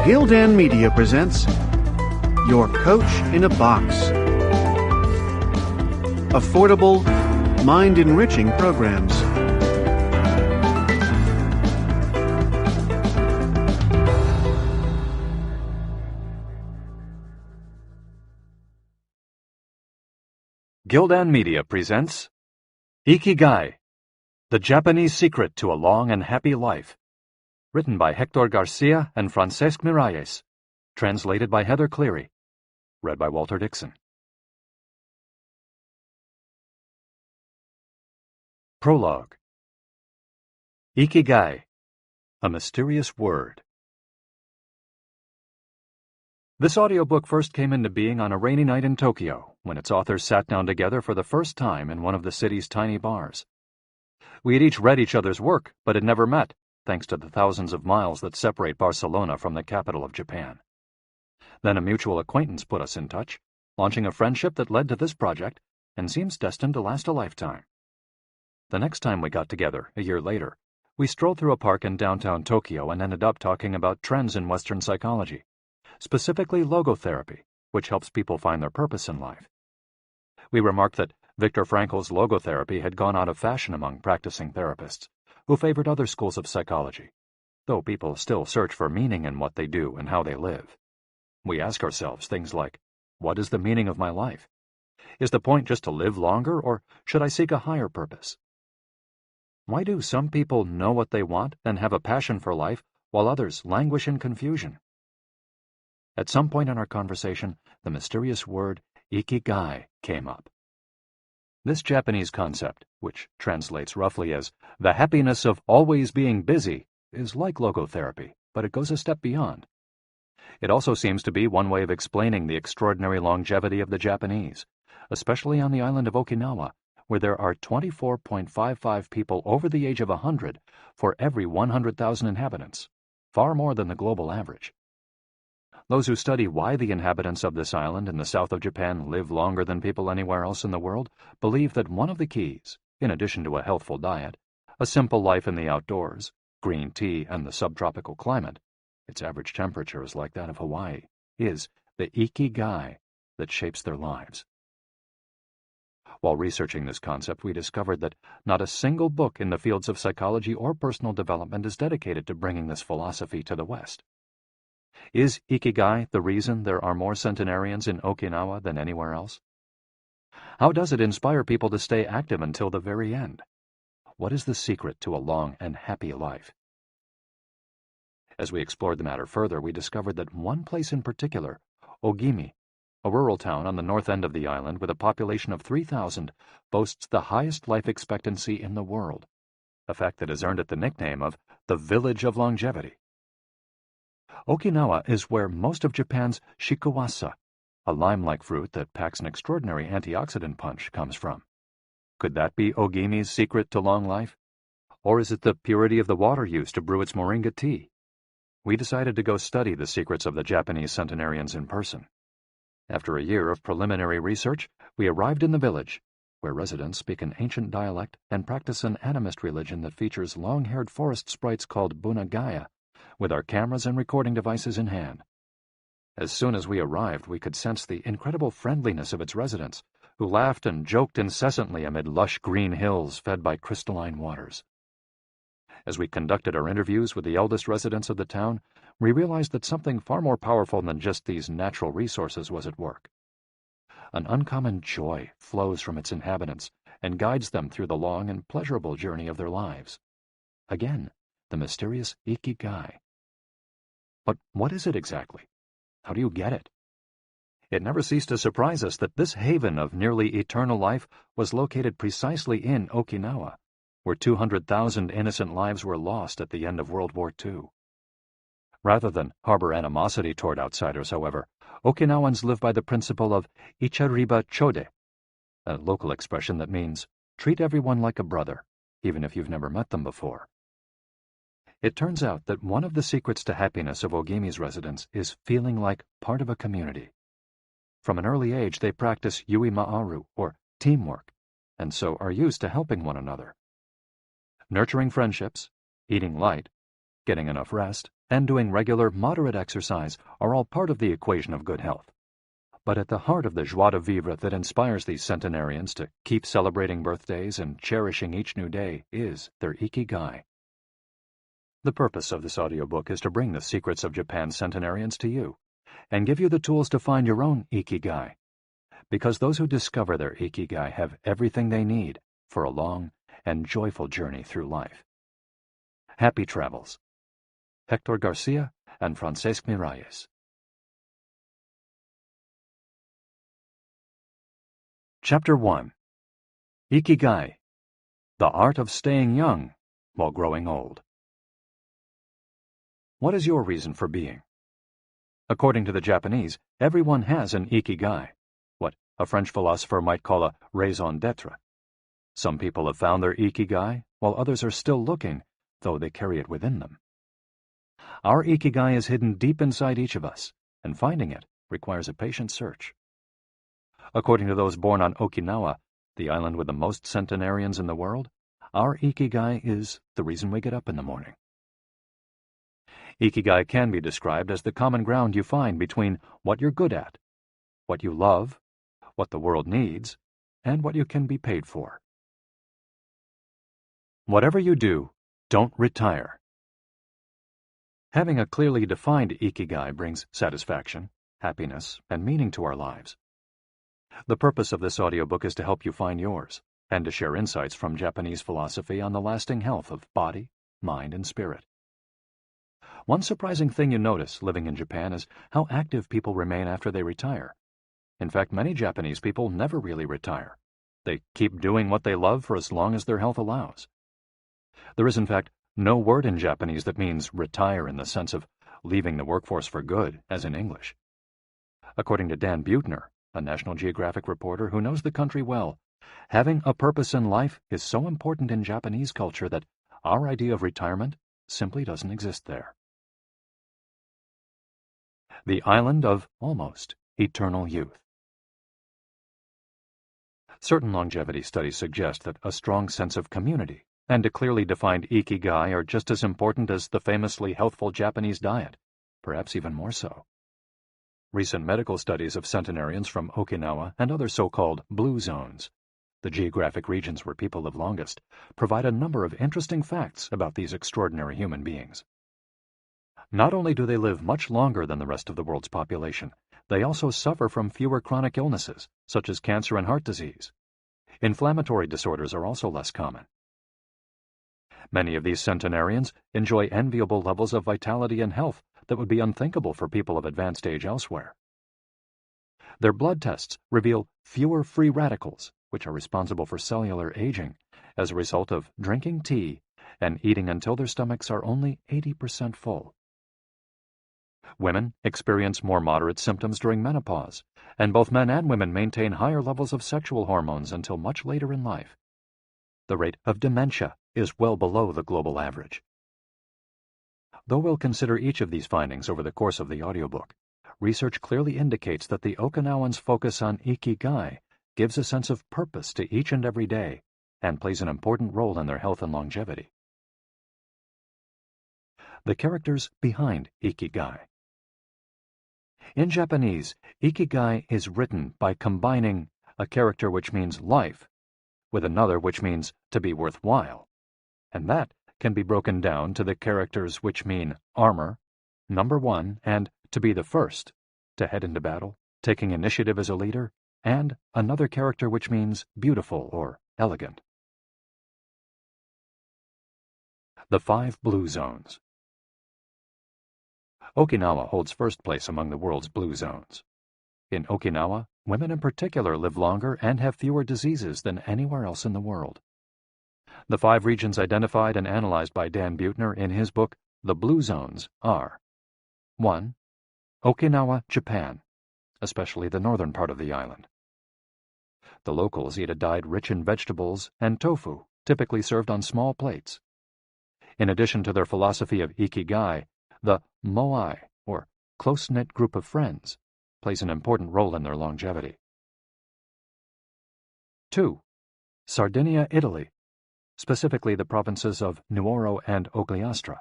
Gildan Media presents Your Coach in a Box. Affordable, mind-enriching programs. Gildan Media presents Ikigai, The Japanese Secret to a Long and Happy Life. Written by Hector Garcia and Francesc Miralles. Translated by Heather Cleary. Read by Walter Dixon. Prologue. Ikigai, a mysterious word. This audiobook first came into being on a rainy night in Tokyo, when its authors sat down together for the first time in one of the city's tiny bars. We had each read each other's work, but had never met, thanks to the thousands of miles that separate Barcelona from the capital of Japan. Then a mutual acquaintance put us in touch, launching a friendship that led to this project and seems destined to last a lifetime. The next time we got together, a year later, we strolled through a park in downtown Tokyo and ended up talking about trends in Western psychology, specifically logotherapy, which helps people find their purpose in life. We remarked that Viktor Frankl's logotherapy had gone out of fashion among practicing therapists, who favored other schools of psychology, though people still search for meaning in what they do and how they live. We ask ourselves things like, what is the meaning of my life? Is the point just to live longer, or should I seek a higher purpose? Why do some people know what they want and have a passion for life, while others languish in confusion? At some point in our conversation, the mysterious word Ikigai came up. This Japanese concept, which translates roughly as the happiness of always being busy, is like logotherapy, but it goes a step beyond. It also seems to be one way of explaining the extraordinary longevity of the Japanese, especially on the island of Okinawa, where there are 24.55 people over the age of 100 for every 100,000 inhabitants, far more than the global average. Those who study why the inhabitants of this island in the south of Japan live longer than people anywhere else in the world believe that one of the keys, in addition to a healthful diet, a simple life in the outdoors, green tea, and the subtropical climate, its average temperature is like that of Hawaii, is the Ikigai that shapes their lives. While researching this concept, we discovered that not a single book in the fields of psychology or personal development is dedicated to bringing this philosophy to the West. Is Ikigai the reason there are more centenarians in Okinawa than anywhere else? How does it inspire people to stay active until the very end? What is the secret to a long and happy life? As we explored the matter further, we discovered that one place in particular, Ogimi, a rural town on the north end of the island with a population of 3,000, boasts the highest life expectancy in the world, a fact that has earned it the nickname of the Village of Longevity. Okinawa is where most of Japan's shikuwasa, a lime-like fruit that packs an extraordinary antioxidant punch, comes from. Could that be Ogimi's secret to long life? Or is it the purity of the water used to brew its moringa tea? We decided to go study the secrets of the Japanese centenarians in person. After a year of preliminary research, we arrived in the village, where residents speak an ancient dialect and practice an animist religion that features long-haired forest sprites called bunagaya, with our cameras and recording devices in hand. As soon as we arrived, we could sense the incredible friendliness of its residents, who laughed and joked incessantly amid lush green hills fed by crystalline waters. As we conducted our interviews with the eldest residents of the town, we realized that something far more powerful than just these natural resources was at work. An uncommon joy flows from its inhabitants and guides them through the long and pleasurable journey of their lives. Again, the mysterious Ikigai. But what is it exactly? How do you get it? It never ceased to surprise us that this haven of nearly eternal life was located precisely in Okinawa, where 200,000 innocent lives were lost at the end of World War II. Rather than harbor animosity toward outsiders, however, Okinawans live by the principle of ichariba chode, a local expression that means treat everyone like a brother, even if you've never met them before. It turns out that one of the secrets to happiness of Ogimi's residents is feeling like part of a community. From an early age, they practice yui ma'aru, or teamwork, and so are used to helping one another. Nurturing friendships, eating light, getting enough rest, and doing regular, moderate exercise are all part of the equation of good health. But at the heart of the joie de vivre that inspires these centenarians to keep celebrating birthdays and cherishing each new day is their Ikigai. The purpose of this audiobook is to bring the secrets of Japan's centenarians to you and give you the tools to find your own Ikigai, because those who discover their Ikigai have everything they need for a long and joyful journey through life. Happy travels. Hector Garcia and Francesc Miralles. Chapter 1. Ikigai, the art of staying young while growing old. What is your reason for being? According to the Japanese, everyone has an Ikigai, what a French philosopher might call a raison d'être. Some people have found their Ikigai, while others are still looking, though they carry it within them. Our Ikigai is hidden deep inside each of us, and finding it requires a patient search. According to those born on Okinawa, the island with the most centenarians in the world, our Ikigai is the reason we get up in the morning. Ikigai can be described as the common ground you find between what you're good at, what you love, what the world needs, and what you can be paid for. Whatever you do, don't retire. Having a clearly defined Ikigai brings satisfaction, happiness, and meaning to our lives. The purpose of this audiobook is to help you find yours, and to share insights from Japanese philosophy on the lasting health of body, mind, and spirit. One surprising thing you notice living in Japan is how active people remain after they retire. In fact, many Japanese people never really retire. They keep doing what they love for as long as their health allows. There is, in fact, no word in Japanese that means retire in the sense of leaving the workforce for good, as in English. According to Dan Buettner, a National Geographic reporter who knows the country well, having a purpose in life is so important in Japanese culture that our idea of retirement simply doesn't exist there. The island of almost eternal youth. Certain longevity studies suggest that a strong sense of community and a clearly defined Ikigai are just as important as the famously healthful Japanese diet, perhaps even more so. Recent medical studies of centenarians from Okinawa and other so-called blue zones, the geographic regions where people live longest, provide a number of interesting facts about these extraordinary human beings. Not only do they live much longer than the rest of the world's population, they also suffer from fewer chronic illnesses, such as cancer and heart disease. Inflammatory disorders are also less common. Many of these centenarians enjoy enviable levels of vitality and health that would be unthinkable for people of advanced age elsewhere. Their blood tests reveal fewer free radicals, which are responsible for cellular aging, as a result of drinking tea and eating until their stomachs are only 80% full. Women experience more moderate symptoms during menopause, and both men and women maintain higher levels of sexual hormones until much later in life. The rate of dementia is well below the global average. Though we'll consider each of these findings over the course of the audiobook, research clearly indicates that the Okinawans' focus on Ikigai gives a sense of purpose to each and every day and plays an important role in their health and longevity. The characters behind Ikigai. In Japanese, Ikigai is written by combining a character which means life with another which means to be worthwhile, and that can be broken down to the characters which mean armor, number one, and to be the first, to head into battle, taking initiative as a leader, and another character which means beautiful or elegant. The 5 blue zones. Okinawa holds first place among the world's blue zones. In Okinawa, women in particular live longer and have fewer diseases than anywhere else in the world. The 5 regions identified and analyzed by Dan Buettner in his book, The Blue Zones, are 1. Okinawa, Japan, especially the northern part of the island. The locals eat a diet rich in vegetables and tofu, typically served on small plates. In addition to their philosophy of Ikigai, the moai, or close-knit group of friends, plays an important role in their longevity. 2. Sardinia, Italy, specifically the provinces of Nuoro and Ogliastra.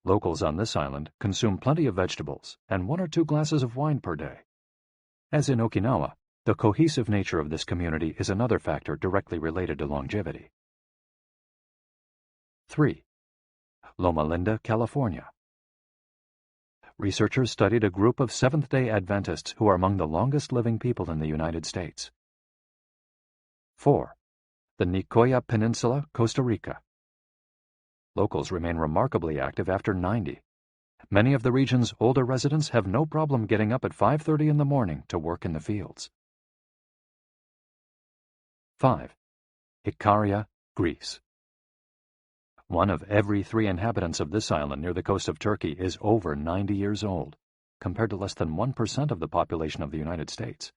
Locals on this island consume plenty of vegetables and 1 or 2 glasses of wine per day. As in Okinawa, the cohesive nature of this community is another factor directly related to longevity. 3. Loma Linda, California. Researchers studied a group of Seventh-day Adventists who are among the longest living people in the United States. 4. The Nicoya Peninsula, Costa Rica. Locals remain remarkably active after 90. Many of the region's older residents have no problem getting up at 5:30 in the morning to work in the fields. 5. Ikaria, Greece. 1 of every 3 inhabitants of this island near the coast of Turkey is over 90 years old, compared to less than 1% of the population of the United States,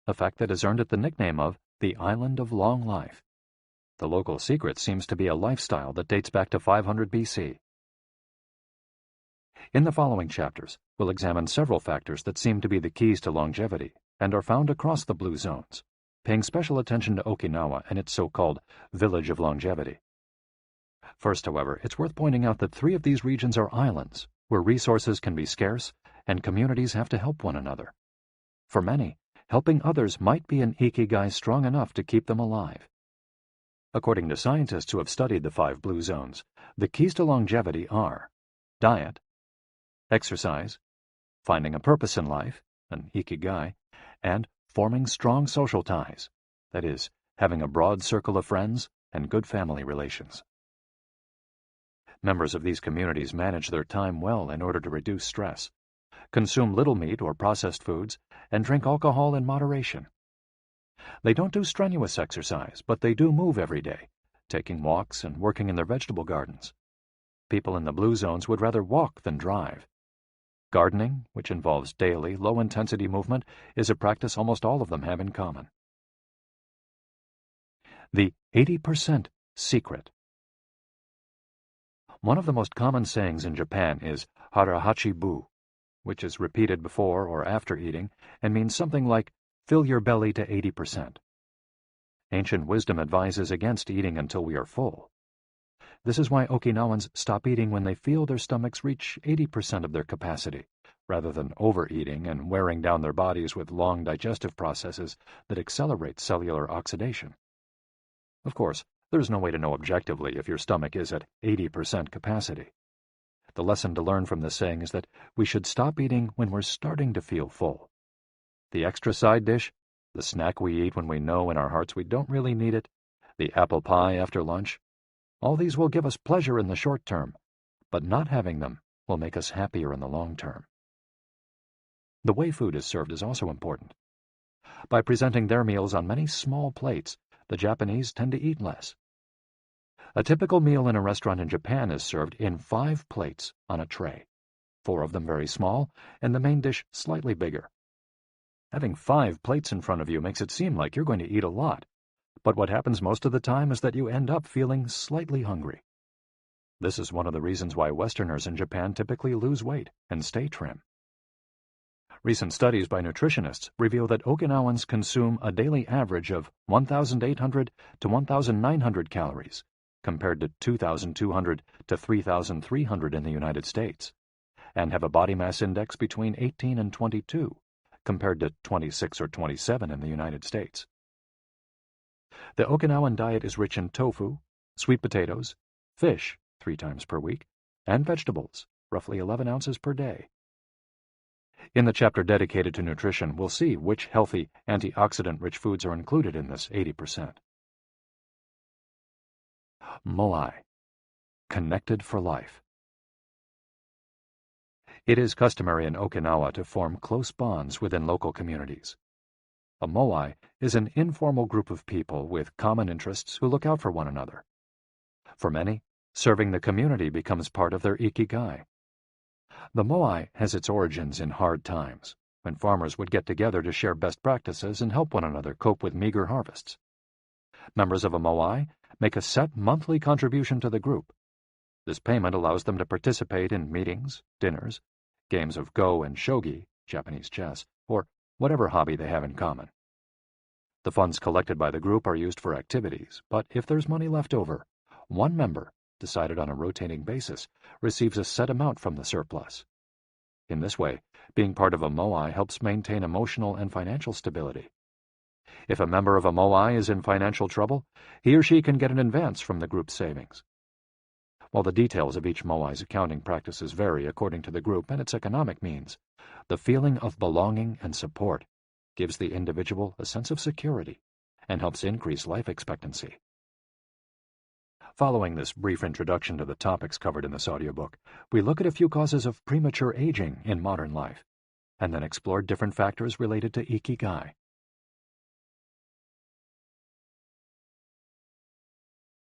a fact that has earned it the nickname of the Island of Long Life. The local secret seems to be a lifestyle that dates back to 500 BC. In the following chapters, we'll examine several factors that seem to be the keys to longevity and are found across the blue zones, paying special attention to Okinawa and its so-called Village of Longevity. First, however, it's worth pointing out that 3 of these regions are islands, where resources can be scarce and communities have to help one another. For many, helping others might be an Ikigai strong enough to keep them alive. According to scientists who have studied the 5 blue zones, the keys to longevity are diet, exercise, finding a purpose in life, an Ikigai, and forming strong social ties, that is, having a broad circle of friends and good family relations. Members of these communities manage their time well in order to reduce stress, consume little meat or processed foods, and drink alcohol in moderation. They don't do strenuous exercise, but they do move every day, taking walks and working in their vegetable gardens. People in the blue zones would rather walk than drive. Gardening, which involves daily, low-intensity movement, is a practice almost all of them have in common. The 80% secret. One of the most common sayings in Japan is harahachi-bu, which is repeated before or after eating and means something like, fill your belly to 80%. Ancient wisdom advises against eating until we are full. This is why Okinawans stop eating when they feel their stomachs reach 80% of their capacity, rather than overeating and wearing down their bodies with long digestive processes that accelerate cellular oxidation. Of course, there's no way to know objectively if your stomach is at 80% capacity. The lesson to learn from this saying is that we should stop eating when we're starting to feel full. The extra side dish, the snack we eat when we know in our hearts we don't really need it, the apple pie after lunch, all these will give us pleasure in the short term, but not having them will make us happier in the long term. The way food is served is also important. By presenting their meals on many small plates, the Japanese tend to eat less. A typical meal in a restaurant in Japan is served in 5 plates on a tray, 4 of them very small, and the main dish slightly bigger. Having 5 plates in front of you makes it seem like you're going to eat a lot, but what happens most of the time is that you end up feeling slightly hungry. This is one of the reasons why Westerners in Japan typically lose weight and stay trim. Recent studies by nutritionists reveal that Okinawans consume a daily average of 1,800 to 1,900 calories, compared to 2,200 to 3,300 in the United States, and have a body mass index between 18 and 22, compared to 26 or 27 in the United States. The Okinawan diet is rich in tofu, sweet potatoes, fish 3 times per week, and vegetables, roughly 11 ounces per day. In the chapter dedicated to nutrition, we'll see which healthy, antioxidant-rich foods are included in this 80%. Moai, connected for life. It is customary in Okinawa to form close bonds within local communities. A moai is an informal group of people with common interests who look out for one another. For many, serving the community becomes part of their Ikigai. The moai has its origins in hard times, when farmers would get together to share best practices and help one another cope with meager harvests. Members of a moai make a set monthly contribution to the group. This payment allows them to participate in meetings, dinners, games of go and shogi, Japanese chess, or whatever hobby they have in common. The funds collected by the group are used for activities, but if there's money left over, one member, decided on a rotating basis, receives a set amount from the surplus. In this way, being part of a moai helps maintain emotional and financial stability. If a member of a moai is in financial trouble, he or she can get an advance from the group's savings. While the details of each moai's accounting practices vary according to the group and its economic means, the feeling of belonging and support gives the individual a sense of security and helps increase life expectancy. Following this brief introduction to the topics covered in this audiobook, we look at a few causes of premature aging in modern life, and then explore different factors related to Ikigai.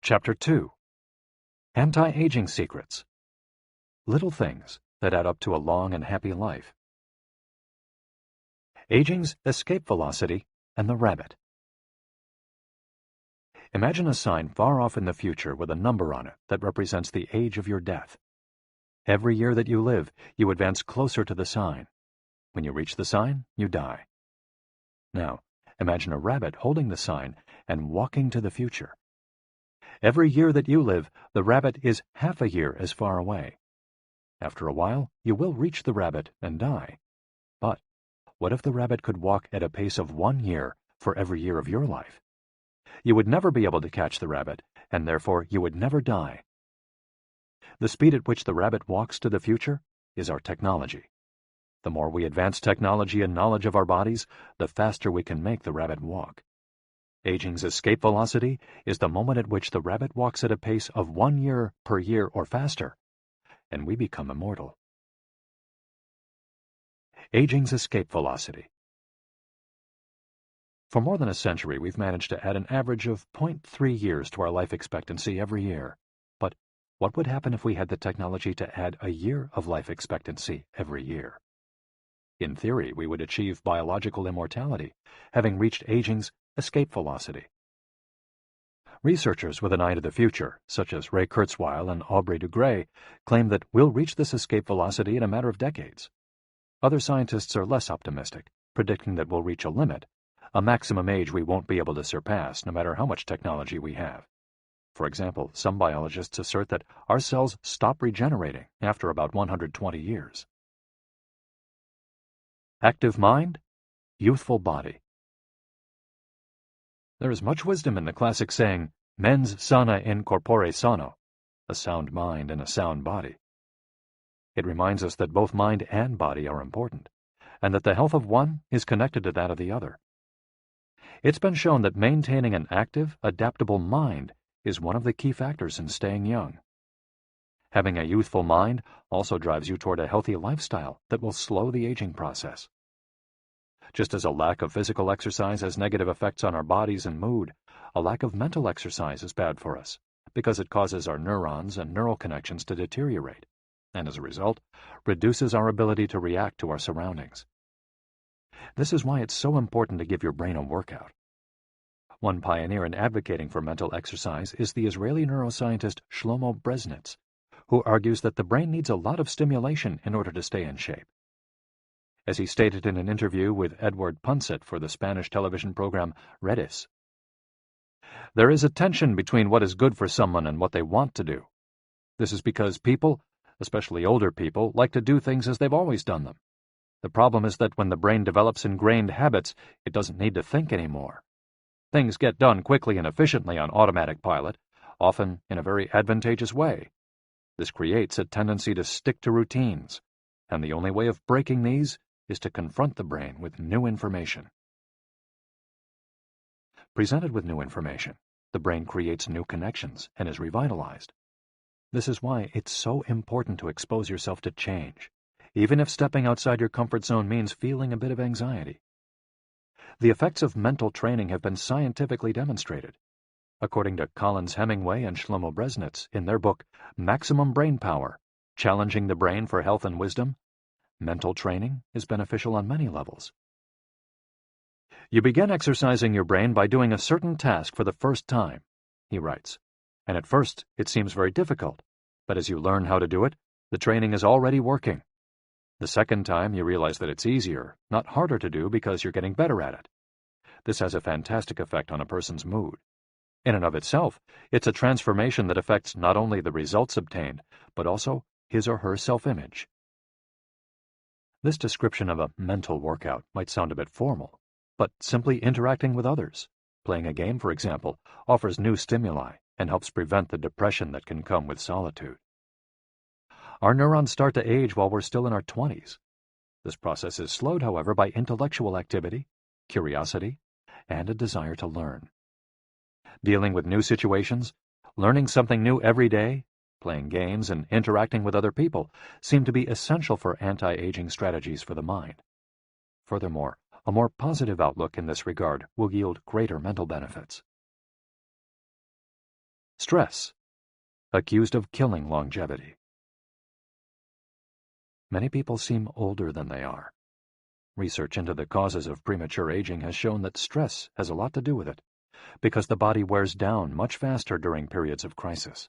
Chapter 2. Anti-Aging Secrets. Little things that add up to a long and happy life. Aging's escape velocity and the rabbit. Imagine a sign far off in the future with a number on it that represents the age of your death. Every year that you live, you advance closer to the sign. When you reach the sign, you die. Now, imagine a rabbit holding the sign and walking to the future. Every year that you live, the rabbit is half a year as far away. After a while, you will reach the rabbit and die. But what if the rabbit could walk at a pace of 1 year for every year of your life? You would never be able to catch the rabbit, and therefore you would never die. The speed at which the rabbit walks to the future is our technology. The more we advance technology and knowledge of our bodies, the faster we can make the rabbit walk. Aging's escape velocity is the moment at which the rabbit walks at a pace of 1 year per year or faster, and we become immortal. Aging's escape velocity. For more than a century, we've managed to add an average of 0.3 years to our life expectancy every year. But what would happen if we had the technology to add a year of life expectancy every year? In theory, we would achieve biological immortality, having reached aging's escape velocity. Researchers with an eye to the future, such as Ray Kurzweil and Aubrey de Grey, claim that we'll reach this escape velocity in a matter of decades. Other scientists are less optimistic, predicting that we'll reach a limit, a maximum age we won't be able to surpass no matter how much technology we have. For example, some biologists assert that our cells stop regenerating after about 120 years. Active mind, youthful body. There is much wisdom in the classic saying, mens sana in corpore sano, a sound mind in a sound body. It reminds us that both mind and body are important, and that the health of one is connected to that of the other. It's been shown that maintaining an active, adaptable mind is one of the key factors in staying young. Having a youthful mind also drives you toward a healthy lifestyle that will slow the aging process. Just as a lack of physical exercise has negative effects on our bodies and mood, a lack of mental exercise is bad for us because it causes our neurons and neural connections to deteriorate, and as a result, reduces our ability to react to our surroundings. This is why it's so important to give your brain a workout. One pioneer in advocating for mental exercise is the Israeli neuroscientist Shlomo Bresnitz, who argues that the brain needs a lot of stimulation in order to stay in shape. As he stated in an interview with Edward Punset for the Spanish television program Redis, there is a tension between what is good for someone and what they want to do. This is because people, especially older people, like to do things as they've always done them. The problem is that when the brain develops ingrained habits, it doesn't need to think anymore. Things get done quickly and efficiently on automatic pilot, often in a very advantageous way. This creates a tendency to stick to routines, and the only way of breaking these is to confront the brain with new information. Presented with new information, the brain creates new connections and is revitalized. This is why it's so important to expose yourself to change, even if stepping outside your comfort zone means feeling a bit of anxiety. The effects of mental training have been scientifically demonstrated. According to Collins Hemingway and Shlomo Bresnitz in their book Maximum Brain Power, Challenging the Brain for Health and Wisdom, mental training is beneficial on many levels. You begin exercising your brain by doing a certain task for the first time, he writes, and at first it seems very difficult, but as you learn how to do it, the training is already working. The second time you realize that it's easier, not harder to do because you're getting better at it. This has a fantastic effect on a person's mood. In and of itself, it's a transformation that affects not only the results obtained, but also his or her self-image. This description of a mental workout might sound a bit formal, but simply interacting with others, playing a game, for example, offers new stimuli and helps prevent the depression that can come with solitude. Our neurons start to age while we're still in our 20s. This process is slowed, however, by intellectual activity, curiosity, and a desire to learn. Dealing with new situations, learning something new every day, playing games, and interacting with other people seem to be essential for anti-aging strategies for the mind. Furthermore, a more positive outlook in this regard will yield greater mental benefits. Stress, accused of killing longevity. Many people seem older than they are. Research into the causes of premature aging has shown that stress has a lot to do with it, because the body wears down much faster during periods of crisis.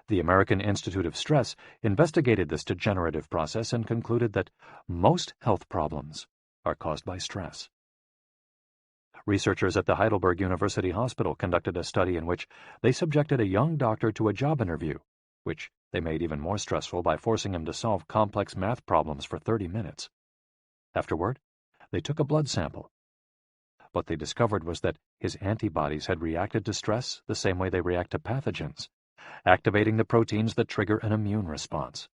The American Institute of Stress investigated this degenerative process and concluded that most health problems are caused by stress. Researchers at the Heidelberg University Hospital conducted a study in which they subjected a young doctor to a job interview, which they made even more stressful by forcing him to solve complex math problems for 30 minutes. Afterward, they took a blood sample. What they discovered was that his antibodies had reacted to stress the same way they react to pathogens, activating the proteins that trigger an immune response.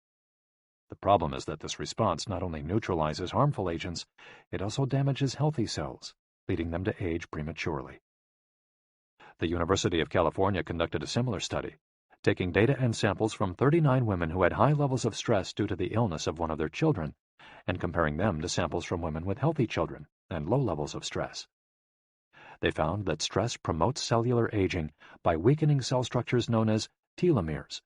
The problem is that this response not only neutralizes harmful agents, it also damages healthy cells, leading them to age prematurely. The University of California conducted a similar study, taking data and samples from 39 women who had high levels of stress due to the illness of one of their children, and comparing them to samples from women with healthy children and low levels of stress. They found that stress promotes cellular aging by weakening cell structures known as telomeres,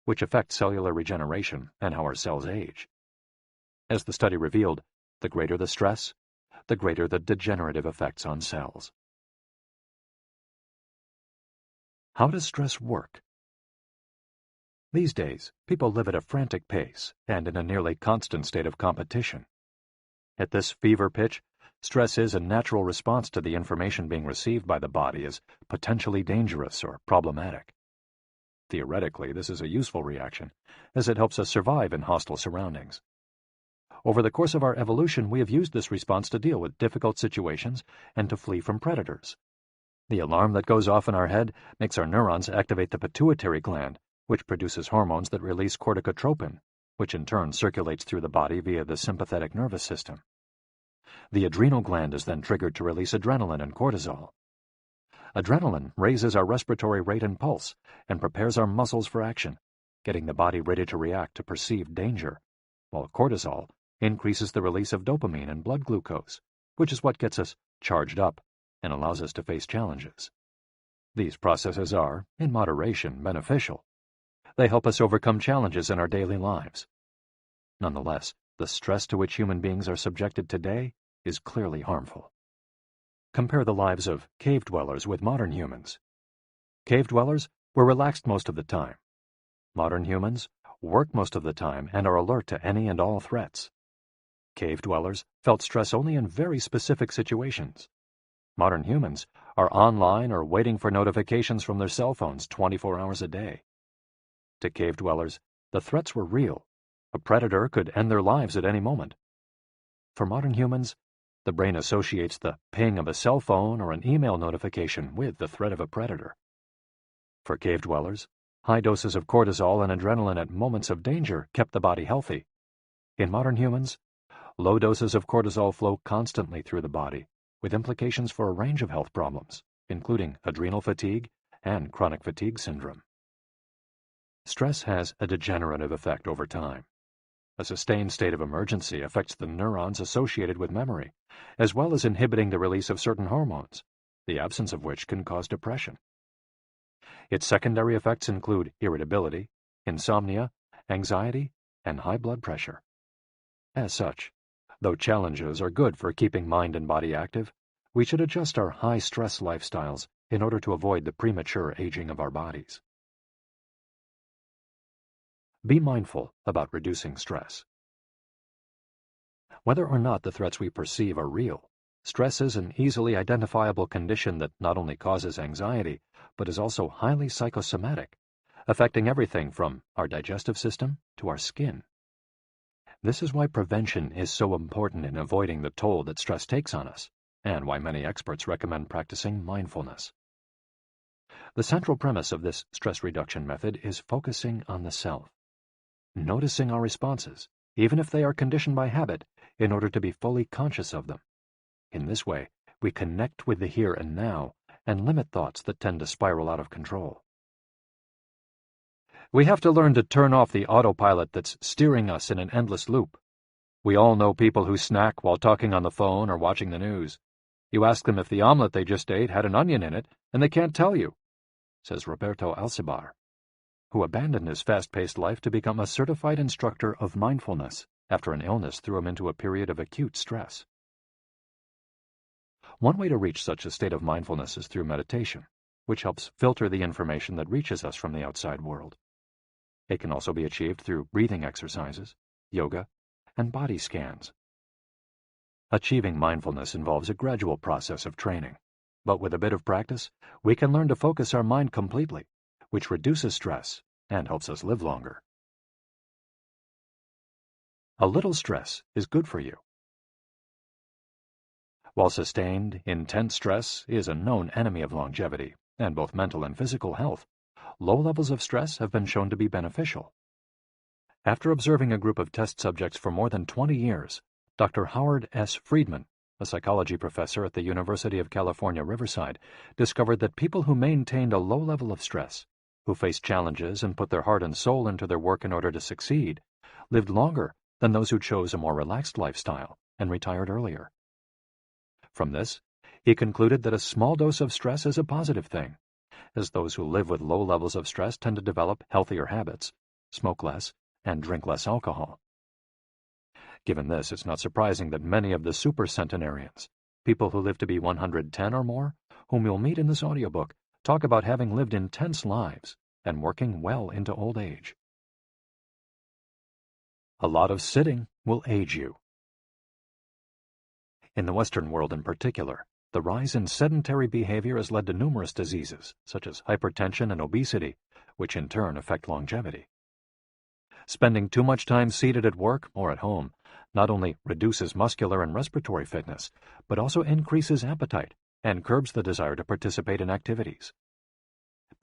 which affect cellular regeneration and how our cells age. As the study revealed, the greater the stress, the greater the degenerative effects on cells. How does stress work? These days, people live at a frantic pace and in a nearly constant state of competition. At this fever pitch, stress is a natural response to the information being received by the body as potentially dangerous or problematic. Theoretically, this is a useful reaction, as it helps us survive in hostile surroundings. Over the course of our evolution, we have used this response to deal with difficult situations and to flee from predators. The alarm that goes off in our head makes our neurons activate the pituitary gland, which produces hormones that release corticotropin, which in turn circulates through the body via the sympathetic nervous system. The adrenal gland is then triggered to release adrenaline and cortisol. Adrenaline raises our respiratory rate and pulse and prepares our muscles for action, getting the body ready to react to perceived danger, while cortisol increases the release of dopamine and blood glucose, which is what gets us charged up and allows us to face challenges. These processes are, in moderation, beneficial. They help us overcome challenges in our daily lives. Nonetheless, the stress to which human beings are subjected today is clearly harmful. Compare the lives of cave dwellers with modern humans. Cave dwellers were relaxed most of the time. Modern humans work most of the time and are alert to any and all threats. Cave dwellers felt stress only in very specific situations. Modern humans are online or waiting for notifications from their cell phones 24 hours a day. To cave dwellers, the threats were real. A predator could end their lives at any moment. For modern humans, the brain associates the ping of a cell phone or an email notification with the threat of a predator. For cave dwellers, high doses of cortisol and adrenaline at moments of danger kept the body healthy. In modern humans, low doses of cortisol flow constantly through the body, with implications for a range of health problems, including adrenal fatigue and chronic fatigue syndrome. Stress has a degenerative effect over time. A sustained state of emergency affects the neurons associated with memory, as well as inhibiting the release of certain hormones, the absence of which can cause depression. Its secondary effects include irritability, insomnia, anxiety, and high blood pressure. As such, though challenges are good for keeping mind and body active, we should adjust our high-stress lifestyles in order to avoid the premature aging of our bodies. Be mindful about reducing stress. Whether or not the threats we perceive are real, stress is an easily identifiable condition that not only causes anxiety, but is also highly psychosomatic, affecting everything from our digestive system to our skin. This is why prevention is so important in avoiding the toll that stress takes on us, and why many experts recommend practicing mindfulness. The central premise of this stress reduction method is focusing on the self, noticing our responses, even if they are conditioned by habit, in order to be fully conscious of them. In this way, we connect with the here and now and limit thoughts that tend to spiral out of control. We have to learn to turn off the autopilot that's steering us in an endless loop. We all know people who snack while talking on the phone or watching the news. You ask them if the omelet they just ate had an onion in it, and they can't tell you, says Roberto Alcibar, who abandoned his fast-paced life to become a certified instructor of mindfulness after an illness threw him into a period of acute stress. One way to reach such a state of mindfulness is through meditation, which helps filter the information that reaches us from the outside world. It can also be achieved through breathing exercises, yoga, and body scans. Achieving mindfulness involves a gradual process of training, but with a bit of practice, we can learn to focus our mind completely, which reduces stress and helps us live longer. A little stress is good for you. While sustained, intense stress is a known enemy of longevity and both mental and physical health, low levels of stress have been shown to be beneficial. After observing a group of test subjects for more than 20 years, Dr. Howard S. Friedman, a psychology professor at the University of California, Riverside, discovered that people who maintained a low level of stress, who faced challenges and put their heart and soul into their work in order to succeed, lived longer than those who chose a more relaxed lifestyle and retired earlier. From this, he concluded that a small dose of stress is a positive thing, as those who live with low levels of stress tend to develop healthier habits, smoke less, and drink less alcohol. Given this, it's not surprising that many of the supercentenarians, people who live to be 110 or more, whom you'll meet in this audiobook, talk about having lived intense lives and working well into old age. A lot of sitting will age you. In the Western world in particular, the rise in sedentary behavior has led to numerous diseases, such as hypertension and obesity, which in turn affect longevity. Spending too much time seated at work or at home not only reduces muscular and respiratory fitness, but also increases appetite and curbs the desire to participate in activities.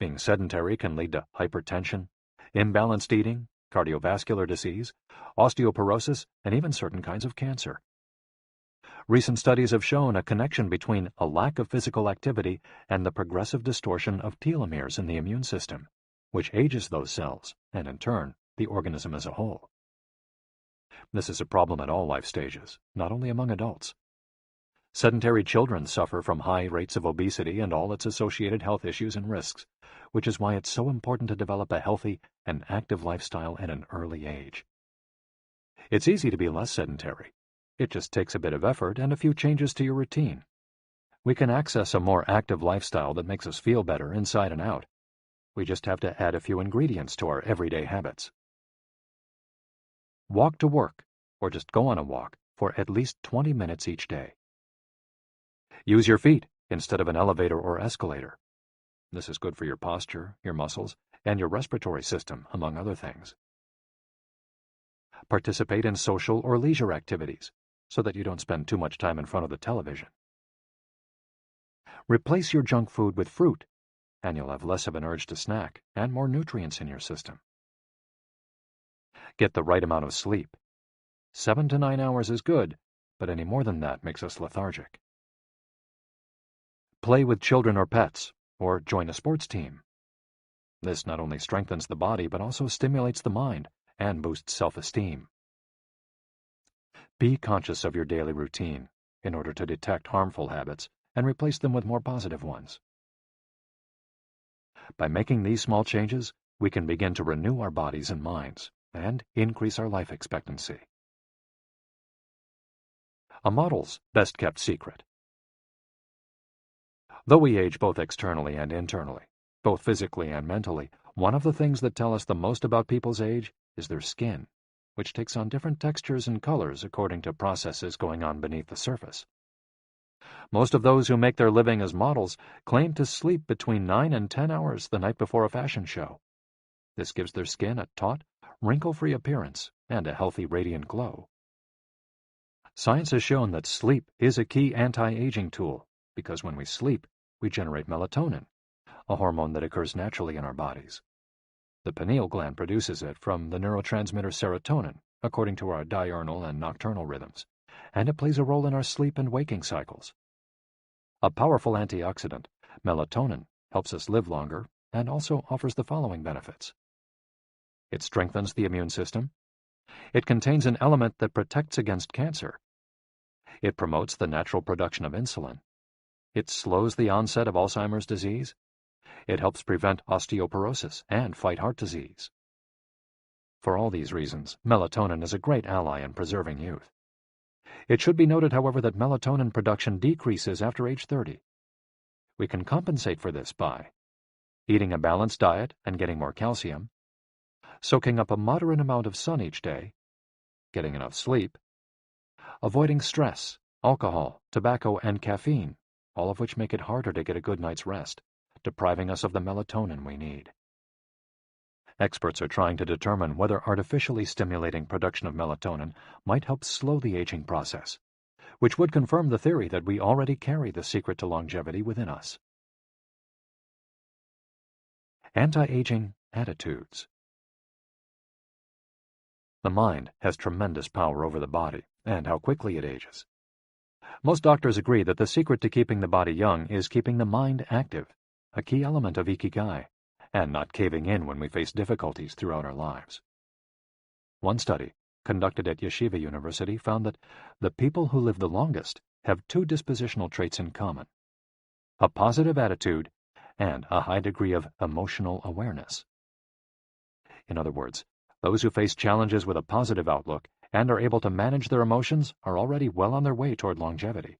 Being sedentary can lead to hypertension, imbalanced eating, cardiovascular disease, osteoporosis, and even certain kinds of cancer. Recent studies have shown a connection between a lack of physical activity and the progressive distortion of telomeres in the immune system, which ages those cells, and in turn, the organism as a whole. This is a problem at all life stages, not only among adults. Sedentary children suffer from high rates of obesity and all its associated health issues and risks, which is why it's so important to develop a healthy and active lifestyle at an early age. It's easy to be less sedentary. It just takes a bit of effort and a few changes to your routine. We can access a more active lifestyle that makes us feel better inside and out. We just have to add a few ingredients to our everyday habits. Walk to work, or just go on a walk, for at least 20 minutes each day. Use your feet instead of an elevator or escalator. This is good for your posture, your muscles, and your respiratory system, among other things. Participate in social or leisure activities, so that you don't spend too much time in front of the television. Replace your junk food with fruit, and you'll have less of an urge to snack and more nutrients in your system. Get the right amount of sleep. 7 to 9 hours is good, but any more than that makes us lethargic. Play with children or pets, or join a sports team. This not only strengthens the body, but also stimulates the mind and boosts self-esteem. Be conscious of your daily routine in order to detect harmful habits and replace them with more positive ones. By making these small changes, we can begin to renew our bodies and minds and increase our life expectancy. A model's best-kept secret. Though we age both externally and internally, both physically and mentally, one of the things that tell us the most about people's age is their skin, which takes on different textures and colors according to processes going on beneath the surface. Most of those who make their living as models claim to sleep between 9 and 10 hours the night before a fashion show. This gives their skin a taut, wrinkle-free appearance and a healthy, radiant glow. Science has shown that sleep is a key anti-aging tool because when we sleep, we generate melatonin, a hormone that occurs naturally in our bodies. The pineal gland produces it from the neurotransmitter serotonin, according to our diurnal and nocturnal rhythms, and it plays a role in our sleep and waking cycles. A powerful antioxidant, melatonin, helps us live longer and also offers the following benefits. It strengthens the immune system. It contains an element that protects against cancer. It promotes the natural production of insulin. It slows the onset of Alzheimer's disease. It helps prevent osteoporosis and fight heart disease. For all these reasons, melatonin is a great ally in preserving youth. It should be noted, however, that melatonin production decreases after age 30. We can compensate for this by eating a balanced diet and getting more calcium, soaking up a moderate amount of sun each day, getting enough sleep, avoiding stress, alcohol, tobacco, and caffeine, all of which make it harder to get a good night's rest, depriving us of the melatonin we need. Experts are trying to determine whether artificially stimulating production of melatonin might help slow the aging process, which would confirm the theory that we already carry the secret to longevity within us. Anti-aging attitudes. The mind has tremendous power over the body and how quickly it ages. Most doctors agree that the secret to keeping the body young is keeping the mind active, a key element of Ikigai, and not caving in when we face difficulties throughout our lives. One study, conducted at Yeshiva University, found that the people who live the longest have two dispositional traits in common: a positive attitude and a high degree of emotional awareness. In other words, those who face challenges with a positive outlook and are able to manage their emotions are already well on their way toward longevity.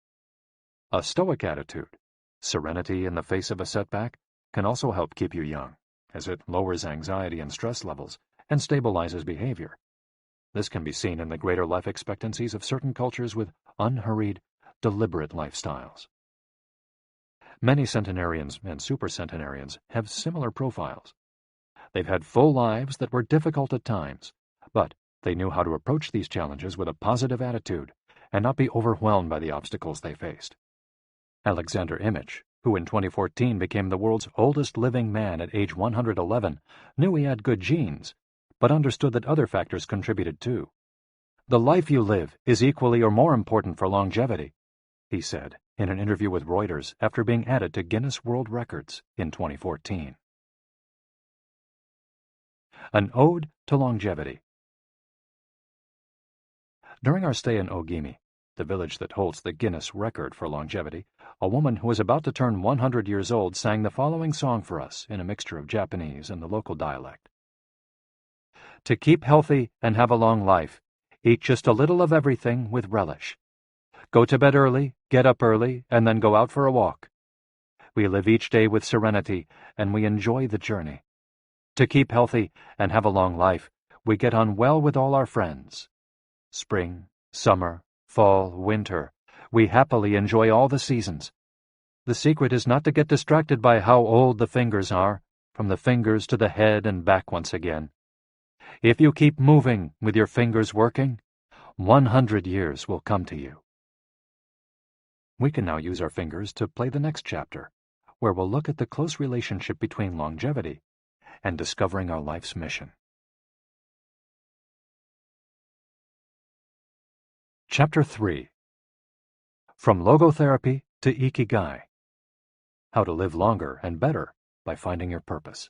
A stoic attitude, serenity in the face of a setback, can also help keep you young, as it lowers anxiety and stress levels and stabilizes behavior. This can be seen in the greater life expectancies of certain cultures with unhurried, deliberate lifestyles. Many centenarians and supercentenarians have similar profiles. They've had full lives that were difficult at times, but they knew how to approach these challenges with a positive attitude and not be overwhelmed by the obstacles they faced. Alexander Imich, who in 2014 became the world's oldest living man at age 111, knew he had good genes, but understood that other factors contributed too. "The life you live is equally or more important for longevity," he said in an interview with Reuters after being added to Guinness World Records in 2014. An Ode to Longevity. During our stay in Ogimi, the village that holds the Guinness record for longevity, a woman who was about to turn 100 years old sang the following song for us in a mixture of Japanese and the local dialect. "To keep healthy and have a long life, eat just a little of everything with relish. Go to bed early, get up early, and then go out for a walk. We live each day with serenity, and we enjoy the journey. To keep healthy and have a long life, we get on well with all our friends. Spring, summer, fall, winter, we happily enjoy all the seasons. The secret is not to get distracted by how old the fingers are, from the fingers to the head and back once again. If you keep moving with your fingers working, 100 years will come to you." We can now use our fingers to play the next chapter, where we'll look at the close relationship between longevity and discovering our life's mission. Chapter 3. From Logotherapy to Ikigai. How to live longer and better by finding your purpose.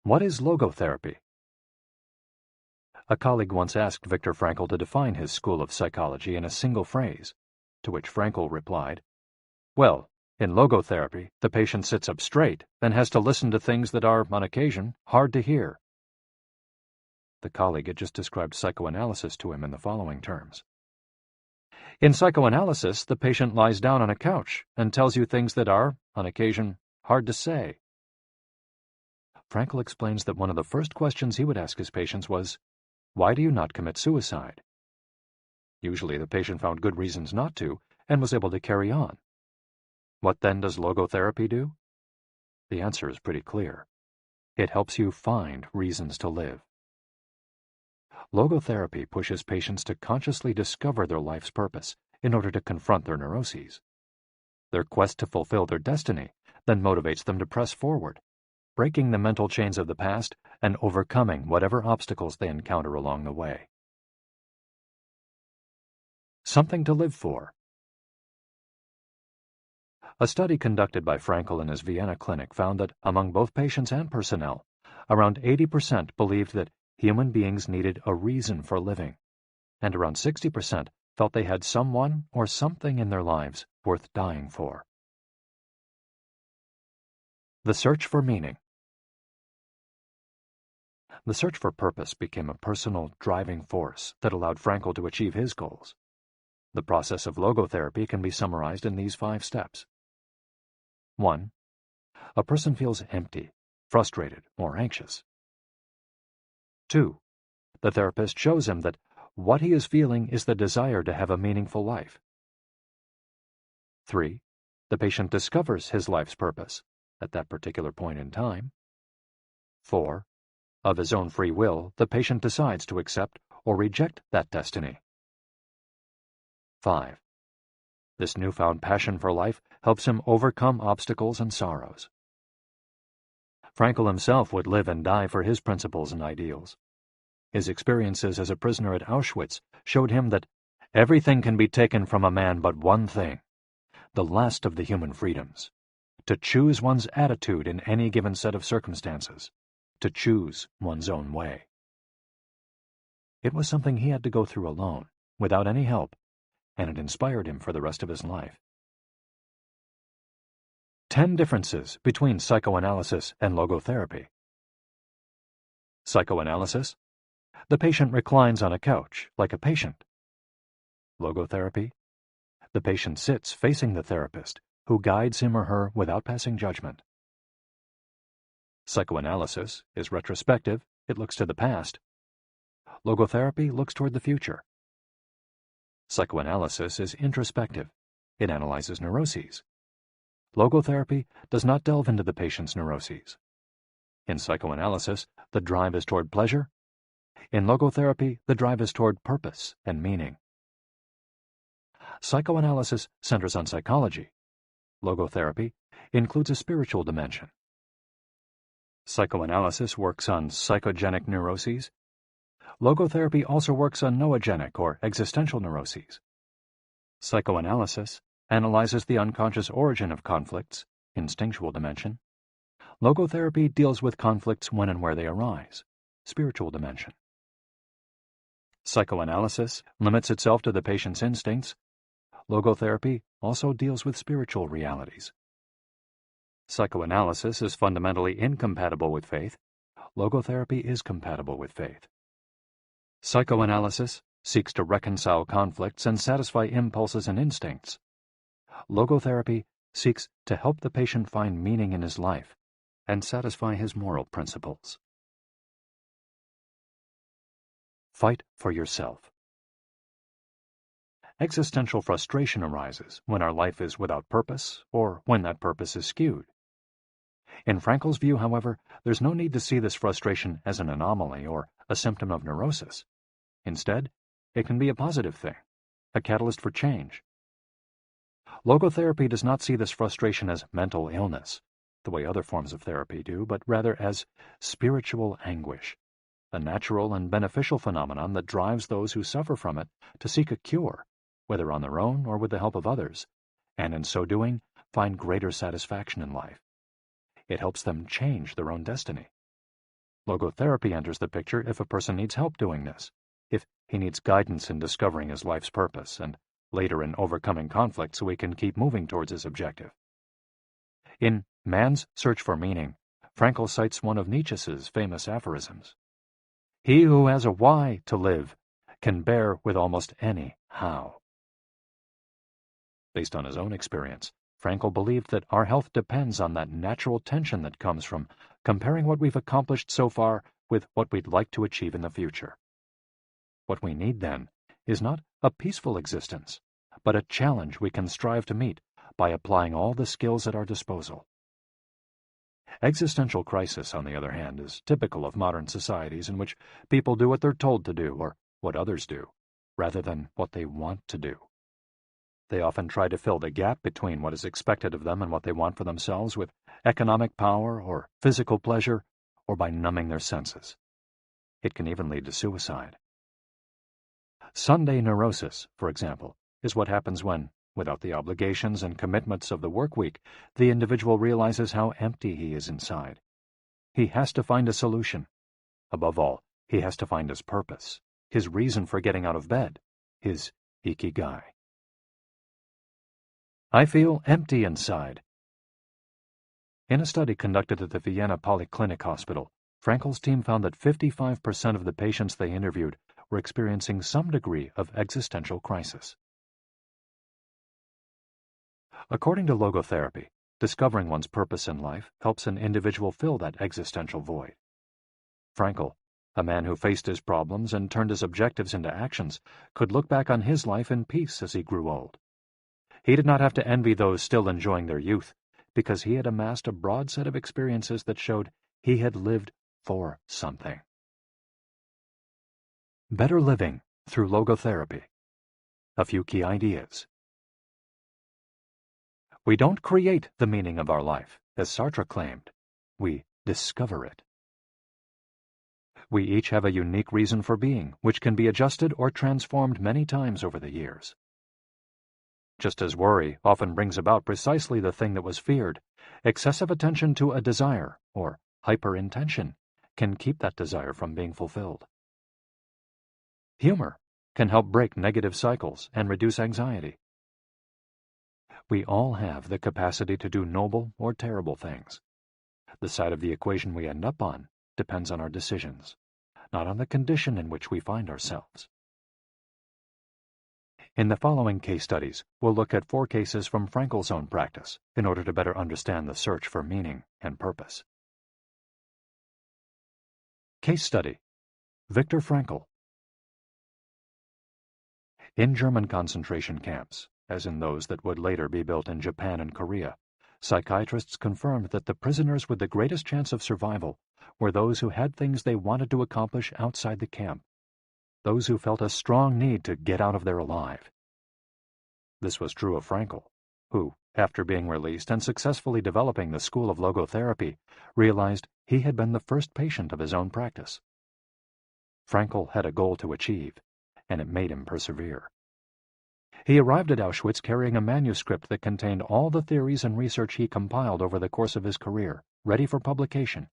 What is logotherapy? A colleague once asked Viktor Frankl to define his school of psychology in a single phrase, to which Frankl replied, "Well, in logotherapy, the patient sits up straight and has to listen to things that are, on occasion, hard to hear." The colleague had just described psychoanalysis to him in the following terms. "In psychoanalysis, the patient lies down on a couch and tells you things that are, on occasion, hard to say." Frankl explains that one of the first questions he would ask his patients was, "Why do you not commit suicide?" Usually the patient found good reasons not to and was able to carry on. What then does logotherapy do? The answer is pretty clear. It helps you find reasons to live. Logotherapy pushes patients to consciously discover their life's purpose in order to confront their neuroses. Their quest to fulfill their destiny then motivates them to press forward, breaking the mental chains of the past and overcoming whatever obstacles they encounter along the way. Something to live for. A study conducted by Frankl in his Vienna clinic found that among both patients and personnel, around 80% believed that human beings needed a reason for living, and around 60% felt they had someone or something in their lives worth dying for. The search for meaning. The search for purpose became a personal driving force that allowed Frankl to achieve his goals. The process of logotherapy can be summarized in these 5 steps. 1. A person feels empty, frustrated, or anxious. 2. The therapist shows him that what he is feeling is the desire to have a meaningful life. 3. The patient discovers his life's purpose at that particular point in time. 4. Of his own free will, the patient decides to accept or reject that destiny. 5. This newfound passion for life helps him overcome obstacles and sorrows. Frankl himself would live and die for his principles and ideals. His experiences as a prisoner at Auschwitz showed him that everything can be taken from a man but one thing, the last of the human freedoms: to choose one's attitude in any given set of circumstances, to choose one's own way. It was something he had to go through alone, without any help, and it inspired him for the rest of his life. 10 differences between psychoanalysis and logotherapy. Psychoanalysis: the patient reclines on a couch, like a patient. Logotherapy: the patient sits facing the therapist, who guides him or her without passing judgment. Psychoanalysis is retrospective, it looks to the past. Logotherapy looks toward the future. Psychoanalysis is introspective, it analyzes neuroses. Logotherapy does not delve into the patient's neuroses. In psychoanalysis, the drive is toward pleasure. In logotherapy, the drive is toward purpose and meaning. Psychoanalysis centers on psychology. Logotherapy includes a spiritual dimension. Psychoanalysis works on psychogenic neuroses. Logotherapy also works on noogenic or existential neuroses. Psychoanalysis analyzes the unconscious origin of conflicts, instinctual dimension. Logotherapy deals with conflicts when and where they arise, spiritual dimension. Psychoanalysis limits itself to the patient's instincts. Logotherapy also deals with spiritual realities. Psychoanalysis is fundamentally incompatible with faith. Logotherapy is compatible with faith. Psychoanalysis seeks to reconcile conflicts and satisfy impulses and instincts. Logotherapy seeks to help the patient find meaning in his life and satisfy his moral principles. Fight for yourself. Existential frustration arises when our life is without purpose or when that purpose is skewed. In Frankl's view, however, there's no need to see this frustration as an anomaly or a symptom of neurosis. Instead, it can be a positive thing, a catalyst for change. Logotherapy does not see this frustration as mental illness, the way other forms of therapy do, but rather as spiritual anguish, a natural and beneficial phenomenon that drives those who suffer from it to seek a cure, whether on their own or with the help of others, and in so doing, find greater satisfaction in life. It helps them change their own destiny. Logotherapy enters the picture if a person needs help doing this, if he needs guidance in discovering his life's purpose, and later in overcoming conflict so he can keep moving towards his objective. In Man's Search for Meaning, Frankl cites one of Nietzsche's famous aphorisms: "He who has a why to live can bear with almost any how." Based on his own experience, Frankl believed that our health depends on that natural tension that comes from comparing what we've accomplished so far with what we'd like to achieve in the future. What we need, then, is not a peaceful existence, but a challenge we can strive to meet by applying all the skills at our disposal. Existential crisis, on the other hand, is typical of modern societies in which people do what they're told to do or what others do, rather than what they want to do. They often try to fill the gap between what is expected of them and what they want for themselves with economic power or physical pleasure, or by numbing their senses. It can even lead to suicide. Sunday neurosis, for example, is what happens when, without the obligations and commitments of the work week, the individual realizes how empty he is inside. He has to find a solution. Above all, he has to find his purpose, his reason for getting out of bed, his Ikigai. I feel empty inside. In a study conducted at the Vienna Polyclinic Hospital, Frankel's team found that 55% of the patients they interviewed were experiencing some degree of existential crisis. According to logotherapy, discovering one's purpose in life helps an individual fill that existential void. Frankel, a man who faced his problems and turned his objectives into actions, could look back on his life in peace as he grew old. He did not have to envy those still enjoying their youth, because he had amassed a broad set of experiences that showed he had lived for something. Better living through logotherapy. A few key ideas. We don't create the meaning of our life, as Sartre claimed. We discover it. We each have a unique reason for being, which can be adjusted or transformed many times over the years. Just as worry often brings about precisely the thing that was feared, excessive attention to a desire, or hyperintention, can keep that desire from being fulfilled. Humor can help break negative cycles and reduce anxiety. We all have the capacity to do noble or terrible things. The side of the equation we end up on depends on our decisions, not on the condition in which we find ourselves. In the following case studies, we'll look at 4 cases from Frankel's own practice in order to better understand the search for meaning and purpose. Case study: Viktor Frankl. In German concentration camps, as in those that would later be built in Japan and Korea, psychiatrists confirmed that the prisoners with the greatest chance of survival were those who had things they wanted to accomplish outside the camp, those who felt a strong need to get out of there alive. This was true of Frankl, who, after being released and successfully developing the school of logotherapy, realized he had been the first patient of his own practice. Frankl had a goal to achieve, and it made him persevere. He arrived at Auschwitz carrying a manuscript that contained all the theories and research he compiled over the course of his career, ready for publication.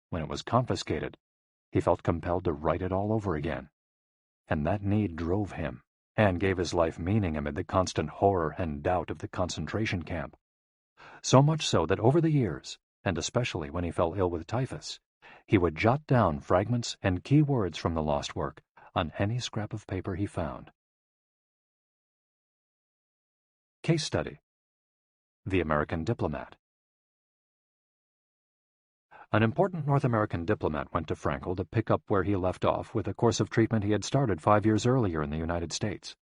When it was confiscated, he felt compelled to write it all over again. And that need drove him, and gave his life meaning amid the constant horror and doubt of the concentration camp. So much so that over the years, and especially when he fell ill with typhus, he would jot down fragments and key words from the lost work on any scrap of paper he found. Case study: The American Diplomat. An important North American diplomat went to Frankl to pick up where he left off with a course of treatment he had started 5 years earlier in the United States.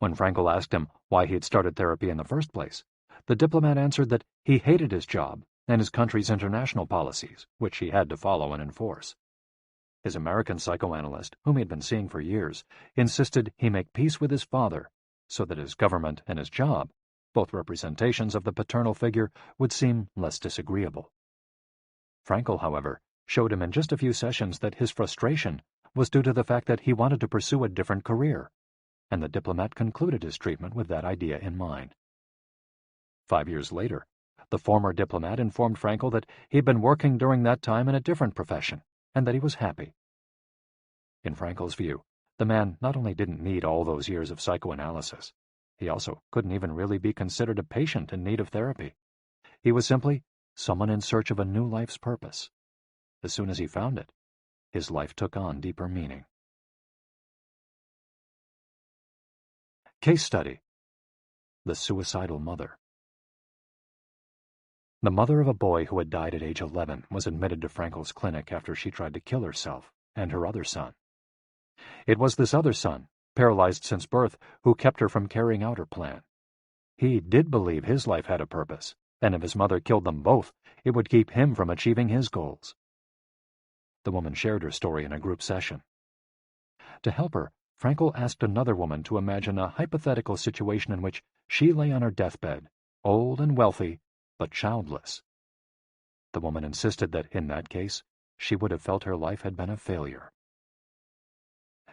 When Frankl asked him why he had started therapy in the first place, the diplomat answered that he hated his job and his country's international policies, which he had to follow and enforce. His American psychoanalyst, whom he had been seeing for years, insisted he make peace with his father so that his government and his job, both representations of the paternal figure, would seem less disagreeable. Frankl, however, showed him in just a few sessions that his frustration was due to the fact that he wanted to pursue a different career, and the diplomat concluded his treatment with that idea in mind. 5 years later, the former diplomat informed Frankl that he had been working during that time in a different profession, and that he was happy. In Frankl's view, the man not only didn't need all those years of psychoanalysis, he also couldn't even really be considered a patient in need of therapy. He was simply someone in search of a new life's purpose. As soon as he found it, his life took on deeper meaning. Case study: The Suicidal Mother. The mother of a boy who had died at age 11 was admitted to Frankl's clinic after she tried to kill herself and her other son. It was this other son, paralyzed since birth, who kept her from carrying out her plan. He did believe his life had a purpose, and if his mother killed them both, it would keep him from achieving his goals. The woman shared her story in a group session. To help her, Frankel asked another woman to imagine a hypothetical situation in which she lay on her deathbed, old and wealthy, but childless. The woman insisted that, in that case, she would have felt her life had been a failure.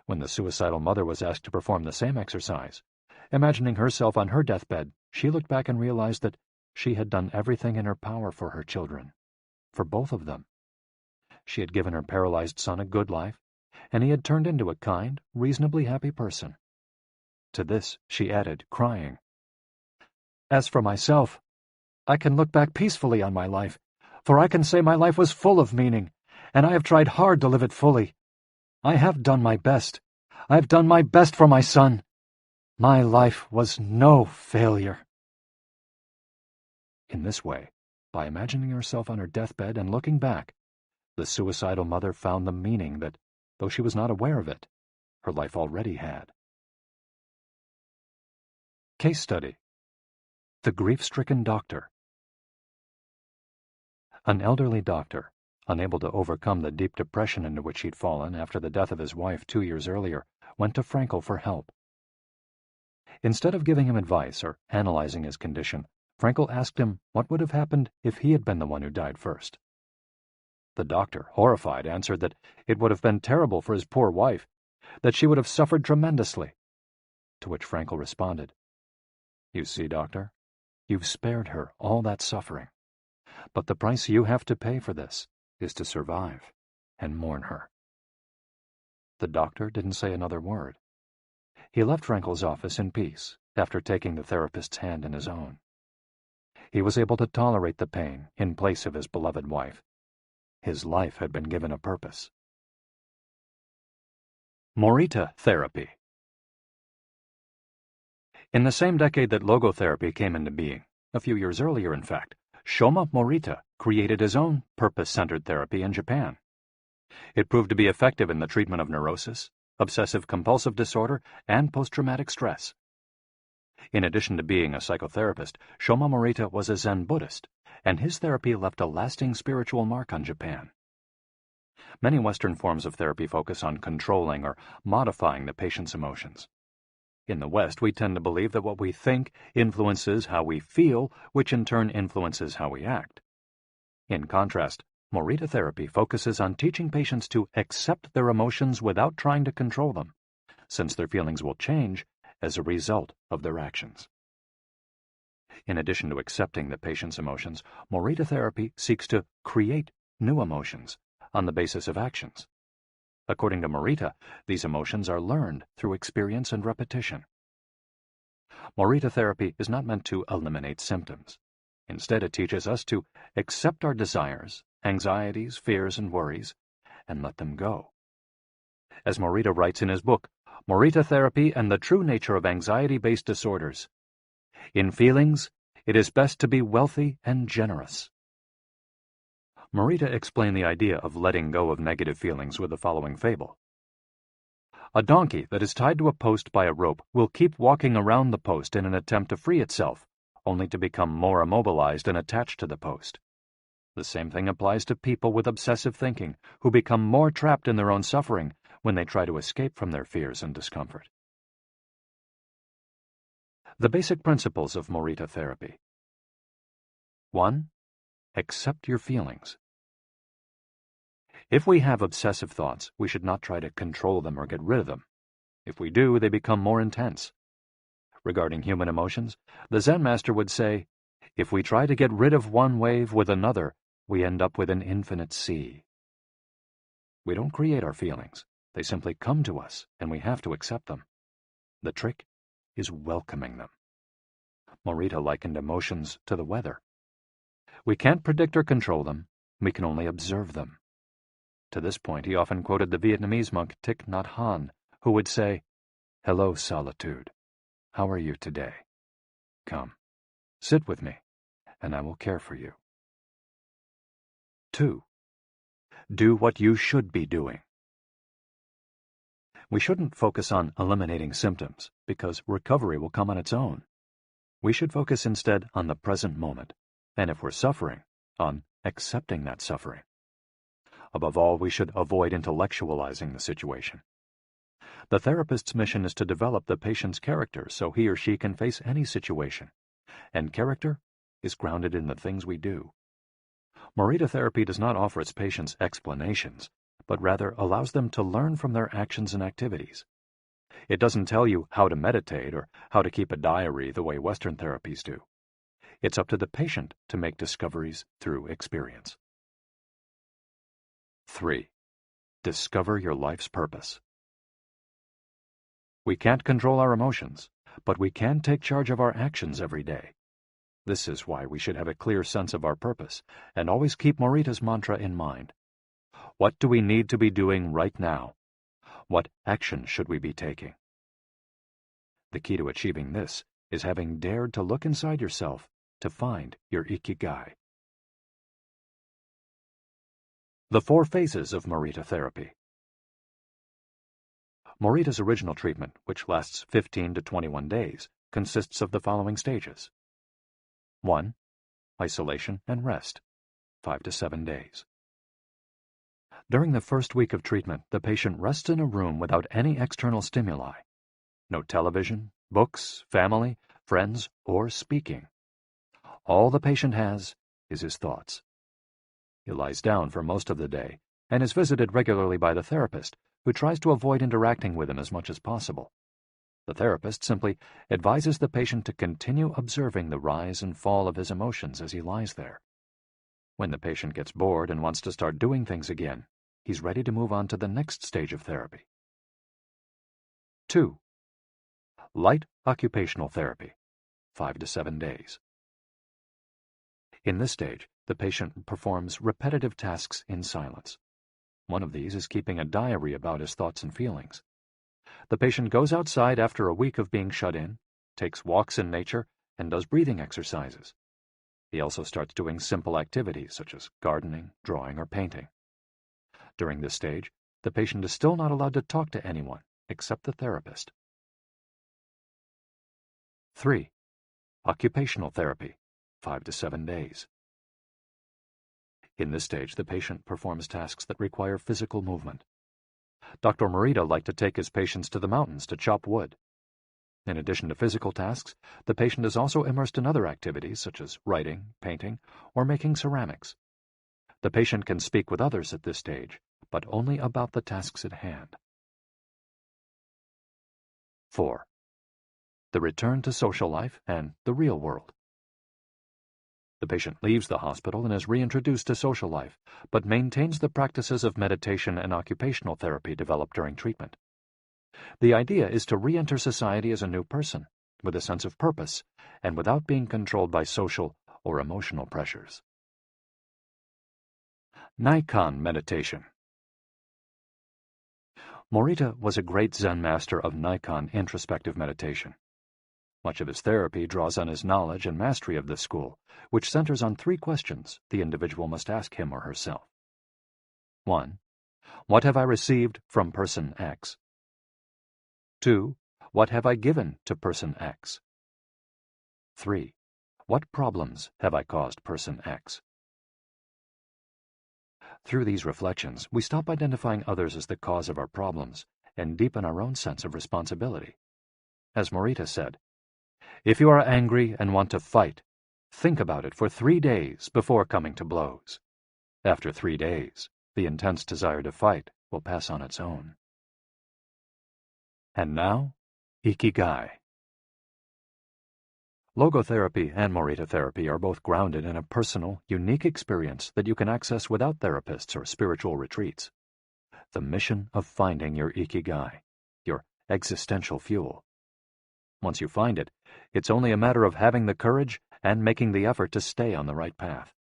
When the suicidal mother was asked to perform the same exercise, imagining herself on her deathbed, she looked back and realized that she had done everything in her power for her children, for both of them. She had given her paralyzed son a good life, and he had turned into a kind, reasonably happy person. To this she added, crying, "As for myself, I can look back peacefully on my life, for I can say my life was full of meaning, and I have tried hard to live it fully. I have done my best. I have done my best for my son. My life was no failure." In this way, by imagining herself on her deathbed and looking back, the suicidal mother found the meaning that, though she was not aware of it, her life already had. Case Study: The Grief-Stricken Doctor. An elderly doctor, unable to overcome the deep depression into which he'd fallen after the death of his wife 2 years earlier, went to Frankel for help. Instead of giving him advice or analyzing his condition, Frankel asked him what would have happened if he had been the one who died first. The doctor, horrified, answered that it would have been terrible for his poor wife, that she would have suffered tremendously. To which Frankel responded, "You see, doctor, you've spared her all that suffering. But the price you have to pay for this is to survive and mourn her." The doctor didn't say another word. He left Frankel's office in peace after taking the therapist's hand in his own. He was able to tolerate the pain in place of his beloved wife. His life had been given a purpose. Morita Therapy. In the same decade that logotherapy came into being, a few years earlier in fact, Shoma Morita created his own purpose-centered therapy in Japan. It proved to be effective in the treatment of neurosis, obsessive-compulsive disorder, and post-traumatic stress. In addition to being a psychotherapist, Shoma Morita was a Zen Buddhist, and his therapy left a lasting spiritual mark on Japan. Many Western forms of therapy focus on controlling or modifying the patient's emotions. In the West, we tend to believe that what we think influences how we feel, which in turn influences how we act. In contrast, Morita therapy focuses on teaching patients to accept their emotions without trying to control them, since their feelings will change as a result of their actions. In addition to accepting the patient's emotions, Morita therapy seeks to create new emotions on the basis of actions. According to Morita, these emotions are learned through experience and repetition. Morita therapy is not meant to eliminate symptoms. Instead, it teaches us to accept our desires, anxieties, fears, and worries, and let them go. As Morita writes in his book, Morita Therapy and the True Nature of Anxiety-Based Disorders, "In feelings, it is best to be wealthy and generous." Morita explained the idea of letting go of negative feelings with the following fable. A donkey that is tied to a post by a rope will keep walking around the post in an attempt to free itself, only to become more immobilized and attached to the post. The same thing applies to people with obsessive thinking, who become more trapped in their own suffering when they try to escape from their fears and discomfort. The basic principles of Morita therapy. 1. Accept your feelings. If we have obsessive thoughts, we should not try to control them or get rid of them. If we do, they become more intense. Regarding human emotions, the Zen master would say, if we try to get rid of one wave with another, we end up with an infinite sea. We don't create our feelings. They simply come to us, and we have to accept them. The trick is welcoming them. Morita likened emotions to the weather. We can't predict or control them. We can only observe them. To this point, he often quoted the Vietnamese monk Thich Nhat Hanh, who would say, "Hello, solitude. How are you today? Come, sit with me, and I will care for you." 2. Do what you should be doing. We shouldn't focus on eliminating symptoms, because recovery will come on its own. We should focus instead on the present moment, and if we're suffering, on accepting that suffering. Above all, we should avoid intellectualizing the situation. The therapist's mission is to develop the patient's character so he or she can face any situation, and character is grounded in the things we do. Morita therapy does not offer its patients explanations, but rather allows them to learn from their actions and activities. It doesn't tell you how to meditate or how to keep a diary the way Western therapies do. It's up to the patient to make discoveries through experience. 3. Discover your life's purpose. We can't control our emotions, but we can take charge of our actions every day. This is why we should have a clear sense of our purpose and always keep Morita's mantra in mind. What do we need to be doing right now? What action should we be taking? The key to achieving this is having dared to look inside yourself to find your Ikigai. The 4 phases of Morita therapy. Morita's original treatment, which lasts 15 to 21 days, consists of the following stages. 1. Isolation and rest, 5 to 7 days. During the first week of treatment, the patient rests in a room without any external stimuli. No television, books, family, friends, or speaking. All the patient has is his thoughts. He lies down for most of the day and is visited regularly by the therapist, who tries to avoid interacting with him as much as possible. The therapist simply advises the patient to continue observing the rise and fall of his emotions as he lies there. When the patient gets bored and wants to start doing things again, he's ready to move on to the next stage of therapy. 2. Light occupational therapy, 5 to 7 days. In this stage, the patient performs repetitive tasks in silence. One of these is keeping a diary about his thoughts and feelings. The patient goes outside after a week of being shut in, takes walks in nature, and does breathing exercises. He also starts doing simple activities such as gardening, drawing, or painting. During this stage, the patient is still not allowed to talk to anyone except the therapist. 3. Occupational therapy, 5 to 7 days. In this stage, the patient performs tasks that require physical movement. Dr. Morita liked to take his patients to the mountains to chop wood. In addition to physical tasks, the patient is also immersed in other activities such as writing, painting, or making ceramics. The patient can speak with others at this stage, but only about the tasks at hand. 4. The return to social life and the real world. The patient leaves the hospital and is reintroduced to social life, but maintains the practices of meditation and occupational therapy developed during treatment. The idea is to re-enter society as a new person, with a sense of purpose, and without being controlled by social or emotional pressures. Nikon meditation. Morita was a great Zen master of Nikon introspective meditation. Much of his therapy draws on his knowledge and mastery of this school, which centers on 3 questions the individual must ask him or herself. 1. What have I received from person X? 2. What have I given to person X? 3. What problems have I caused person X? Through these reflections, we stop identifying others as the cause of our problems and deepen our own sense of responsibility. As Morita said, if you are angry and want to fight, think about it for 3 days before coming to blows. After 3 days, the intense desire to fight will pass on its own. And now, Ikigai. Logotherapy and Morita therapy are both grounded in a personal, unique experience that you can access without therapists or spiritual retreats. The mission of finding your Ikigai, your existential fuel. Once you find it, it's only a matter of having the courage and making the effort to stay on the right path.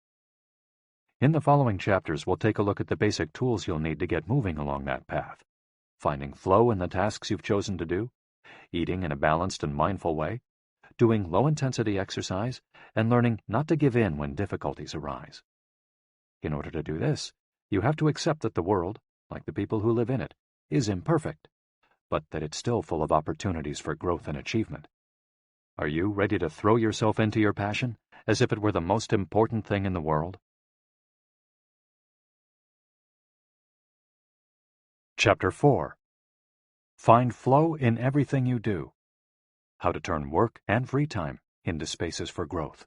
In the following chapters, we'll take a look at the basic tools you'll need to get moving along that path. Finding flow in the tasks you've chosen to do, eating in a balanced and mindful way, doing low-intensity exercise, and learning not to give in when difficulties arise. In order to do this, you have to accept that the world, like the people who live in it, is imperfect. but that it's still full of opportunities for growth and achievement. Are you ready to throw yourself into your passion as if it were the most important thing in the world? Chapter 4. Find flow in everything you do. How to turn work and free time into spaces for growth.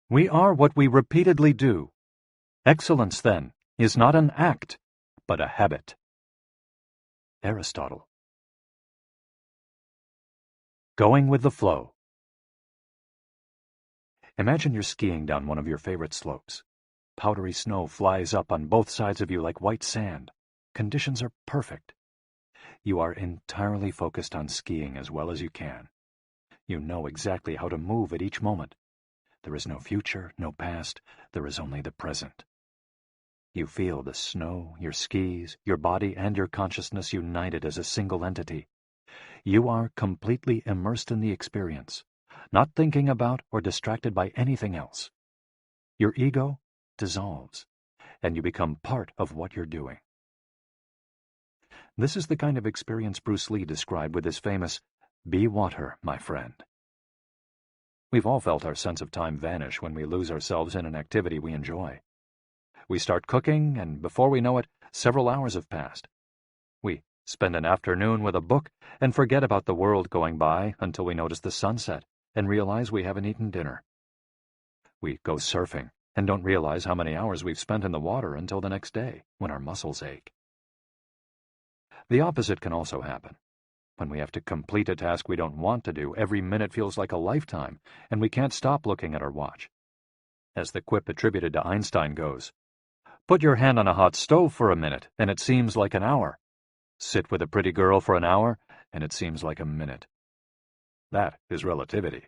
We are what we repeatedly do. Excellence, then, is not an act, but a habit. Aristotle. Going with the flow. Imagine you're skiing down one of your favorite slopes. Powdery snow flies up on both sides of you like white sand. Conditions are perfect. You are entirely focused on skiing as well as you can. You know exactly how to move at each moment. There is no future, no past. There is only the present. You feel the snow, your skis, your body, and your consciousness united as a single entity. You are completely immersed in the experience, not thinking about or distracted by anything else. Your ego dissolves, and you become part of what you're doing. This is the kind of experience Bruce Lee described with his famous, "Be water, my friend." We've all felt our sense of time vanish when we lose ourselves in an activity we enjoy. We start cooking, and before we know it, several hours have passed. We spend an afternoon with a book and forget about the world going by until we notice the sunset and realize we haven't eaten dinner. We go surfing and don't realize how many hours we've spent in the water until the next day, when our muscles ache. The opposite can also happen. When we have to complete a task we don't want to do, every minute feels like a lifetime, and we can't stop looking at our watch. As the quip attributed to Einstein goes, "Put your hand on a hot stove for a minute, and it seems like an hour. Sit with a pretty girl for an hour, and it seems like a minute." That is relativity.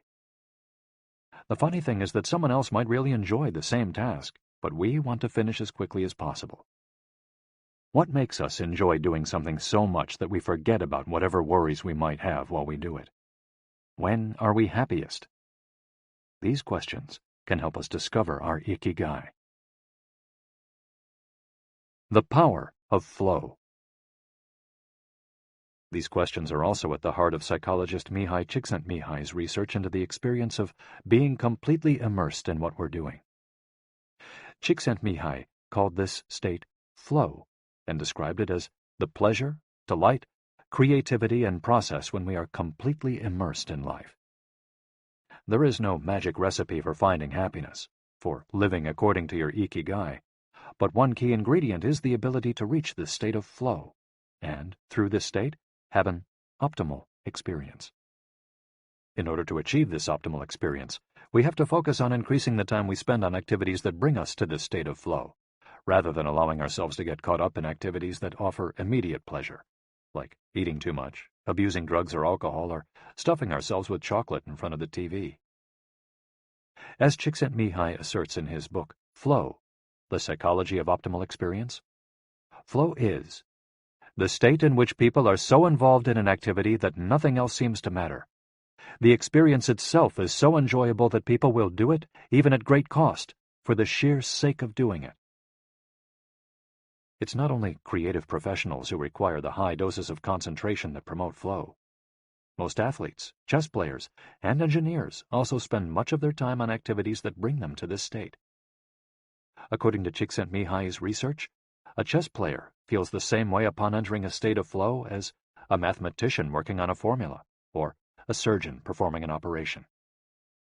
The funny thing is that someone else might really enjoy the same task, but we want to finish as quickly as possible. What makes us enjoy doing something so much that we forget about whatever worries we might have while we do it? When are we happiest? These questions can help us discover our Ikigai. The power of flow. These questions are also at the heart of psychologist Mihai Csikszentmihalyi's research into the experience of being completely immersed in what we're doing. Csikszentmihalyi called this state flow and described it as the pleasure, delight, creativity, and process when we are completely immersed in life. There is no magic recipe for finding happiness, for living according to your Ikigai, but one key ingredient is the ability to reach this state of flow, and, through this state, have an optimal experience. In order to achieve this optimal experience, we have to focus on increasing the time we spend on activities that bring us to this state of flow, rather than allowing ourselves to get caught up in activities that offer immediate pleasure, like eating too much, abusing drugs or alcohol, or stuffing ourselves with chocolate in front of the TV. As Csikszentmihalyi asserts in his book, Flow, The Psychology of Optimal Experience, flow is the state in which people are so involved in an activity that nothing else seems to matter. The experience itself is so enjoyable that people will do it, even at great cost, for the sheer sake of doing it. It's not only creative professionals who require the high doses of concentration that promote flow. Most athletes, chess players, and engineers also spend much of their time on activities that bring them to this state. According to Csikszentmihalyi's research, a chess player feels the same way upon entering a state of flow as a mathematician working on a formula, or a surgeon performing an operation.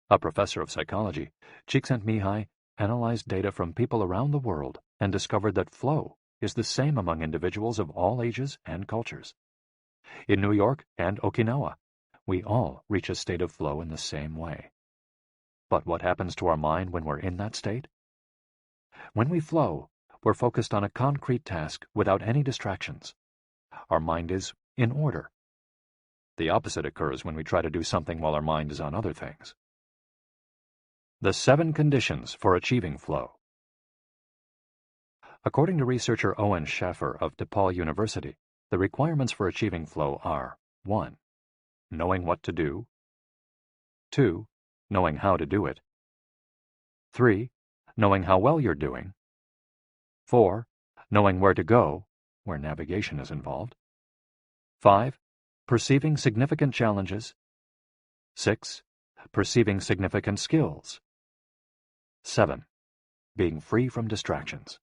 A professor of psychology, Csikszentmihalyi analyzed data from people around the world and discovered that flow is the same among individuals of all ages and cultures. In New York and Okinawa, we all reach a state of flow in the same way. But what happens to our mind when we're in that state? When we flow, we're focused on a concrete task without any distractions. Our mind is in order. The opposite occurs when we try to do something while our mind is on other things. The 7 conditions for achieving flow. According to researcher Owen Schaffer of DePaul University, the requirements for achieving flow are 1. Knowing what to do. 2. Knowing how to do it. 3. Knowing how well you're doing. 4. Knowing where to go, where navigation is involved. 5. Perceiving significant challenges. 6. Perceiving significant skills. 7. Being free from distractions.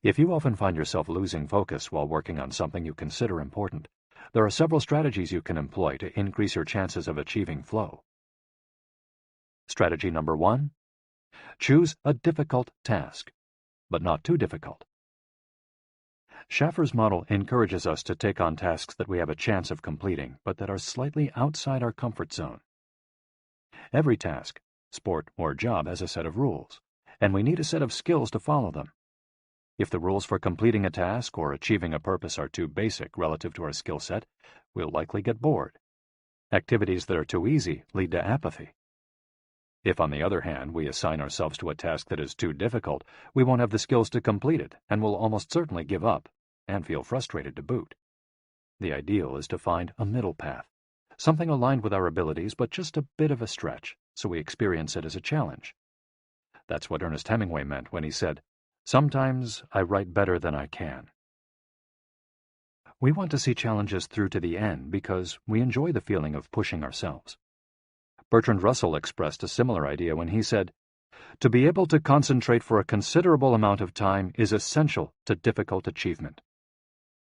If you often find yourself losing focus while working on something you consider important, there are several strategies you can employ to increase your chances of achieving flow. Strategy number 1. Choose a difficult task, but not too difficult. Schaffer's model encourages us to take on tasks that we have a chance of completing, but that are slightly outside our comfort zone. Every task, sport or job, has a set of rules, and we need a set of skills to follow them. If the rules for completing a task or achieving a purpose are too basic relative to our skill set, we'll likely get bored. Activities that are too easy lead to apathy. If, on the other hand, we assign ourselves to a task that is too difficult, we won't have the skills to complete it and will almost certainly give up and feel frustrated to boot. The ideal is to find a middle path, something aligned with our abilities but just a bit of a stretch, so we experience it as a challenge. That's what Ernest Hemingway meant when he said, "Sometimes I write better than I can." We want to see challenges through to the end because we enjoy the feeling of pushing ourselves. Bertrand Russell expressed a similar idea when he said, "To be able to concentrate for a considerable amount of time is essential to difficult achievement."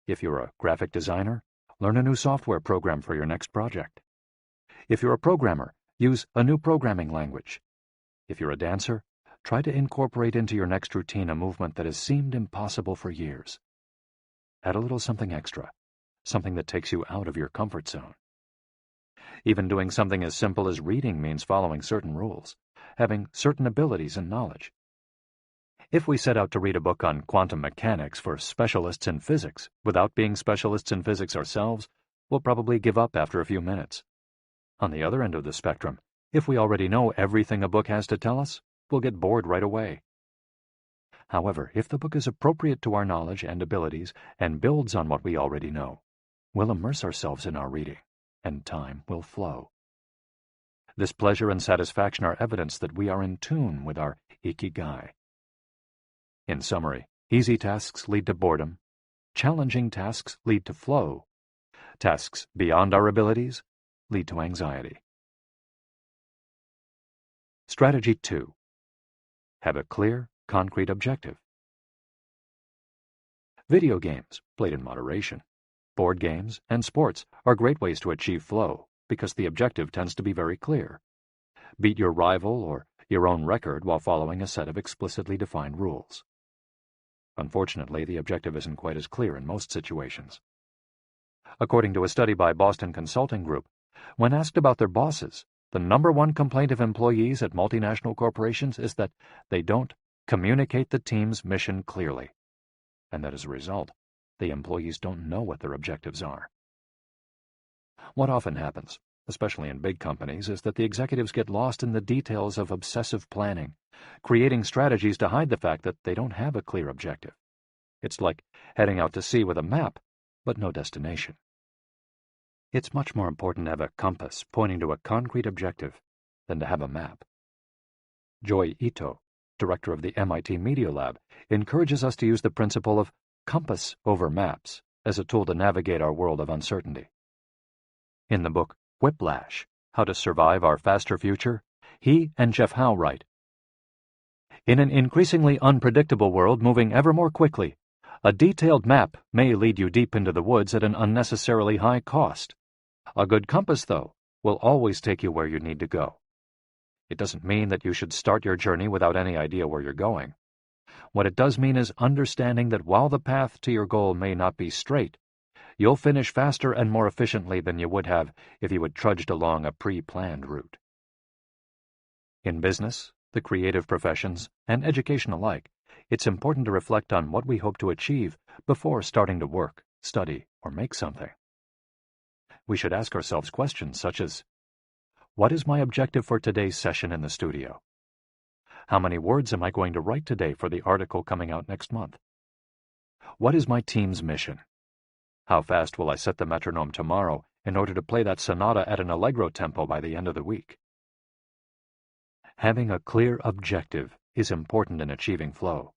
If you're a graphic designer, learn a new software program for your next project. If you're a programmer, use a new programming language. If you're a dancer, try to incorporate into your next routine a movement that has seemed impossible for years. Add a little something extra, something that takes you out of your comfort zone. Even doing something as simple as reading means following certain rules, having certain abilities and knowledge. If we set out to read a book on quantum mechanics for specialists in physics without being specialists in physics ourselves, we'll probably give up after a few minutes. On the other end of the spectrum, if we already know everything a book has to tell us, we'll get bored right away. However, if the book is appropriate to our knowledge and abilities and builds on what we already know, we'll immerse ourselves in our reading, and time will flow. This pleasure and satisfaction are evidence that we are in tune with our Ikigai. In summary, easy tasks lead to boredom, challenging tasks lead to flow, tasks beyond our abilities lead to anxiety. Strategy 2. Have a clear, concrete objective. Video games, played in moderation, board games, and sports are great ways to achieve flow because the objective tends to be very clear. Beat your rival or your own record while following a set of explicitly defined rules. Unfortunately, the objective isn't quite as clear in most situations. According to a study by Boston Consulting Group, when asked about their bosses, the #1 complaint of employees at multinational corporations is that they don't communicate the team's mission clearly, and that as a result, the employees don't know what their objectives are. What often happens, especially in big companies, is that the executives get lost in the details of obsessive planning, creating strategies to hide the fact that they don't have a clear objective. It's like heading out to sea with a map, but no destination. It's much more important to have a compass pointing to a concrete objective than to have a map. Joy Ito, director of the MIT Media Lab, encourages us to use the principle of compass over maps as a tool to navigate our world of uncertainty. In the book Whiplash, How to Survive Our Faster Future, he and Jeff Howe write, "In an increasingly unpredictable world moving ever more quickly, a detailed map may lead you deep into the woods at an unnecessarily high cost. A good compass, though, will always take you where you need to go. It doesn't mean that you should start your journey without any idea where you're going. What it does mean is understanding that while the path to your goal may not be straight, you'll finish faster and more efficiently than you would have if you had trudged along a pre-planned route." In business, the creative professions, and education alike, it's important to reflect on what we hope to achieve before starting to work, study, or make something. We should ask ourselves questions such as, what is my objective for today's session in the studio? How many words am I going to write today for the article coming out next month? What is my team's mission? How fast will I set the metronome tomorrow in order to play that sonata at an allegro tempo by the end of the week? Having a clear objective is important in achieving flow,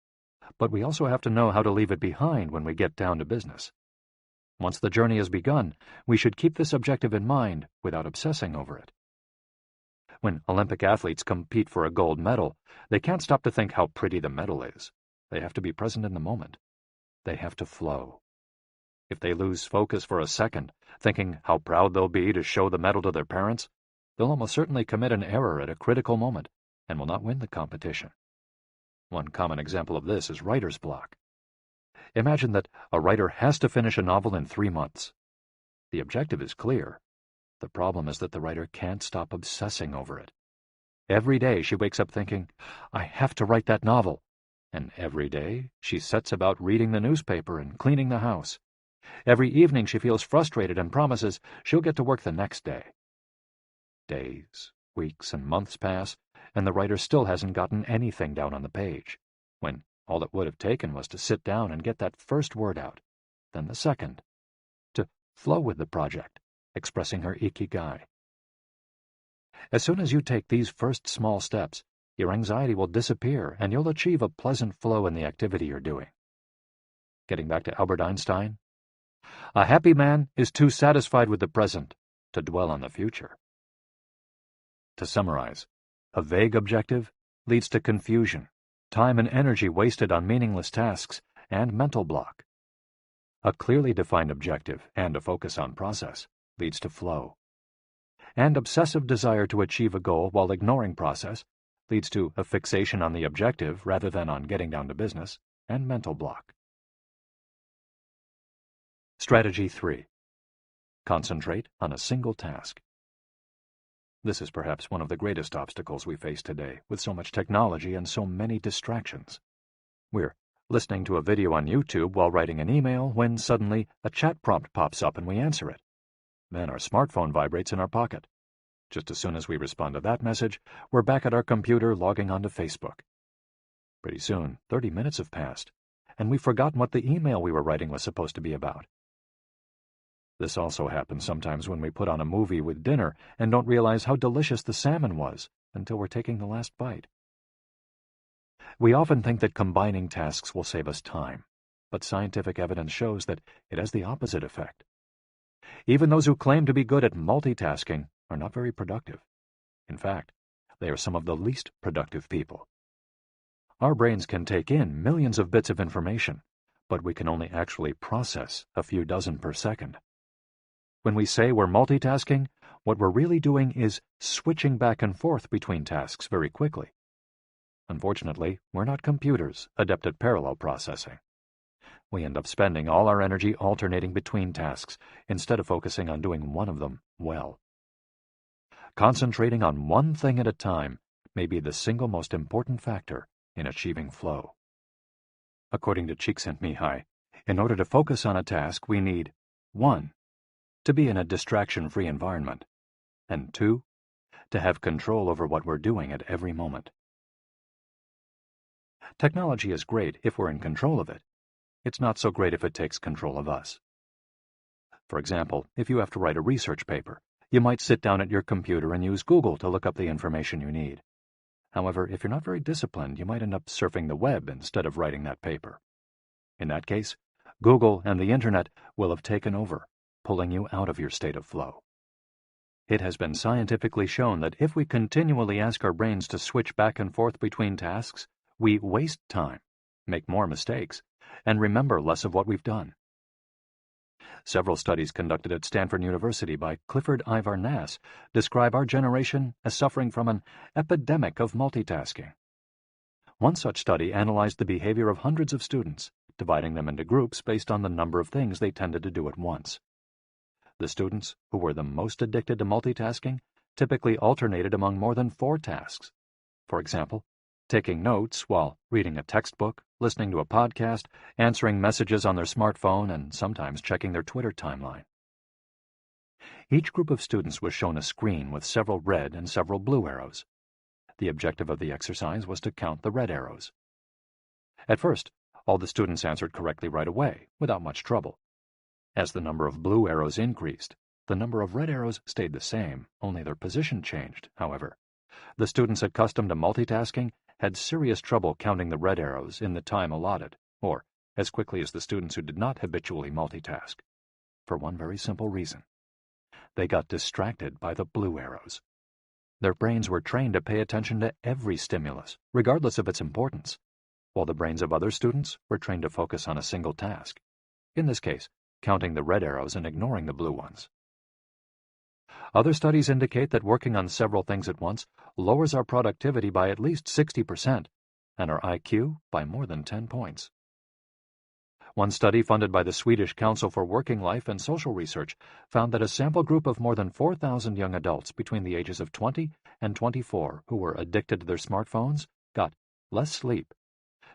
but we also have to know how to leave it behind when we get down to business. Once the journey has begun, we should keep this objective in mind without obsessing over it. When Olympic athletes compete for a gold medal, they can't stop to think how pretty the medal is. They have to be present in the moment. They have to flow. If they lose focus for a second, thinking how proud they'll be to show the medal to their parents, they'll almost certainly commit an error at a critical moment and will not win the competition. One common example of this is writer's block. Imagine that a writer has to finish a novel in 3 months. The objective is clear. The problem is that the writer can't stop obsessing over it. Every day she wakes up thinking, I have to write that novel. And every day she sets about reading the newspaper and cleaning the house. Every evening she feels frustrated and promises she'll get to work the next day. Days, weeks, and months pass, and the writer still hasn't gotten anything down on the page, when all it would have taken was to sit down and get that first word out, then the second, to flow with the project, expressing her Ikigai. As soon as you take these first small steps, your anxiety will disappear and you'll achieve a pleasant flow in the activity you're doing. Getting back to Albert Einstein, a happy man is too satisfied with the present to dwell on the future. To summarize, a vague objective leads to confusion, time and energy wasted on meaningless tasks, and mental block. A clearly defined objective and a focus on process leads to flow. And obsessive desire to achieve a goal while ignoring process leads to a fixation on the objective rather than on getting down to business, and mental block. Strategy 3. Concentrate on a single task. This is perhaps one of the greatest obstacles we face today, with so much technology and so many distractions. We're listening to a video on YouTube while writing an email when suddenly a chat prompt pops up and we answer it. Then our smartphone vibrates in our pocket. Just as soon as we respond to that message, we're back at our computer logging onto Facebook. Pretty soon, 30 minutes have passed, and we've forgotten what the email we were writing was supposed to be about. This also happens sometimes when we put on a movie with dinner and don't realize how delicious the salmon was until we're taking the last bite. We often think that combining tasks will save us time, but scientific evidence shows that it has the opposite effect. Even those who claim to be good at multitasking are not very productive. In fact, they are some of the least productive people. Our brains can take in millions of bits of information, but we can only actually process a few dozen per second. When we say we're multitasking, what we're really doing is switching back and forth between tasks very quickly. Unfortunately, we're not computers adept at parallel processing. We end up spending all our energy alternating between tasks instead of focusing on doing one of them well. Concentrating on one thing at a time may be the single most important factor in achieving flow. According to Csikszentmihalyi, in order to focus on a task, we need 1. To be in a distraction-free environment, and 2. To have control over what we're doing at every moment. Technology is great if we're in control of it. It's not so great if it takes control of us. For example, if you have to write a research paper, you might sit down at your computer and use Google to look up the information you need. However, if you're not very disciplined, you might end up surfing the web instead of writing that paper. In that case, Google and the Internet will have taken over, pulling you out of your state of flow. It has been scientifically shown that if we continually ask our brains to switch back and forth between tasks, we waste time, make more mistakes, and remember less of what we've done. Several studies conducted at Stanford University by Clifford Ivar Nass describe our generation as suffering from an epidemic of multitasking. One such study analyzed the behavior of hundreds of students, dividing them into groups based on the number of things they tended to do at once. The students, who were the most addicted to multitasking, typically alternated among more than 4 tasks. For example, taking notes while reading a textbook, listening to a podcast, answering messages on their smartphone, and sometimes checking their Twitter timeline. Each group of students was shown a screen with several red and several blue arrows. The objective of the exercise was to count the red arrows. At first, all the students answered correctly right away, without much trouble. As the number of blue arrows increased, the number of red arrows stayed the same, only their position changed, however. The students accustomed to multitasking had serious trouble counting the red arrows in the time allotted, or as quickly as the students who did not habitually multitask. for one very simple reason. They got distracted by the blue arrows. Their brains were trained to pay attention to every stimulus, regardless of its importance, while the brains of other students were trained to focus on a single task, in this case, counting the red arrows and ignoring the blue ones. Other studies indicate that working on several things at once lowers our productivity by at least 60% and our IQ by more than 10 points. One study funded by the Swedish Council for Working Life and Social Research found that a sample group of more than 4,000 young adults between the ages of 20 and 24 who were addicted to their smartphones got less sleep,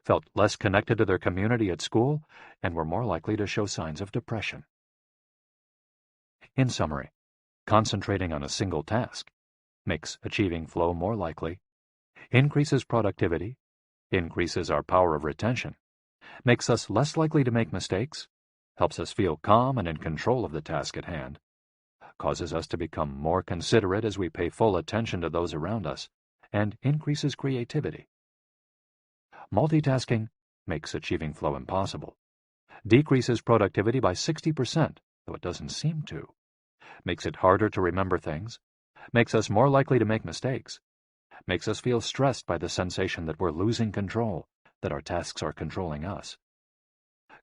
felt less connected to their community at school, and were more likely to show signs of depression. In summary, concentrating on a single task makes achieving flow more likely, increases productivity, increases our power of retention, makes us less likely to make mistakes, helps us feel calm and in control of the task at hand, causes us to become more considerate as we pay full attention to those around us, and increases creativity. Multitasking makes achieving flow impossible, decreases productivity by 60%, though it doesn't seem to, makes it harder to remember things, makes us more likely to make mistakes, makes us feel stressed by the sensation that we're losing control, that our tasks are controlling us,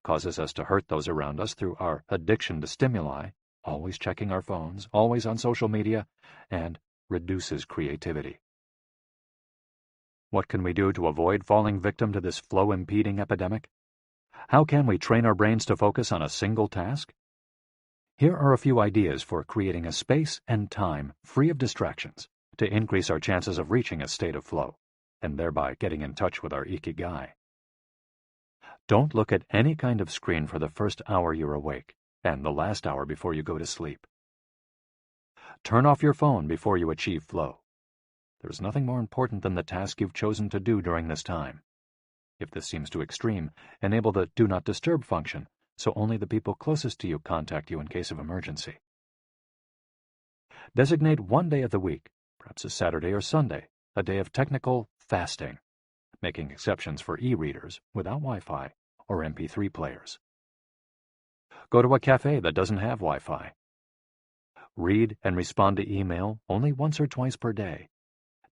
causes us to hurt those around us through our addiction to stimuli, always checking our phones, always on social media, and reduces creativity. What can we do to avoid falling victim to this flow-impeding epidemic? How can we train our brains to focus on a single task? Here are a few ideas for creating a space and time free of distractions to increase our chances of reaching a state of flow, and thereby getting in touch with our Ikigai. Don't look at any kind of screen for the first hour you're awake and the last hour before you go to sleep. Turn off your phone before you achieve flow. There is nothing more important than the task you've chosen to do during this time. If this seems too extreme, enable the Do Not Disturb function so only the people closest to you contact you in case of emergency. Designate one day of the week, perhaps a Saturday or Sunday, a day of technical fasting, making exceptions for e-readers without Wi-Fi or MP3 players. Go to a cafe that doesn't have Wi-Fi. Read and respond to email only once or twice per day.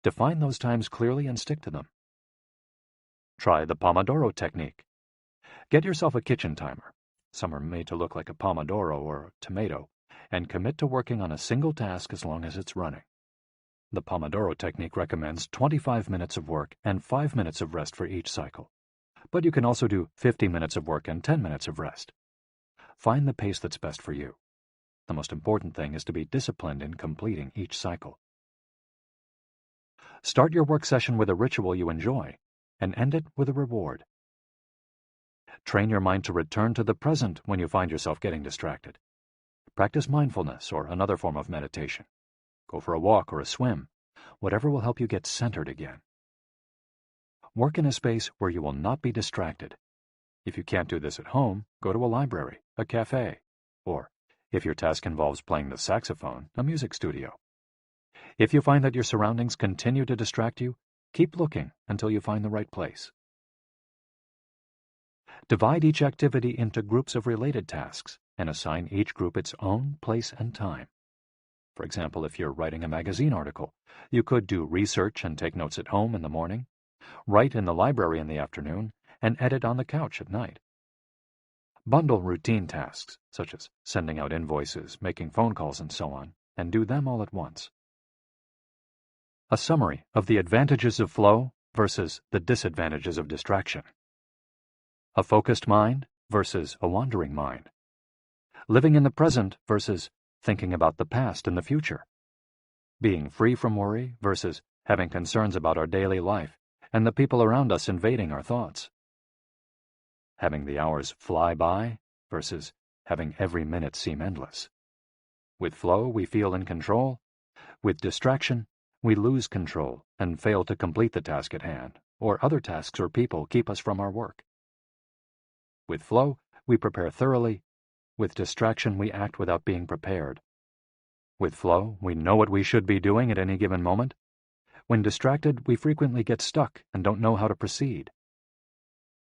Define those times clearly and stick to them. Try the Pomodoro technique. Get yourself a kitchen timer. Some are made to look like a pomodoro or a tomato, and commit to working on a single task as long as it's running. The Pomodoro technique recommends 25 minutes of work and 5 minutes of rest for each cycle, but you can also do 50 minutes of work and 10 minutes of rest. Find the pace that's best for you. The most important thing is to be disciplined in completing each cycle. Start your work session with a ritual you enjoy, and end it with a reward. Train your mind to return to the present when you find yourself getting distracted. Practice mindfulness or another form of meditation. Go for a walk or a swim, whatever will help you get centered again. Work in a space where you will not be distracted. If you can't do this at home, go to a library, a cafe, or, if your task involves playing the saxophone, a music studio. If you find that your surroundings continue to distract you, keep looking until you find the right place. Divide each activity into groups of related tasks and assign each group its own place and time. For example, if you're writing a magazine article, you could do research and take notes at home in the morning, write in the library in the afternoon, and edit on the couch at night. Bundle routine tasks, such as sending out invoices, making phone calls, and so on, and do them all at once. A summary of the advantages of flow versus the disadvantages of distraction. A focused mind versus a wandering mind. Living in the present versus thinking about the past and the future. Being free from worry versus having concerns about our daily life and the people around us invading our thoughts. Having the hours fly by versus having every minute seem endless. With flow, we feel in control. With distraction, we lose control and fail to complete the task at hand, or other tasks or people keep us from our work. With flow, we prepare thoroughly. With distraction, we act without being prepared. With flow, we know what we should be doing at any given moment. When distracted, we frequently get stuck and don't know how to proceed.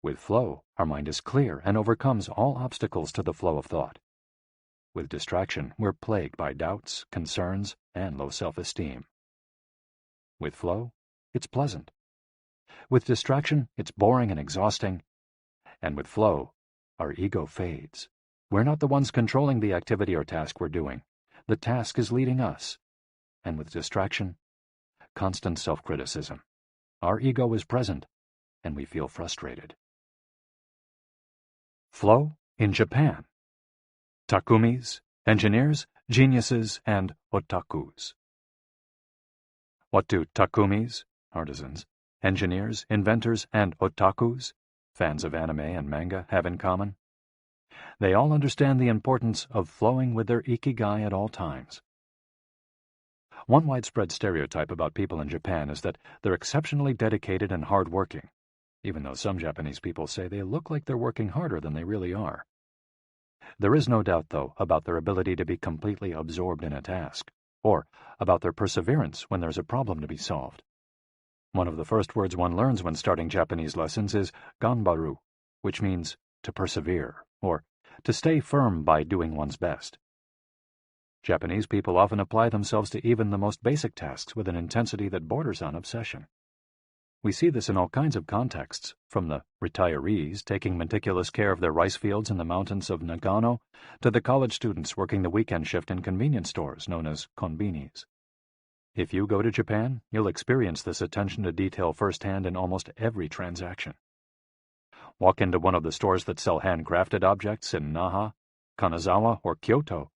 With flow, our mind is clear and overcomes all obstacles to the flow of thought. With distraction, we're plagued by doubts, concerns, and low self-esteem. With flow, it's pleasant. With distraction, it's boring and exhausting. And with flow, our ego fades. We're not the ones controlling the activity or task we're doing. The task is leading us. And with distraction, constant self-criticism. Our ego is present, and we feel frustrated. Flow in Japan. Takumis, engineers, geniuses, and otakus. What do takumis, artisans, engineers, inventors, and otakus, fans of anime and manga, have in common? They all understand the importance of flowing with their Ikigai at all times. One widespread stereotype about people in Japan is that they're exceptionally dedicated and hard-working, even though some Japanese people say they look like they're working harder than they really are. There is no doubt, though, about their ability to be completely absorbed in a task, or about their perseverance when there's a problem to be solved. One of the first words one learns when starting Japanese lessons is ganbaru, which means to persevere, or to stay firm by doing one's best. Japanese people often apply themselves to even the most basic tasks with an intensity that borders on obsession. We see this in all kinds of contexts, from the retirees taking meticulous care of their rice fields in the mountains of Nagano to the college students working the weekend shift in convenience stores known as konbinis. If you go to Japan, you'll experience this attention to detail firsthand in almost every transaction. Walk into one of the stores that sell handcrafted objects in Naha, Kanazawa, or Kyoto,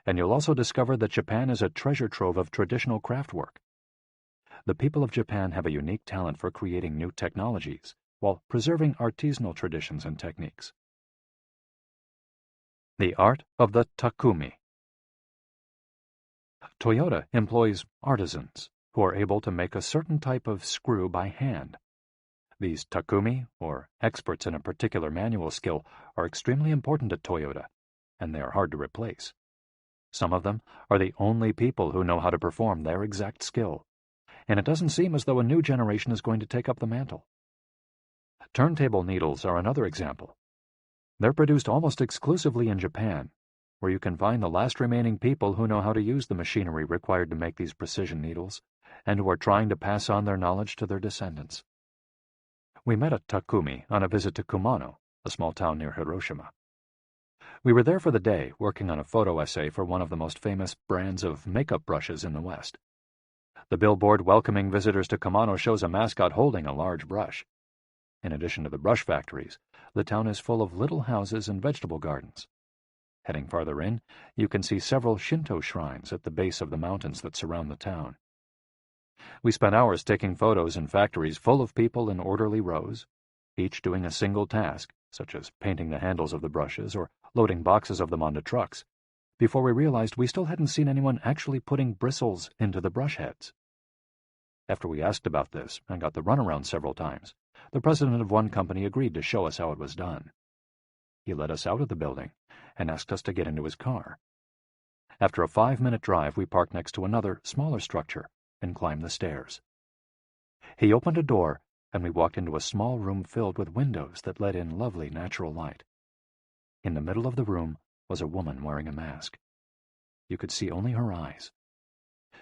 and you'll also discover that Japan is a treasure trove of traditional craftwork. The people of Japan have a unique talent for creating new technologies while preserving artisanal traditions and techniques. The art of the takumi. Toyota employs artisans who are able to make a certain type of screw by hand. These takumi, or experts in a particular manual skill, are extremely important at Toyota, and they are hard to replace. Some of them are the only people who know how to perform their exact skill, and it doesn't seem as though a new generation is going to take up the mantle. Turntable needles are another example. They're produced almost exclusively in Japan, where you can find the last remaining people who know how to use the machinery required to make these precision needles, and who are trying to pass on their knowledge to their descendants. We met a takumi on a visit to Kumano, a small town near Hiroshima. We were there for the day, working on a photo essay for one of the most famous brands of makeup brushes in the West. The billboard welcoming visitors to Kumano shows a mascot holding a large brush. In addition to the brush factories, the town is full of little houses and vegetable gardens. Heading farther in, you can see several Shinto shrines at the base of the mountains that surround the town. We spent hours taking photos in factories full of people in orderly rows, each doing a single task, such as painting the handles of the brushes or loading boxes of them onto trucks, before we realized we still hadn't seen anyone actually putting bristles into the brush heads. After we asked about this and got the runaround several times, the president of one company agreed to show us how it was done. He led us out of the building and asked us to get into his car. After a 5-minute drive, we parked next to another, smaller structure and climbed the stairs. He opened a door, and we walked into a small room filled with windows that let in lovely natural light. In the middle of the room was a woman wearing a mask. You could see only her eyes.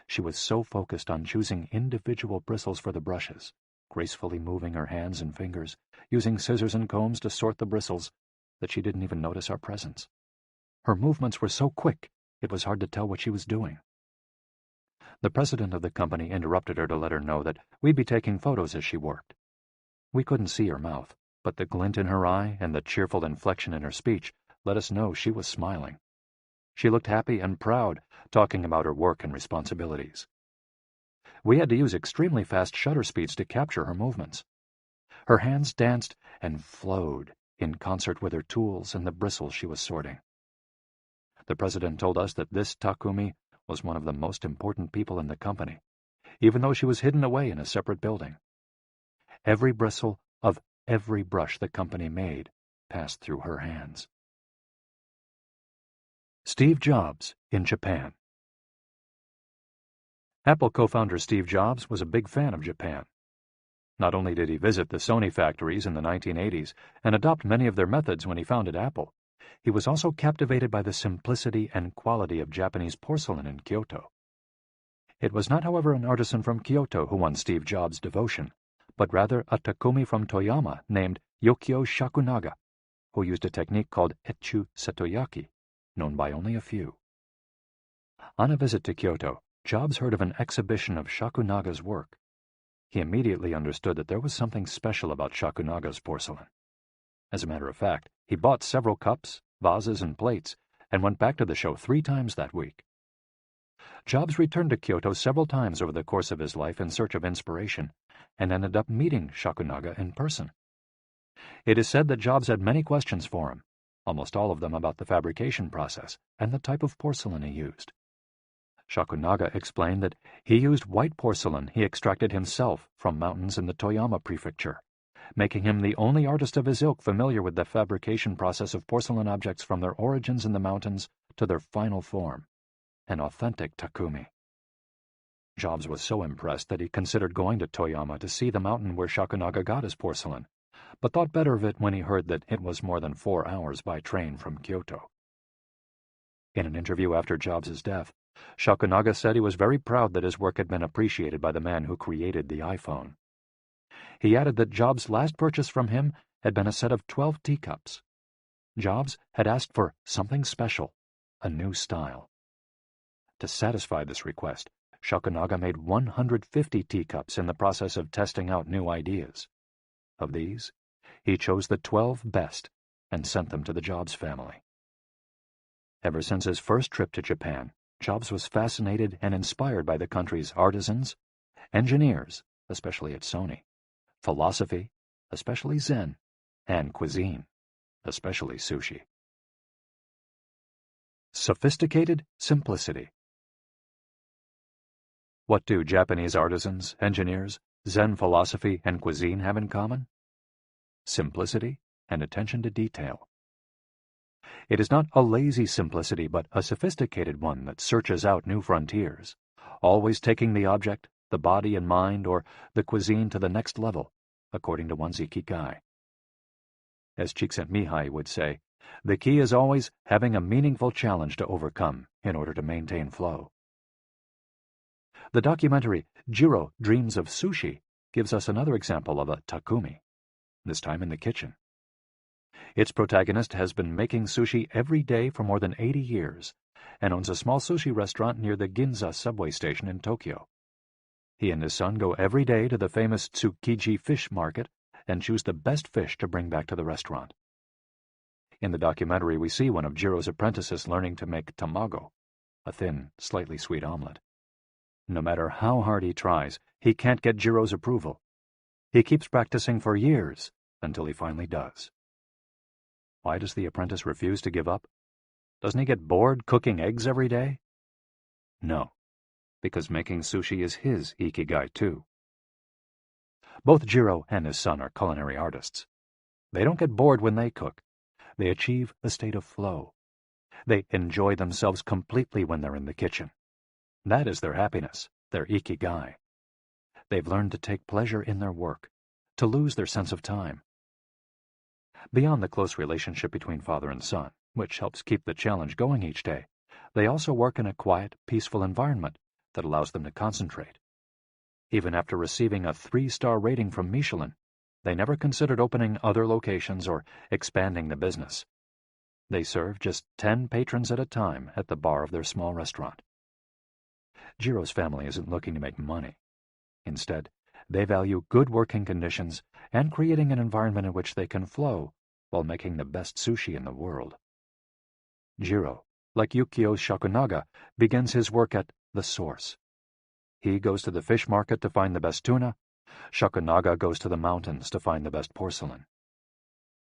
She was so focused on choosing individual bristles for the brushes, gracefully moving her hands and fingers, using scissors and combs to sort the bristles, that she didn't even notice our presence. Her movements were so quick, it was hard to tell what she was doing. The president of the company interrupted her to let her know that we'd be taking photos as she worked. We couldn't see her mouth, but the glint in her eye and the cheerful inflection in her speech let us know she was smiling. She looked happy and proud, talking about her work and responsibilities. We had to use extremely fast shutter speeds to capture her movements. Her hands danced and flowed in concert with her tools and the bristles she was sorting. The president told us that this takumi was one of the most important people in the company, even though she was hidden away in a separate building. Every bristle of every brush the company made passed through her hands. Steve Jobs in Japan. Apple co-founder Steve Jobs was a big fan of Japan. Not only did he visit the Sony factories in the 1980s and adopt many of their methods when he founded Apple, he was also captivated by the simplicity and quality of Japanese porcelain in Kyoto. It was not, however, an artisan from Kyoto who won Steve Jobs' devotion, but rather a Takumi from Toyama named Yukio Shakunaga, who used a technique called Echu Setoyaki, known by only a few. On a visit to Kyoto, Jobs heard of an exhibition of Shakunaga's work. He immediately understood that there was something special about Shakunaga's porcelain. As a matter of fact, he bought several cups, vases, and plates, and went back to the show 3 times that week. Jobs returned to Kyoto several times over the course of his life in search of inspiration, and ended up meeting Shakunaga in person. It is said that Jobs had many questions for him, almost all of them about the fabrication process and the type of porcelain he used. Shakunaga explained that he used white porcelain he extracted himself from mountains in the Toyama prefecture, making him the only artist of his ilk familiar with the fabrication process of porcelain objects from their origins in the mountains to their final form, an authentic Takumi. Jobs was so impressed that he considered going to Toyama to see the mountain where Shakunaga got his porcelain, but thought better of it when he heard that it was more than 4 hours by train from Kyoto. In an interview after Jobs' death, Shakunaga said he was very proud that his work had been appreciated by the man who created the iPhone. He added that Jobs' last purchase from him had been a set of 12 teacups. Jobs had asked for something special, a new style. To satisfy this request, Shakunaga made 150 teacups in the process of testing out new ideas. Of these, he chose the 12 best and sent them to the Jobs family. Ever since his first trip to Japan, Jobs was fascinated and inspired by the country's artisans, engineers, especially at Sony, philosophy, especially Zen, and cuisine, especially sushi. Sophisticated simplicity. What do Japanese artisans, engineers, Zen philosophy, and cuisine have in common? Simplicity and attention to detail. It is not a lazy simplicity, but a sophisticated one that searches out new frontiers, always taking the object, the body and mind, or the cuisine to the next level, according to one's Ikigai. As Csikszentmihalyi would say, the key is always having a meaningful challenge to overcome in order to maintain flow. The documentary Jiro Dreams of Sushi gives us another example of a Takumi, this time in the kitchen. Its protagonist has been making sushi every day for more than 80 years and owns a small sushi restaurant near the Ginza subway station in Tokyo. He and his son go every day to the famous Tsukiji fish market and choose the best fish to bring back to the restaurant. In the documentary, we see one of Jiro's apprentices learning to make tamago, a thin, slightly sweet omelet. No matter how hard he tries, he can't get Jiro's approval. He keeps practicing for years until he finally does. Why does the apprentice refuse to give up? Doesn't he get bored cooking eggs every day? No, because making sushi is his Ikigai too. Both Jiro and his son are culinary artists. They don't get bored when they cook. They achieve a state of flow. They enjoy themselves completely when they're in the kitchen. That is their happiness, their Ikigai. They've learned to take pleasure in their work, to lose their sense of time. Beyond the close relationship between father and son, which helps keep the challenge going each day, they also work in a quiet, peaceful environment that allows them to concentrate. Even after receiving a 3-star rating from Michelin, they never considered opening other locations or expanding the business. They serve just 10 patrons at a time at the bar of their small restaurant. Jiro's family isn't looking to make money. Instead, they value good working conditions and creating an environment in which they can flow while making the best sushi in the world. Jiro, like Yukio Shakunaga, begins his work at the source. He goes to the fish market to find the best tuna. Shakunaga goes to the mountains to find the best porcelain.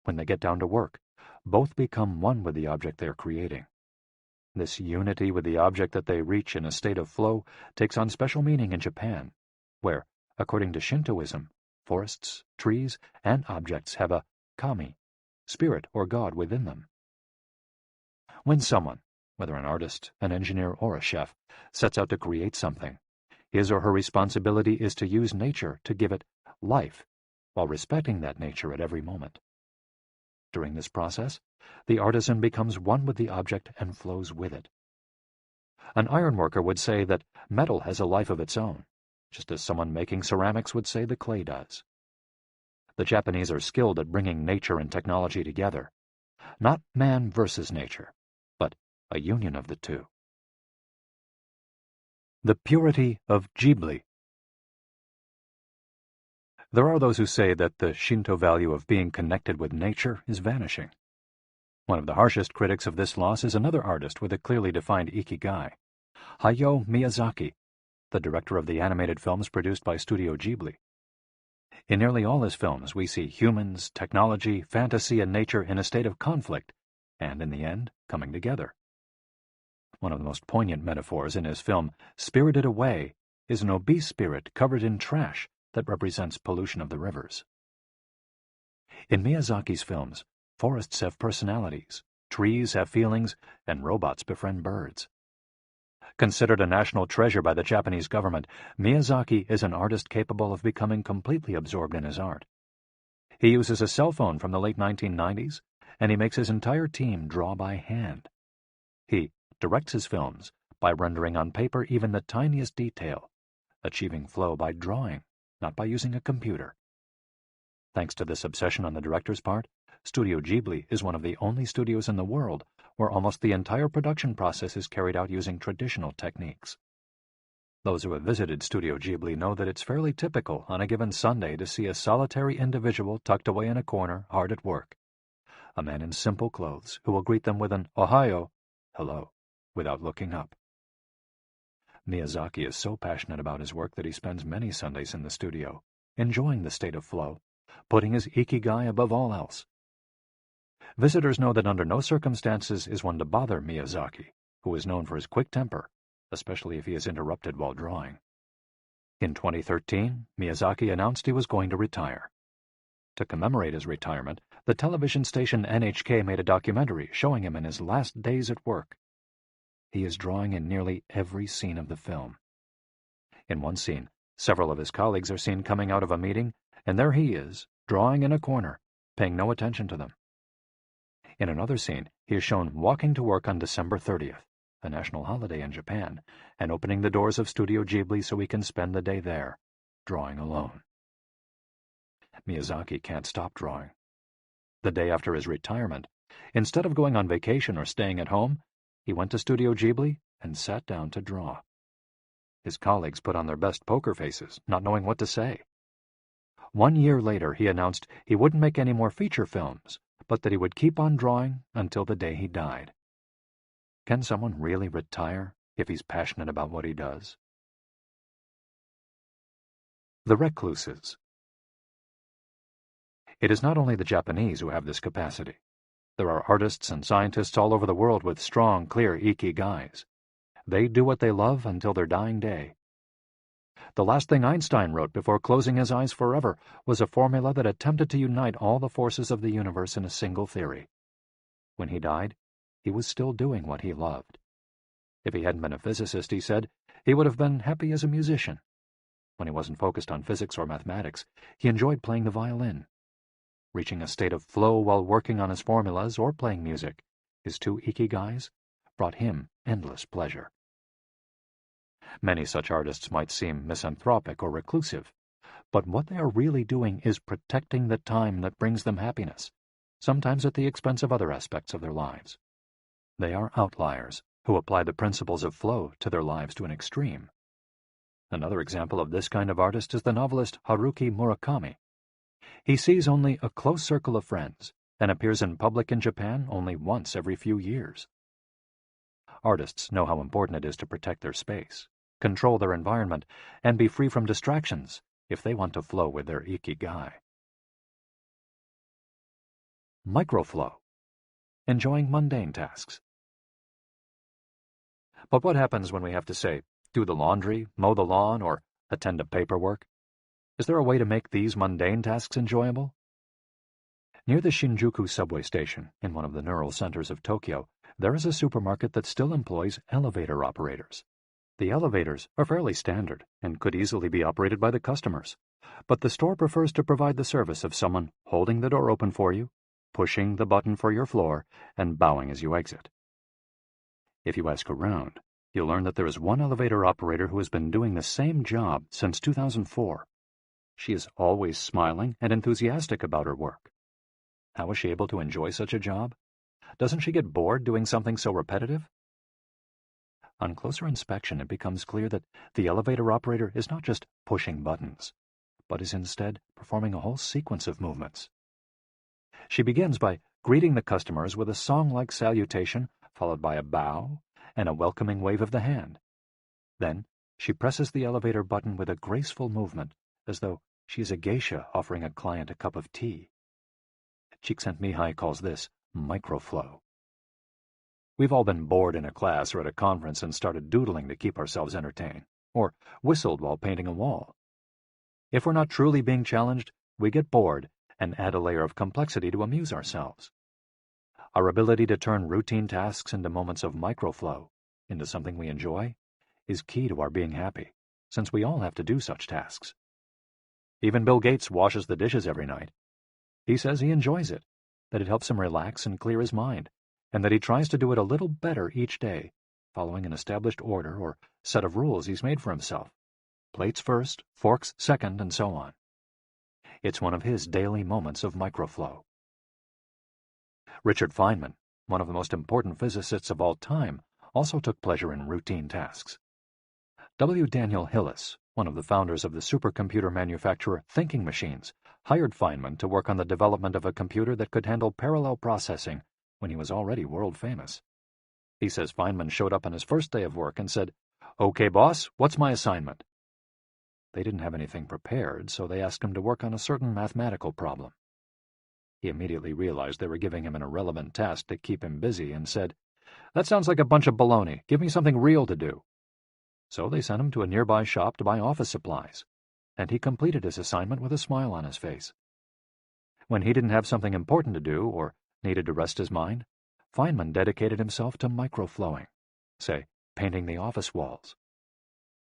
When they get down to work, both become one with the object they are creating. This unity with the object that they reach in a state of flow takes on special meaning in Japan, where, according to Shintoism, forests, trees, and objects have a kami, spirit or god within them. When someone, whether an artist, an engineer, or a chef, sets out to create something, his or her responsibility is to use nature to give it life, while respecting that nature at every moment. During this process, the artisan becomes one with the object and flows with it. An ironworker would say that metal has a life of its own, just as someone making ceramics would say the clay does. The Japanese are skilled at bringing nature and technology together, not man versus nature, but a union of the two. The purity of Ghibli. There are those who say that the Shinto value of being connected with nature is vanishing. One of the harshest critics of this loss is another artist with a clearly defined Ikigai, Hayao Miyazaki, the director of the animated films produced by Studio Ghibli. In nearly all his films, we see humans, technology, fantasy, and nature in a state of conflict, and in the end, coming together. One of the most poignant metaphors in his film Spirited Away is an obese spirit covered in trash that represents pollution of the rivers. In Miyazaki's films, forests have personalities, trees have feelings, and robots befriend birds. Considered a national treasure by the Japanese government, Miyazaki is an artist capable of becoming completely absorbed in his art. He uses a cell phone from the late 1990s, and he makes his entire team draw by hand. He directs his films by rendering on paper even the tiniest detail, achieving flow by drawing, not by using a computer. Thanks to this obsession on the director's part, Studio Ghibli is one of the only studios in the world where almost the entire production process is carried out using traditional techniques. Those who have visited Studio Ghibli know that it's fairly typical on a given Sunday to see a solitary individual tucked away in a corner, hard at work. A man in simple clothes who will greet them with an "Ohayo," hello, without looking up. Miyazaki is so passionate about his work that he spends many Sundays in the studio, enjoying the state of flow, putting his Ikigai above all else. Visitors know that under no circumstances is one to bother Miyazaki, who is known for his quick temper, especially if he is interrupted while drawing. In 2013, Miyazaki announced he was going to retire. To commemorate his retirement, the television station NHK made a documentary showing him in his last days at work. He is drawing in nearly every scene of the film. In one scene, several of his colleagues are seen coming out of a meeting, and there he is, drawing in a corner, paying no attention to them. In another scene, he is shown walking to work on December 30th, a national holiday in Japan, and opening the doors of Studio Ghibli so he can spend the day there, drawing alone. Miyazaki can't stop drawing. The day after his retirement, instead of going on vacation or staying at home, he went to Studio Ghibli and sat down to draw. His colleagues put on their best poker faces, not knowing what to say. 1 year later, he announced he wouldn't make any more feature films, but that he would keep on drawing until the day he died. Can someone really retire if he's passionate about what he does? The recluses. It is not only the Japanese who have this capacity. There are artists and scientists all over the world with strong, clear ikigais. They do what they love until their dying day. The last thing Einstein wrote before closing his eyes forever was a formula that attempted to unite all the forces of the universe in a single theory. When he died, he was still doing what he loved. If he hadn't been a physicist, he said, he would have been happy as a musician. When he wasn't focused on physics or mathematics, he enjoyed playing the violin. Reaching a state of flow while working on his formulas or playing music, his two ikigais, brought him endless pleasure. Many such artists might seem misanthropic or reclusive, but what they are really doing is protecting the time that brings them happiness, sometimes at the expense of other aspects of their lives. They are outliers who apply the principles of flow to their lives to an extreme. Another example of this kind of artist is the novelist Haruki Murakami. He sees only a close circle of friends and appears in public in Japan only once every few years. Artists know how important it is to protect their space, control their environment, and be free from distractions if they want to flow with their ikigai. Microflow. Enjoying mundane tasks. But what happens when we have to, say, do the laundry, mow the lawn, or attend to paperwork? Is there a way to make these mundane tasks enjoyable? Near the Shinjuku subway station, in one of the neural centers of Tokyo, there is a supermarket that still employs elevator operators. The elevators are fairly standard and could easily be operated by the customers, but the store prefers to provide the service of someone holding the door open for you, pushing the button for your floor and bowing as you exit. If you ask around, you'll learn that there is one elevator operator who has been doing the same job since 2004. She is always smiling and enthusiastic about her work. How is she able to enjoy such a job? Doesn't she get bored doing something so repetitive? On closer inspection, it becomes clear that the elevator operator is not just pushing buttons, but is instead performing a whole sequence of movements. She begins by greeting the customers with a song-like salutation, followed by a bow and a welcoming wave of the hand. Then, she presses the elevator button with a graceful movement, as though she is a geisha offering a client a cup of tea. Csikszentmihalyi calls this microflow. We've all been bored in a class or at a conference and started doodling to keep ourselves entertained, or whistled while painting a wall. If we're not truly being challenged, we get bored and add a layer of complexity to amuse ourselves. Our ability to turn routine tasks into moments of microflow, into something we enjoy, is key to our being happy, since we all have to do such tasks. Even Bill Gates washes the dishes every night. He says he enjoys it, that it helps him relax and clear his mind, and that he tries to do it a little better each day, following an established order or set of rules he's made for himself. Plates first, forks second, and so on. It's one of his daily moments of microflow. Richard Feynman, one of the most important physicists of all time, also took pleasure in routine tasks. W. Daniel Hillis, one of the founders of the supercomputer manufacturer Thinking Machines, hired Feynman to work on the development of a computer that could handle parallel processing when he was already world famous. He says Feynman showed up on his first day of work and said, "Okay, boss, what's my assignment?" They didn't have anything prepared, so they asked him to work on a certain mathematical problem. He immediately realized they were giving him an irrelevant task to keep him busy and said, "That sounds like a bunch of baloney. Give me something real to do." So they sent him to a nearby shop to buy office supplies, and he completed his assignment with a smile on his face. When he didn't have something important to do or needed to rest his mind, Feynman dedicated himself to microflowing, say, painting the office walls.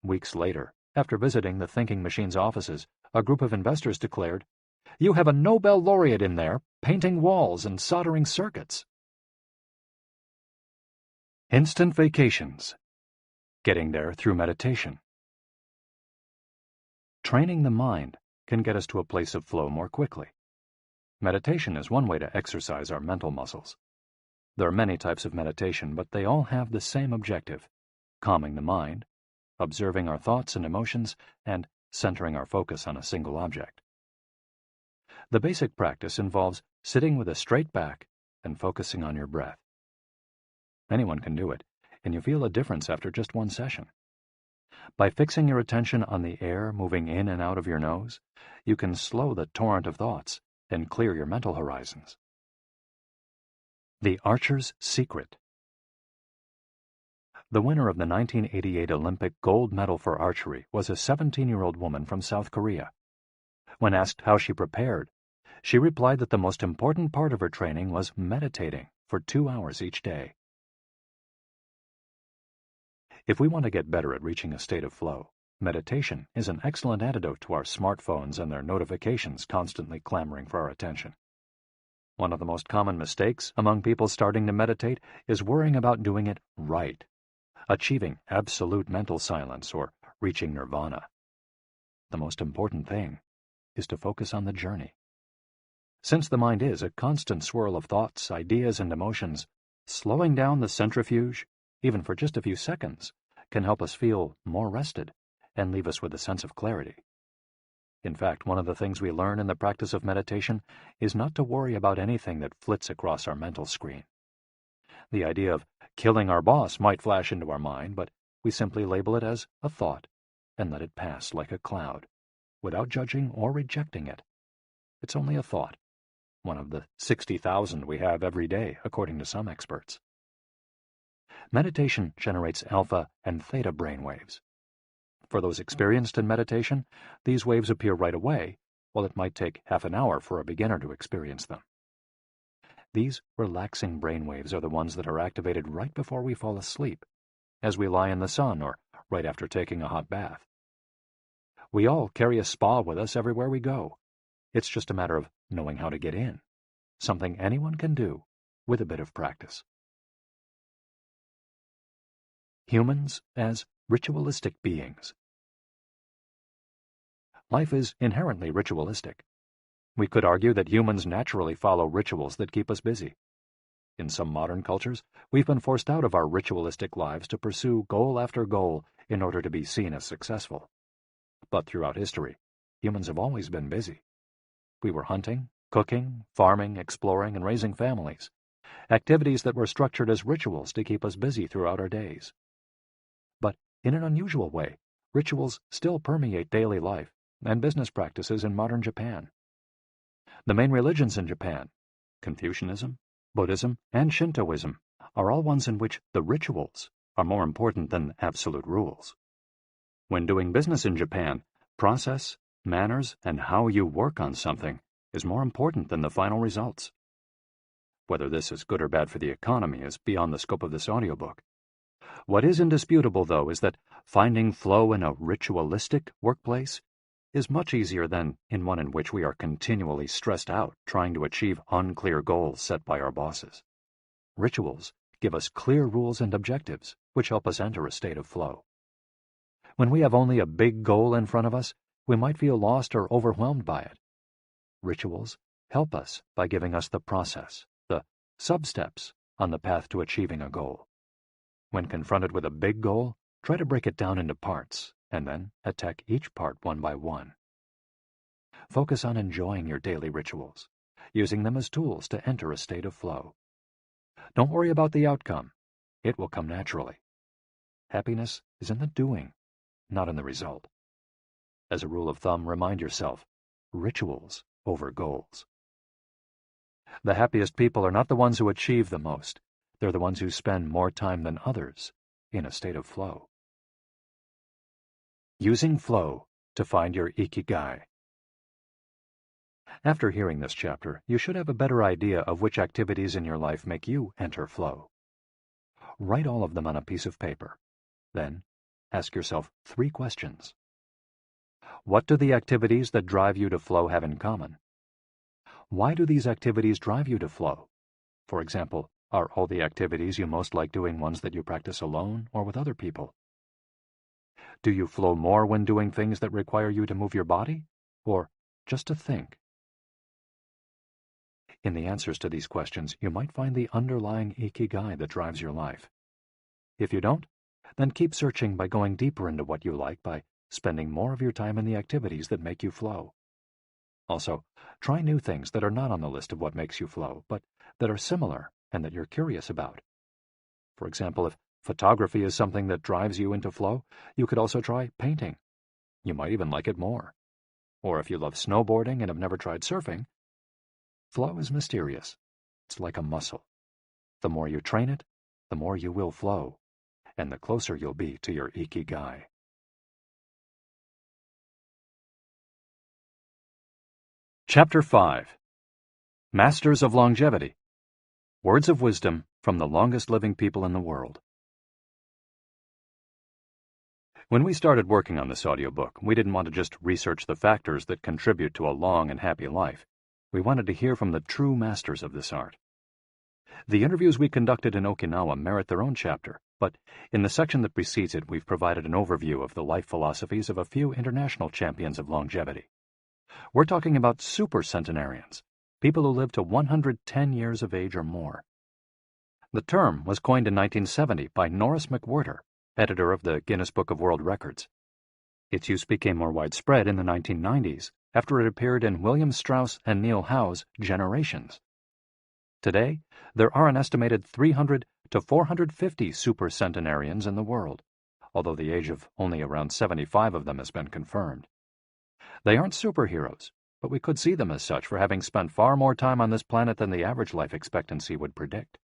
Weeks later, after visiting the Thinking Machines offices, a group of investors declared, "You have a Nobel laureate in there, painting walls and soldering circuits." Instant vacations. Getting there through meditation. Training the mind can get us to a place of flow more quickly. Meditation is one way to exercise our mental muscles. There are many types of meditation, but they all have the same objective: calming the mind, observing our thoughts and emotions, and centering our focus on a single object. The basic practice involves sitting with a straight back and focusing on your breath. Anyone can do it, and you feel a difference after just one session. By fixing your attention on the air moving in and out of your nose, you can slow the torrent of thoughts and clear your mental horizons. The Archer's Secret. The winner of the 1988 Olympic gold medal for archery was a 17-year-old woman from South Korea. When asked how she prepared, she replied that the most important part of her training was meditating for 2 hours each day. If we want to get better at reaching a state of flow, meditation is an excellent antidote to our smartphones and their notifications constantly clamoring for our attention. One of the most common mistakes among people starting to meditate is worrying about doing it right, achieving absolute mental silence or reaching nirvana. The most important thing is to focus on the journey. Since the mind is a constant swirl of thoughts, ideas, and emotions, slowing down the centrifuge, even for just a few seconds, can help us feel more rested and leave us with a sense of clarity. In fact, one of the things we learn in the practice of meditation is not to worry about anything that flits across our mental screen. The idea of killing our boss might flash into our mind, but we simply label it as a thought and let it pass like a cloud, without judging or rejecting it. It's only a thought, one of the 60,000 we have every day, according to some experts. Meditation generates alpha and theta brainwaves. For those experienced in meditation, these waves appear right away, while it might take half an hour for a beginner to experience them. These relaxing brainwaves are the ones that are activated right before we fall asleep, as we lie in the sun or right after taking a hot bath. We all carry a spa with us everywhere we go. It's just a matter of knowing how to get in. something anyone can do with a bit of practice. Humans as ritualistic beings. Life is inherently ritualistic. We could argue that humans naturally follow rituals that keep us busy. In some modern cultures, we've been forced out of our ritualistic lives to pursue goal after goal in order to be seen as successful. But throughout history, humans have always been busy. We were hunting, cooking, farming, exploring, and raising families, activities that were structured as rituals to keep us busy throughout our days. But in an unusual way, rituals still permeate daily life and business practices in modern Japan. The main religions in Japan, Confucianism, Buddhism, and Shintoism, are all ones in which the rituals are more important than absolute rules. When doing business in Japan, process, manners, and how you work on something is more important than the final results. Whether this is good or bad for the economy is beyond the scope of this audiobook. What is indisputable, though, is that finding flow in a ritualistic workplace is much easier than in one in which we are continually stressed out trying to achieve unclear goals set by our bosses. Rituals give us clear rules and objectives, which help us enter a state of flow. When we have only a big goal in front of us, we might feel lost or overwhelmed by it. Rituals help us by giving us the process, the sub-steps on the path to achieving a goal. When confronted with a big goal, try to break it down into parts, and then attack each part one by one. Focus on enjoying your daily rituals, using them as tools to enter a state of flow. Don't worry about the outcome. It will come naturally. Happiness is in the doing, not in the result. As a rule of thumb, remind yourself, rituals over goals. The happiest people are not the ones who achieve the most. They're the ones who spend more time than others in a state of flow. Using flow to find your Ikigai. After hearing this chapter, you should have a better idea of which activities in your life make you enter flow. Write all of them on a piece of paper. Then, ask yourself 3 questions. What do the activities that drive you to flow have in common? Why do these activities drive you to flow? For example, are all the activities you most like doing ones that you practice alone or with other people? Do you flow more when doing things that require you to move your body, or just to think? In the answers to these questions, you might find the underlying Ikigai that drives your life. If you don't, then keep searching by going deeper into what you like by spending more of your time in the activities that make you flow. Also, try new things that are not on the list of what makes you flow, but that are similar and that you're curious about. For example, if photography is something that drives you into flow, you could also try painting. You might even like it more. Or if you love snowboarding and have never tried surfing, flow is mysterious. It's like a muscle. The more you train it, the more you will flow, and the closer you'll be to your Ikigai. Chapter 5. Masters of Longevity. Words of wisdom from the longest living people in the world. When we started working on this audiobook, we didn't want to just research the factors that contribute to a long and happy life. We wanted to hear from the true masters of this art. The interviews we conducted in Okinawa merit their own chapter, but in the section that precedes it, we've provided an overview of the life philosophies of a few international champions of longevity. We're talking about super centenarians, people who live to 110 years of age or more. The term was coined in 1970 by Norris McWhirter, editor of the Guinness Book of World Records. Its use became more widespread in the 1990s after it appeared in William Strauss and Neil Howe's Generations. Today, there are an estimated 300 to 450 supercentenarians in the world, although the age of only around 75 of them has been confirmed. They aren't superheroes, but we could see them as such for having spent far more time on this planet than the average life expectancy would predict.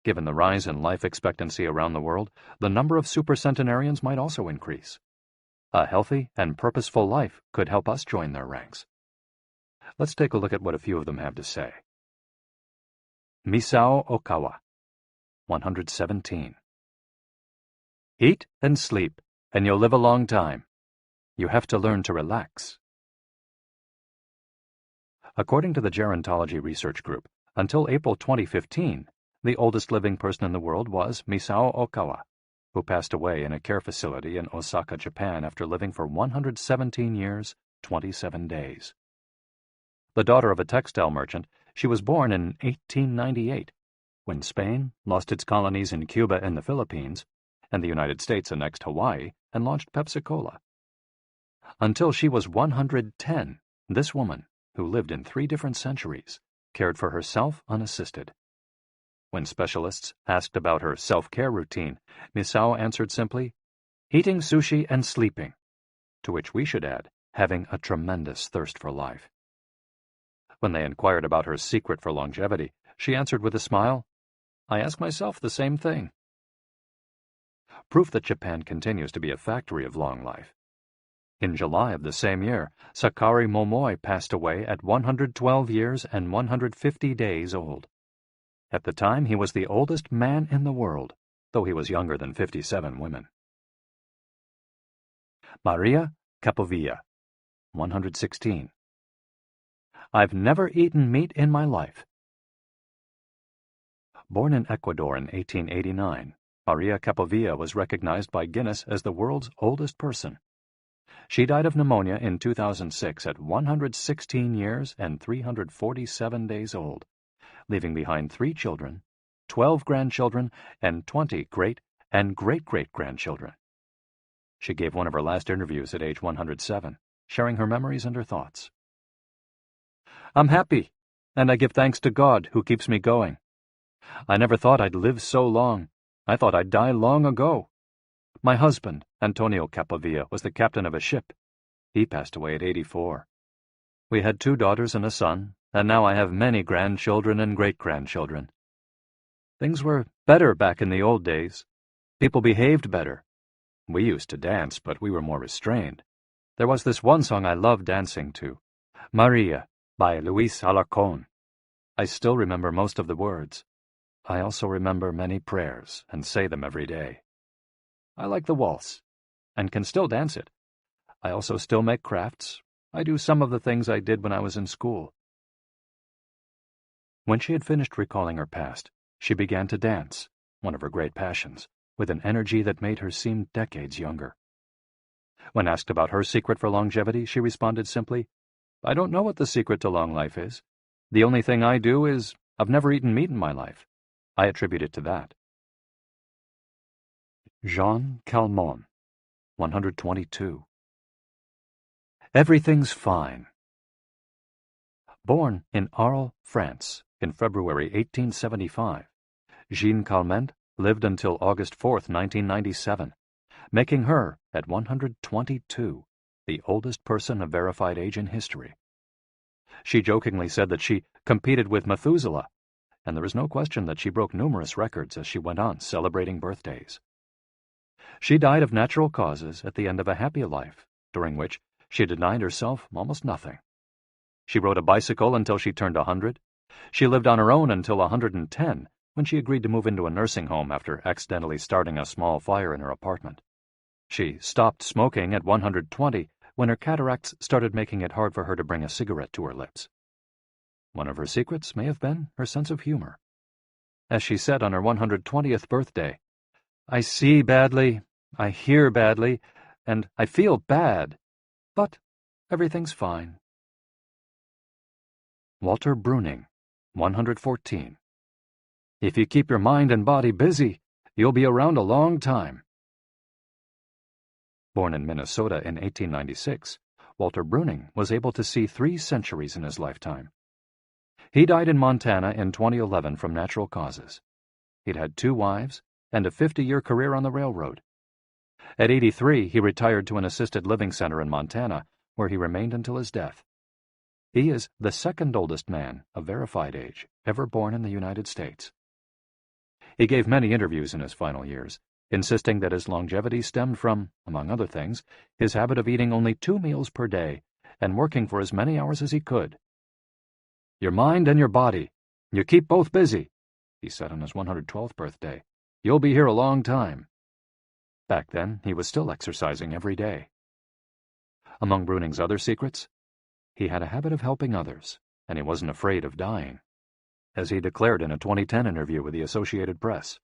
Given the rise in life expectancy around the world, the number of supercentenarians might also increase. A healthy and purposeful life could help us join their ranks. Let's take a look at what a few of them have to say. Misao Okawa, 117. Eat and sleep, and you'll live a long time. You have to learn to relax. According to the Gerontology Research Group, until April 2015, the oldest living person in the world was Misao Okawa, who passed away in a care facility in Osaka, Japan after living for 117 years, 27 days. The daughter of a textile merchant, she was born in 1898, when Spain lost its colonies in Cuba and the Philippines, and the United States annexed Hawaii and launched Pepsi-Cola. Until she was 110, this woman, who lived in 3 different centuries, cared for herself unassisted. When specialists asked about her self-care routine, Misao answered simply, "Eating sushi and sleeping," to which we should add, having a tremendous thirst for life. When they inquired about her secret for longevity, she answered with a smile, "I ask myself the same thing." Proof that Japan continues to be a factory of long life. In July of the same year, Sakari Momoi passed away at 112 years and 150 days old. At the time, he was the oldest man in the world, though he was younger than 57 women. Maria Capovilla, 116. I've never eaten meat in my life. Born in Ecuador in 1889, Maria Capovilla was recognized by Guinness as the world's oldest person. She died of pneumonia in 2006 at 116 years and 347 days old, leaving behind 3 children, 12 grandchildren, and 20 great and great-great-grandchildren. She gave one of her last interviews at age 107, sharing her memories and her thoughts. I'm happy, and I give thanks to God who keeps me going. I never thought I'd live so long. I thought I'd die long ago. My husband, Antonio Capovilla, was the captain of a ship. He passed away at 84. We had 2 daughters and a son, and now I have many grandchildren and great-grandchildren. Things were better back in the old days. People behaved better. We used to dance, but we were more restrained. There was this one song I loved dancing to, Maria, by Luis Alarcón. I still remember most of the words. I also remember many prayers and say them every day. I like the waltz, and can still dance it. I also still make crafts. I do some of the things I did when I was in school. When she had finished recalling her past, she began to dance, one of her great passions, with an energy that made her seem decades younger. When asked about her secret for longevity, she responded simply, I don't know what the secret to long life is. The only thing I do is I've never eaten meat in my life. I attribute it to that. Jean Calment, 122. Everything's fine. Born in Arles, France, in February 1875, Jean Calment lived until August 4, 1997, making her, at 122, the oldest person of verified age in history. She jokingly said that she competed with Methuselah, and there is no question that she broke numerous records as she went on celebrating birthdays. She died of natural causes at the end of a happy life, during which she denied herself almost nothing. She rode a bicycle until she turned 100. She lived on her own until 110, when she agreed to move into a nursing home after accidentally starting a small fire in her apartment. She stopped smoking at 120, when her cataracts started making it hard for her to bring a cigarette to her lips. One of her secrets may have been her sense of humor. As she said on her 120th birthday, I see badly, I hear badly, and I feel bad, but everything's fine. Walter Bruning, 114. If you keep your mind and body busy, you'll be around a long time. Born in Minnesota in 1896, Walter Bruning was able to see 3 centuries in his lifetime. He died in Montana in 2011 from natural causes. He'd had 2 wives and a 50-year career on the railroad. At 83, he retired to an assisted living center in Montana, where he remained until his death. He is the second oldest man of verified age ever born in the United States. He gave many interviews in his final years, insisting that his longevity stemmed from, among other things, his habit of eating only 2 meals per day and working for as many hours as he could. Your mind and your body, you keep both busy, he said on his 112th birthday. You'll be here a long time. Back then, he was still exercising every day. Among Bruning's other secrets, he had a habit of helping others and he wasn't afraid of dying. As he declared in a 2010 interview with the Associated Press,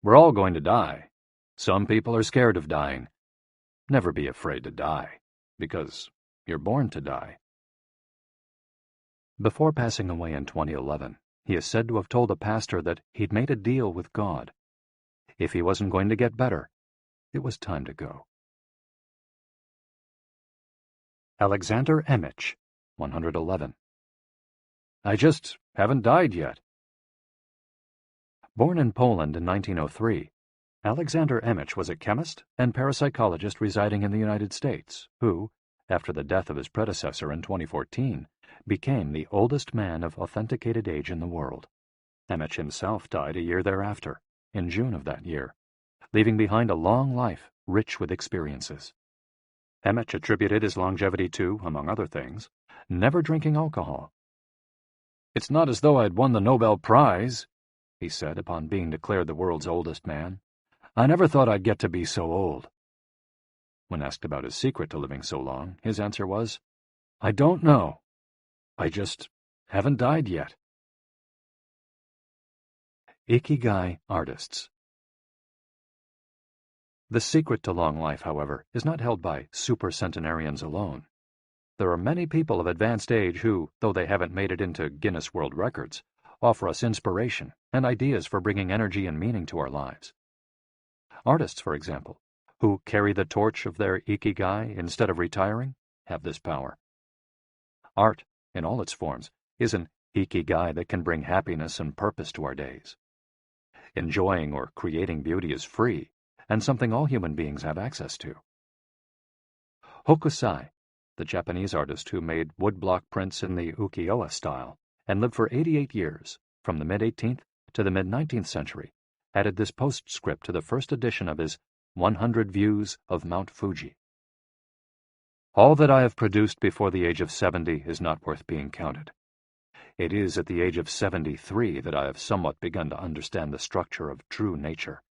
"We're all going to die. Some people are scared of dying. Never be afraid to die, because you're born to die." Before passing away in 2011, he is said to have told a pastor that he'd made a deal with God. If he wasn't going to get better, it was time to go. Alexander Emich, 111. I just haven't died yet. Born in Poland in 1903, Alexander Emich was a chemist and parapsychologist residing in the United States, who, after the death of his predecessor in 2014, became the oldest man of authenticated age in the world. Emich himself died a year thereafter, in June of that year, leaving behind a long life rich with experiences. Emich attributed his longevity to, among other things, never drinking alcohol. "It's not as though I'd won the Nobel Prize," he said upon being declared the world's oldest man. "I never thought I'd get to be so old." When asked about his secret to living so long, his answer was, "I don't know. I just haven't died yet." Ikigai artists. The secret to long life, however, is not held by supercentenarians alone. There are many people of advanced age who, though they haven't made it into Guinness World Records, offer us inspiration and ideas for bringing energy and meaning to our lives. Artists, for example, who carry the torch of their Ikigai instead of retiring, have this power. Art, in all its forms, is an Ikigai that can bring happiness and purpose to our days. Enjoying or creating beauty is free, and something all human beings have access to. Hokusai, the Japanese artist who made woodblock prints in the ukiyo-e style and lived for 88 years, from the mid-18th to the mid-19th century, added this postscript to the first edition of his 100 Views of Mount Fuji. "All that I have produced before the age of 70 is not worth being counted. It is at the age of 73 that I have somewhat begun to understand the structure of true nature,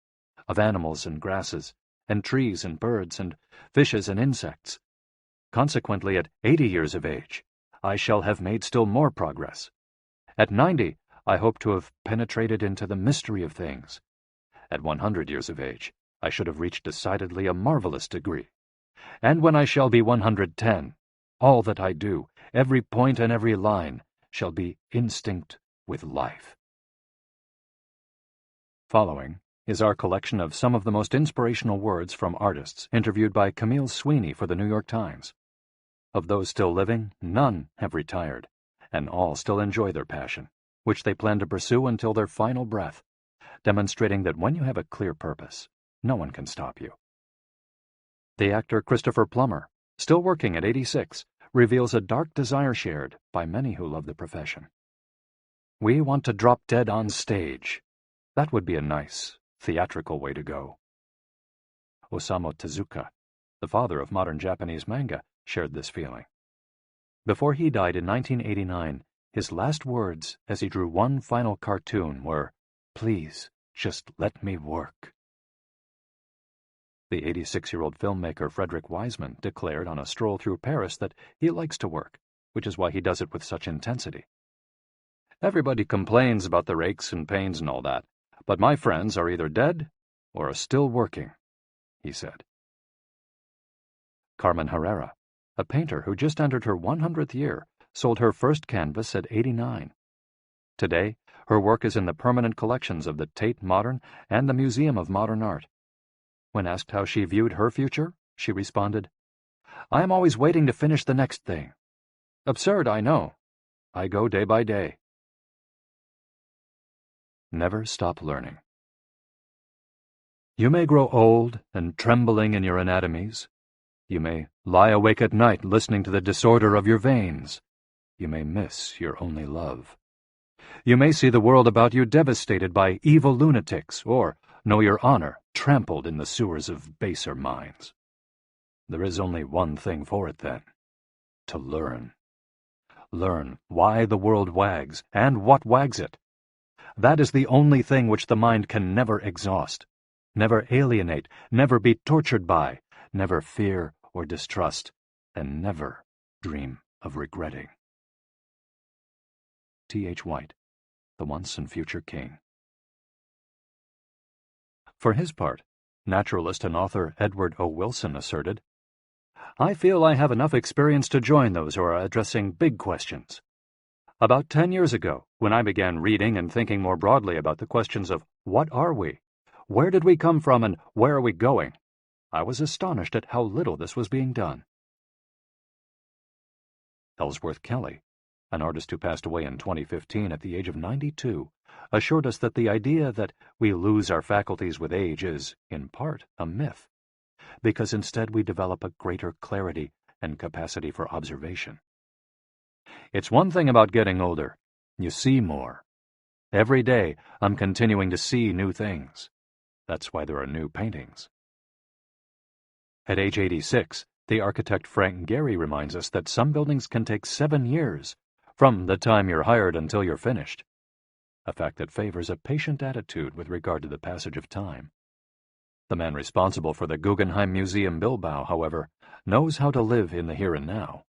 of animals and grasses, and trees and birds, and fishes and insects. Consequently, at 80 years of age, I shall have made still more progress. At 90, I hope to have penetrated into the mystery of things. At 100 years of age, I should have reached decidedly a marvelous degree. And when I shall be 110, all that I do, every point and every line, shall be instinct with life." Following is our collection of some of the most inspirational words from artists interviewed by Camille Sweeney for the New York Times. Of those still living, none have retired, and all still enjoy their passion, which they plan to pursue until their final breath, demonstrating that when you have a clear purpose, no one can stop you. The actor Christopher Plummer, still working at 86, reveals a dark desire shared by many who love the profession. "We want to drop dead on stage. That would be a nice, theatrical way to go." Osamu Tezuka, the father of modern Japanese manga, shared this feeling. Before he died in 1989, his last words as he drew one final cartoon were, "Please, just let me work." The 86-year-old filmmaker Frederick Wiseman declared on a stroll through Paris that he likes to work, which is why he does it with such intensity. "Everybody complains about the aches and pains and all that, but my friends are either dead or are still working," he said. Carmen Herrera, a painter who just entered her 100th year, sold her first canvas at 89. Today, her work is in the permanent collections of the Tate Modern and the Museum of Modern Art. When asked how she viewed her future, she responded, "I am always waiting to finish the next thing. Absurd, I know. I go day by day." Never stop learning. You may grow old and trembling in your anatomies. You may lie awake at night listening to the disorder of your veins. You may miss your only love. You may see the world about you devastated by evil lunatics, or know your honor trampled in the sewers of baser minds. There is only one thing for it, then: to learn. Learn why the world wags, and what wags it. That is the only thing which the mind can never exhaust, never alienate, never be tortured by, never fear or distrust, and never dream of regretting. T.H. White, the once and future king. For his part, naturalist and author Edward O. Wilson asserted, "I feel I have enough experience to join those who are addressing big questions. About 10 years ago, when I began reading and thinking more broadly about the questions of what are we, where did we come from, and where are we going, I was astonished at how little this was being done." Ellsworth Kelly, an artist who passed away in 2015 at the age of 92, assured us that the idea that we lose our faculties with age is, in part, a myth, because instead we develop a greater clarity and capacity for observation. It's one thing about getting older. You see more. Every day, I'm continuing to see new things. That's why there are new paintings. At age 86, the architect Frank Gehry reminds us that some buildings can take 7 years, from the time you're hired until you're finished, a fact that favors a patient attitude with regard to the passage of time. The man responsible for the Guggenheim Museum Bilbao, however, knows how to live in the here and now.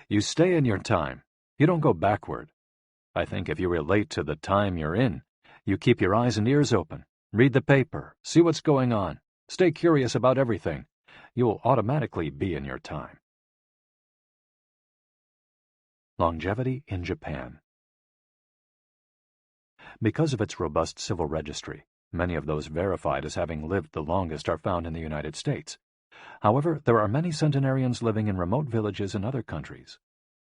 You stay in your time. You don't go backward. I think if you relate to the time you're in, you keep your eyes and ears open, read the paper, see what's going on, stay curious about everything, you will automatically be in your time. Longevity in Japan. Because of its robust civil registry, many of those verified as having lived the longest are found in the United States. However, there are many centenarians living in remote villages in other countries.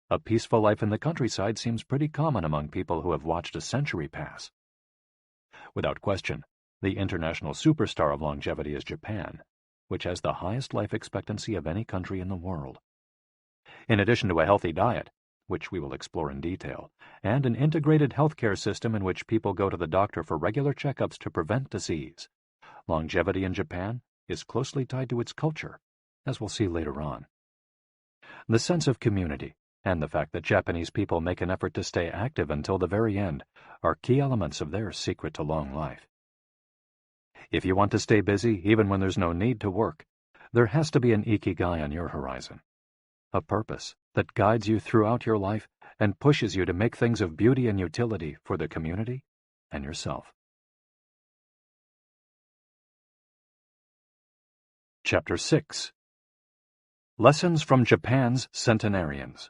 A peaceful life in the countryside seems pretty common among people who have watched a century pass. Without question, the international superstar of longevity is Japan, which has the highest life expectancy of any country in the world. In addition to a healthy diet, which we will explore in detail, and an integrated healthcare system in which people go to the doctor for regular checkups to prevent disease, longevity in Japan is closely tied to its culture, as we'll see later on. The sense of community and the fact that Japanese people make an effort to stay active until the very end are key elements of their secret to long life. If you want to stay busy even when there's no need to work, there has to be an Ikigai on your horizon, a purpose that guides you throughout your life and pushes you to make things of beauty and utility for the community and yourself. Chapter 6. Lessons from Japan's Centenarians.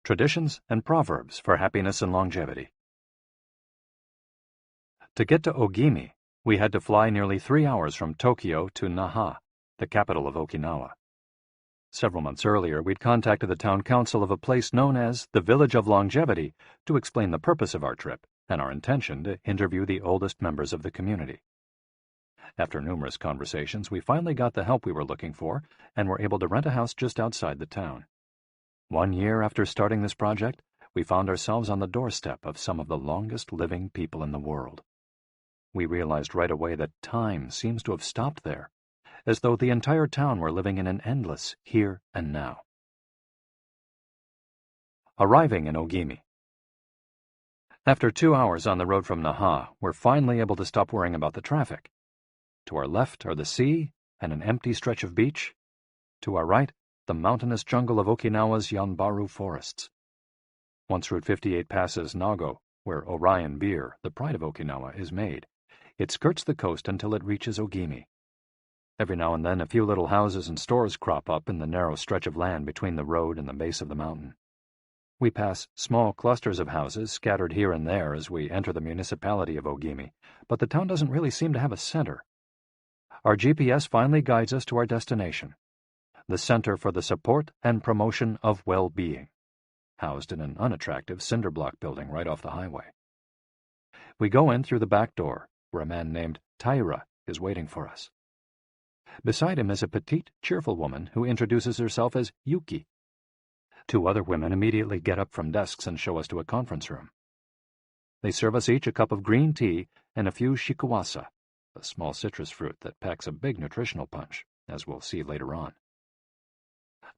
Traditions and Proverbs for Happiness and Longevity. To get to Ogimi, we had to fly nearly 3 hours from Tokyo to Naha, the capital of Okinawa. Several months earlier, we'd contacted the town council of a place known as the Village of Longevity to explain the purpose of our trip and our intention to interview the oldest members of the community. After numerous conversations, we finally got the help we were looking for and were able to rent a house just outside the town. 1 year after starting this project, we found ourselves on the doorstep of some of the longest living people in the world. We realized right away that time seems to have stopped there, as though the entire town were living in an endless here and now. Arriving in Ogimi. After 2 hours on the road from Naha, we're finally able to stop worrying about the traffic. To our left are the sea and an empty stretch of beach. To our right, the mountainous jungle of Okinawa's Yanbaru forests. Once Route 58 passes Nago, where Orion beer, the pride of Okinawa, is made, it skirts the coast until it reaches Ogimi. Every now and then a few little houses and stores crop up in the narrow stretch of land between the road and the base of the mountain. We pass small clusters of houses scattered here and there as we enter the municipality of Ogimi, but the town doesn't really seem to have a center. Our GPS finally guides us to our destination, the Center for the Support and Promotion of Well-Being, housed in an unattractive cinder block building right off the highway. We go in through the back door, where a man named Taira is waiting for us. Beside him is a petite, cheerful woman who introduces herself as Yuki. 2 other women immediately get up from desks and show us to a conference room. They serve us each a cup of green tea and a few shikuwasa, a small citrus fruit that packs a big nutritional punch, as we'll see later on.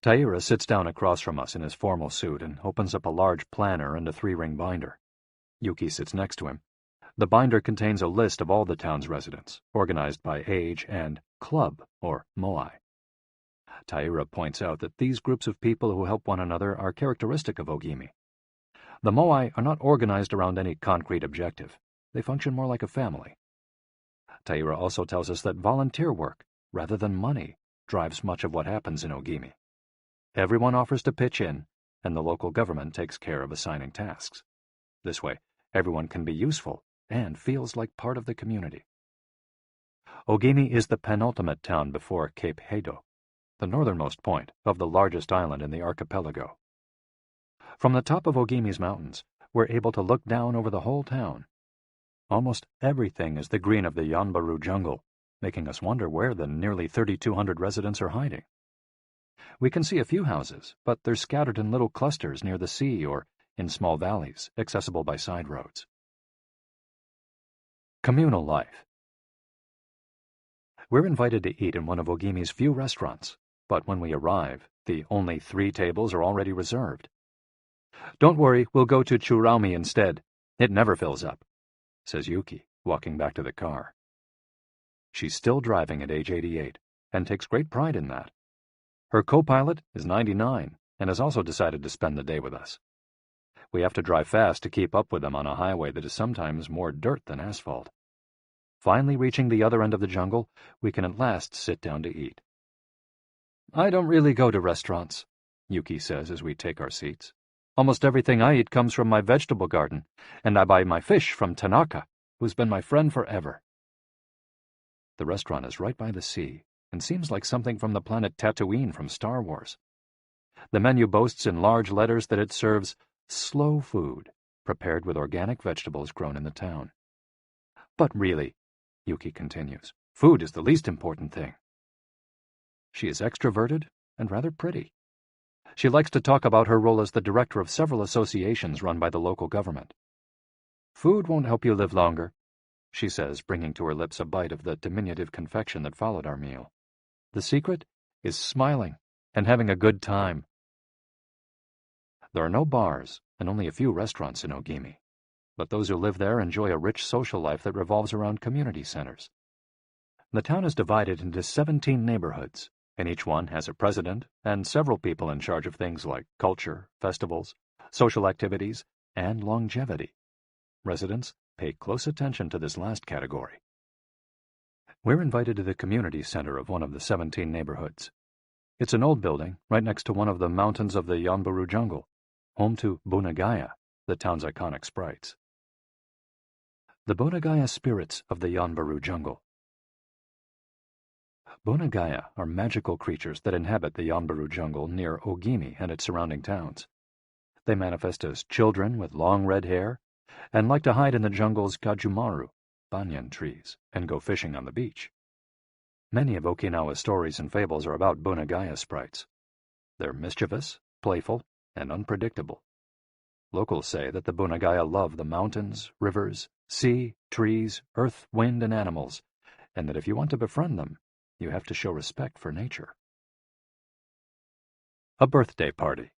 Taira sits down across from us in his formal suit and opens up a large planner and a 3-ring binder. Yuki sits next to him. The binder contains a list of all the town's residents, organized by age and club, or moai. Taira points out that these groups of people who help one another are characteristic of Ogimi. The moai are not organized around any concrete objective. They function more like a family. Taira also tells us that volunteer work, rather than money, drives much of what happens in Ogimi. Everyone offers to pitch in, and the local government takes care of assigning tasks. This way, everyone can be useful and feels like part of the community. Ogimi is the penultimate town before Cape Heido, the northernmost point of the largest island in the archipelago. From the top of Ogimi's mountains, we're able to look down over the whole town. Almost everything is the green of the Yanbaru jungle, making us wonder where the nearly 3,200 residents are hiding. We can see a few houses, but they're scattered in little clusters near the sea or in small valleys, accessible by side roads. Communal life. We're invited to eat in one of Ogimi's few restaurants, but when we arrive, the only 3 tables are already reserved. "Don't worry, we'll go to Churaumi instead. It never fills up," says Yuki, walking back to the car. She's still driving at age 88, and takes great pride in that. Her co-pilot is 99, and has also decided to spend the day with us. We have to drive fast to keep up with them on a highway that is sometimes more dirt than asphalt. Finally reaching the other end of the jungle, we can at last sit down to eat. "I don't really go to restaurants," Yuki says as we take our seats. "Almost everything I eat comes from my vegetable garden, and I buy my fish from Tanaka, who's been my friend forever." The restaurant is right by the sea, and seems like something from the planet Tatooine from Star Wars. The menu boasts in large letters that it serves slow food, prepared with organic vegetables grown in the town. "But really," Yuki continues, "food is the least important thing." She is extroverted and rather pretty. She likes to talk about her role as the director of several associations run by the local government. "Food won't help you live longer," she says, bringing to her lips a bite of the diminutive confection that followed our meal. "The secret is smiling and having a good time." There are no bars and only a few restaurants in Ogimi, but those who live there enjoy a rich social life that revolves around community centers. The town is divided into 17 neighborhoods, and each one has a president and several people in charge of things like culture, festivals, social activities, and longevity. Residents pay close attention to this last category. We're invited to the community center of one of the 17 neighborhoods. It's an old building right next to one of the mountains of the Yanbaru jungle, home to Bunagaya, the town's iconic sprites. The Bunagaya spirits of the Yanbaru jungle. Bunagaya are magical creatures that inhabit the Yanbaru jungle near Ogimi and its surrounding towns. They manifest as children with long red hair and like to hide in the jungle's gajumaru, banyan trees, and go fishing on the beach. Many of Okinawa's stories and fables are about Bunagaya sprites. They're mischievous, playful, and unpredictable. Locals say that the Bunagaya love the mountains, rivers, sea, trees, earth, wind, and animals, and that if you want to befriend them, you have to show respect for nature. A birthday party.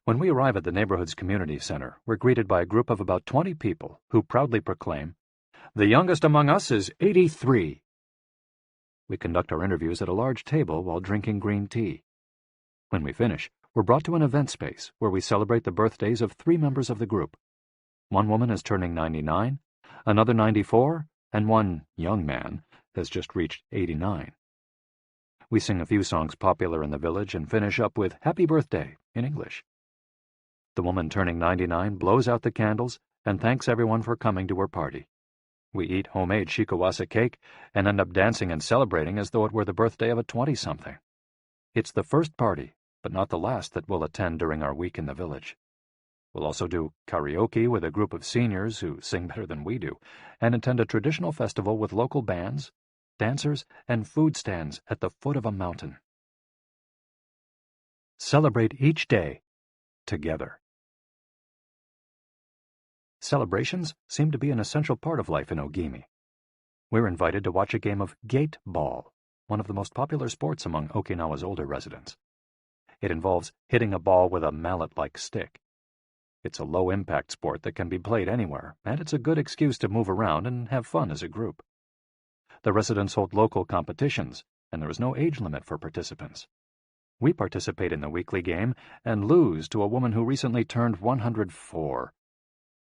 When we arrive at the neighborhood's community center, we're greeted by a group of about 20 people who proudly proclaim, "The youngest among us is 83. We conduct our interviews at a large table while drinking green tea. When we finish, we're brought to an event space where we celebrate the birthdays of 3 members of the group. One woman is turning 99, another 94, and one young man has just reached 89. We sing a few songs popular in the village and finish up with "Happy Birthday" in English. The woman turning 99 blows out the candles and thanks everyone for coming to her party. We eat homemade shikawase cake and end up dancing and celebrating as though it were the birthday of a 20-something. It's the first party, but not the last, that we'll attend during our week in the village. We'll also do karaoke with a group of seniors who sing better than we do, and attend a traditional festival with local bands, dancers, and food stands at the foot of a mountain. Celebrate each day together. Celebrations seem to be an essential part of life in Ogimi. We're invited to watch a game of gate ball, one of the most popular sports among Okinawa's older residents. It involves hitting a ball with a mallet-like stick. It's a low-impact sport that can be played anywhere, and it's a good excuse to move around and have fun as a group. The residents hold local competitions, and there is no age limit for participants. We participate in the weekly game and lose to a woman who recently turned 104.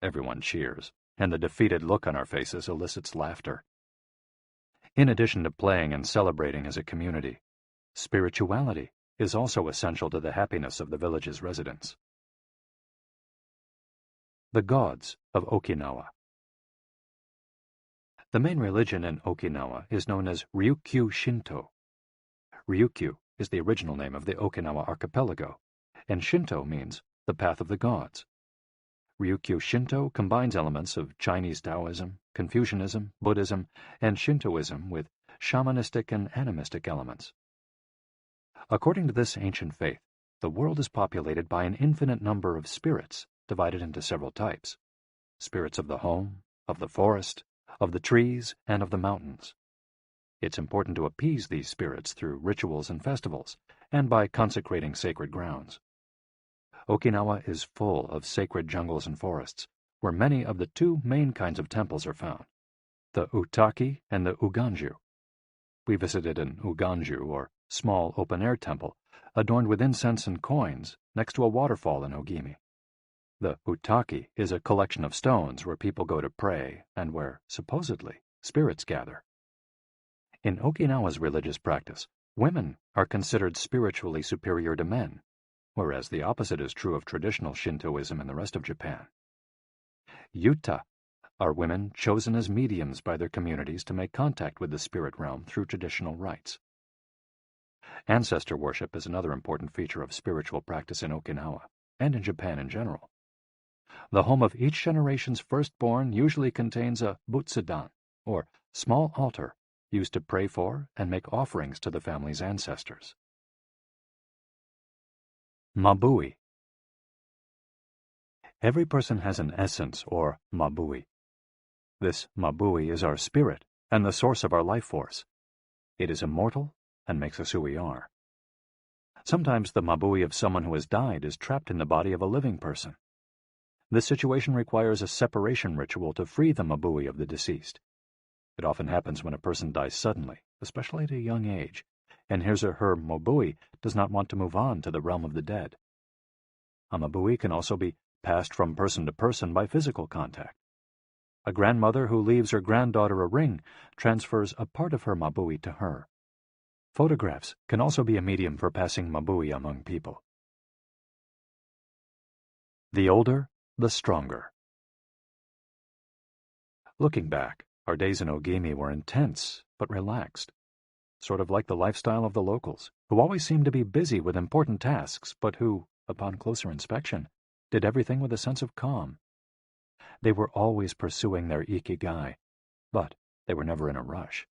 Everyone cheers, and the defeated look on our faces elicits laughter. In addition to playing and celebrating as a community, spirituality is also essential to the happiness of the village's residents. The gods of Okinawa. The main religion in Okinawa is known as Ryukyu Shinto. Ryukyu is the original name of the Okinawa archipelago, and Shinto means the path of the gods. Ryukyu Shinto combines elements of Chinese Taoism, Confucianism, Buddhism, and Shintoism with shamanistic and animistic elements. According to this ancient faith, the world is populated by an infinite number of spirits divided into several types: spirits of the home, of the forest, of the trees, and of the mountains. It's important to appease these spirits through rituals and festivals, and by consecrating sacred grounds. Okinawa is full of sacred jungles and forests, where many of the two main kinds of temples are found, the Utaki and the Uganju. We visited an Uganju, or small open-air temple, adorned with incense and coins, next to a waterfall in Ogimi. The Utaki is a collection of stones where people go to pray and where, supposedly, spirits gather. In Okinawa's religious practice, women are considered spiritually superior to men, whereas the opposite is true of traditional Shintoism in the rest of Japan. Yuta are women chosen as mediums by their communities to make contact with the spirit realm through traditional rites. Ancestor worship is another important feature of spiritual practice in Okinawa, and in Japan in general. The home of each generation's firstborn usually contains a butsudan, or small altar, used to pray for and make offerings to the family's ancestors. Mabui. Every person has an essence, or mabui. This mabui is our spirit and the source of our life force. It is immortal and makes us who we are. Sometimes the mabui of someone who has died is trapped in the body of a living person. This situation requires a separation ritual to free the mabui of the deceased. It often happens when a person dies suddenly, especially at a young age, and his or her mabui does not want to move on to the realm of the dead. A mabui can also be passed from person to person by physical contact. A grandmother who leaves her granddaughter a ring transfers a part of her mabui to her. Photographs can also be a medium for passing mabui among people. The older, the stronger. Looking back, our days in Ogimi were intense but relaxed, sort of like the lifestyle of the locals, who always seemed to be busy with important tasks, but who, upon closer inspection, did everything with a sense of calm. They were always pursuing their Ikigai, but they were never in a rush.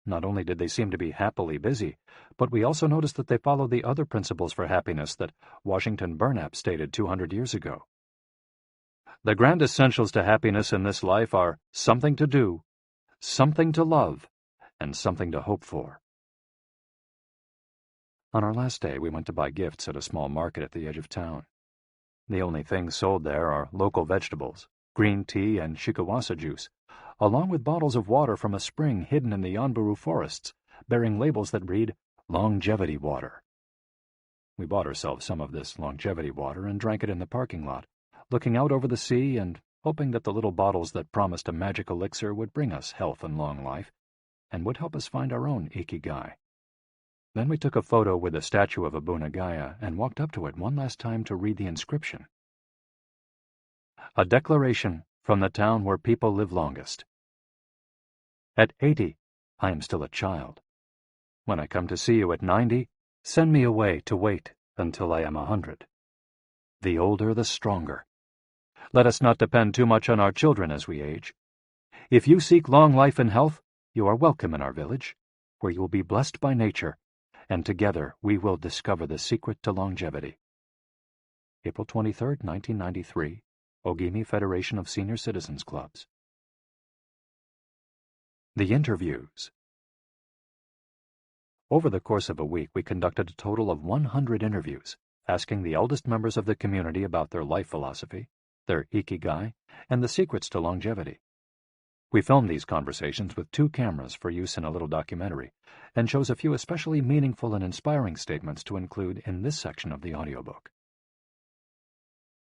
Not only did they seem to be happily busy, but we also noticed that they followed the other principles for happiness that Washington Burnap stated 200 years ago. The grand essentials to happiness in this life are something to do, something to love, and something to hope for. On our last day, we went to buy gifts at a small market at the edge of town. The only things sold there are local vegetables, green tea, and shikawasa juice, along with bottles of water from a spring hidden in the Yanburu forests, bearing labels that read, "Longevity Water." We bought ourselves some of this longevity water and drank it in the parking lot, looking out over the sea and hoping that the little bottles that promised a magic elixir would bring us health and long life, and would help us find our own Ikigai. Then we took a photo with a statue of Abunagaya and walked up to it one last time to read the inscription. A declaration from the town where people live longest. At 80, I am still a child. When I come to see you at 90, send me away to wait until I am 100. The older, the stronger. Let us not depend too much on our children as we age. If you seek long life and health, you are welcome in our village, where you will be blessed by nature, and together we will discover the secret to longevity. April 23, 1993, Ogimi Federation of Senior Citizens Clubs. The interviews. Over the course of a week, we conducted a total of 100 interviews, asking the eldest members of the community about their life philosophy, their Ikigai, and the secrets to longevity. We filmed these conversations with 2 cameras for use in a little documentary, and chose a few especially meaningful and inspiring statements to include in this section of the audiobook.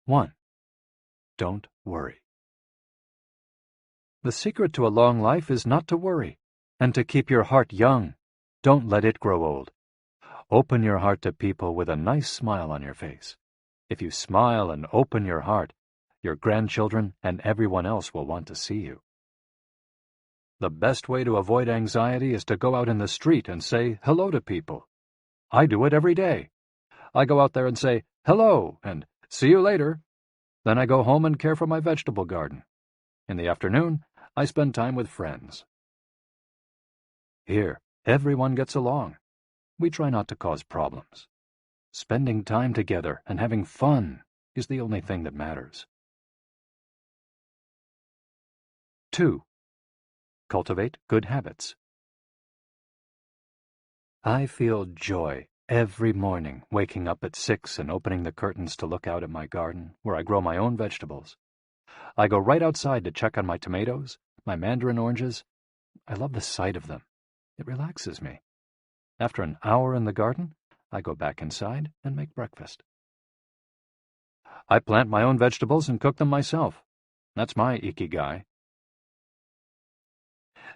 1. Don't worry. The secret to a long life is not to worry, and to keep your heart young. Don't let it grow old. Open your heart to people with a nice smile on your face. If you smile and open your heart, your grandchildren and everyone else will want to see you. The best way to avoid anxiety is to go out in the street and say hello to people. I do it every day. I go out there and say hello and see you later. Then I go home and care for my vegetable garden. In the afternoon, I spend time with friends. Here, everyone gets along. We try not to cause problems. Spending time together and having fun is the only thing that matters. 2. Cultivate good habits. I feel joy every morning waking up at 6 and opening the curtains to look out at my garden where I grow my own vegetables. I go right outside to check on my tomatoes, my mandarin oranges. I love the sight of them. It relaxes me. After an hour in the garden, I go back inside and make breakfast. I plant my own vegetables and cook them myself. That's my Ikigai.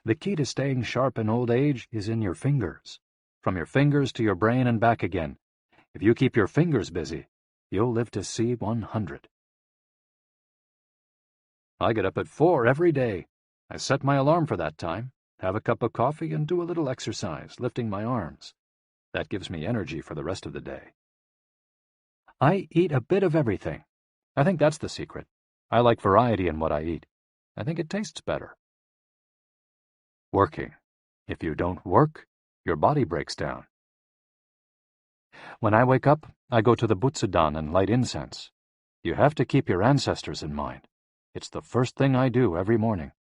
The key to staying sharp in old age is in your fingers. From your fingers to your brain and back again. If you keep your fingers busy, you'll live to see 100. I get up at 4 every day. I set my alarm for that time, have a cup of coffee, and do a little exercise, lifting my arms. That gives me energy for the rest of the day. I eat a bit of everything. I think that's the secret. I like variety in what I eat. I think it tastes better. Working. If you don't work, your body breaks down. When I wake up, I go to the Butsudan and light incense. You have to keep your ancestors in mind. It's the first thing I do every morning.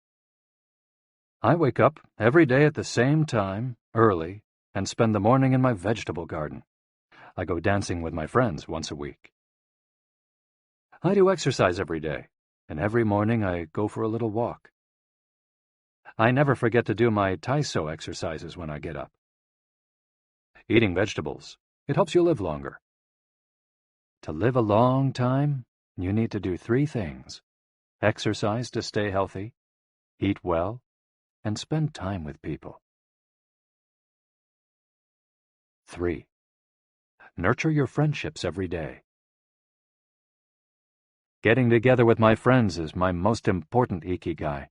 I wake up every day at the same time, early, and spend the morning in my vegetable garden. I go dancing with my friends once a week. I do exercise every day, and every morning I go for a little walk. I never forget to do my Taiso exercises when I get up. Eating vegetables, it helps you live longer. To live a long time, you need to do 3 things. Exercise to stay healthy, eat well, and spend time with people. 3. Nurture your friendships every day. Getting together with my friends is my most important Ikigai.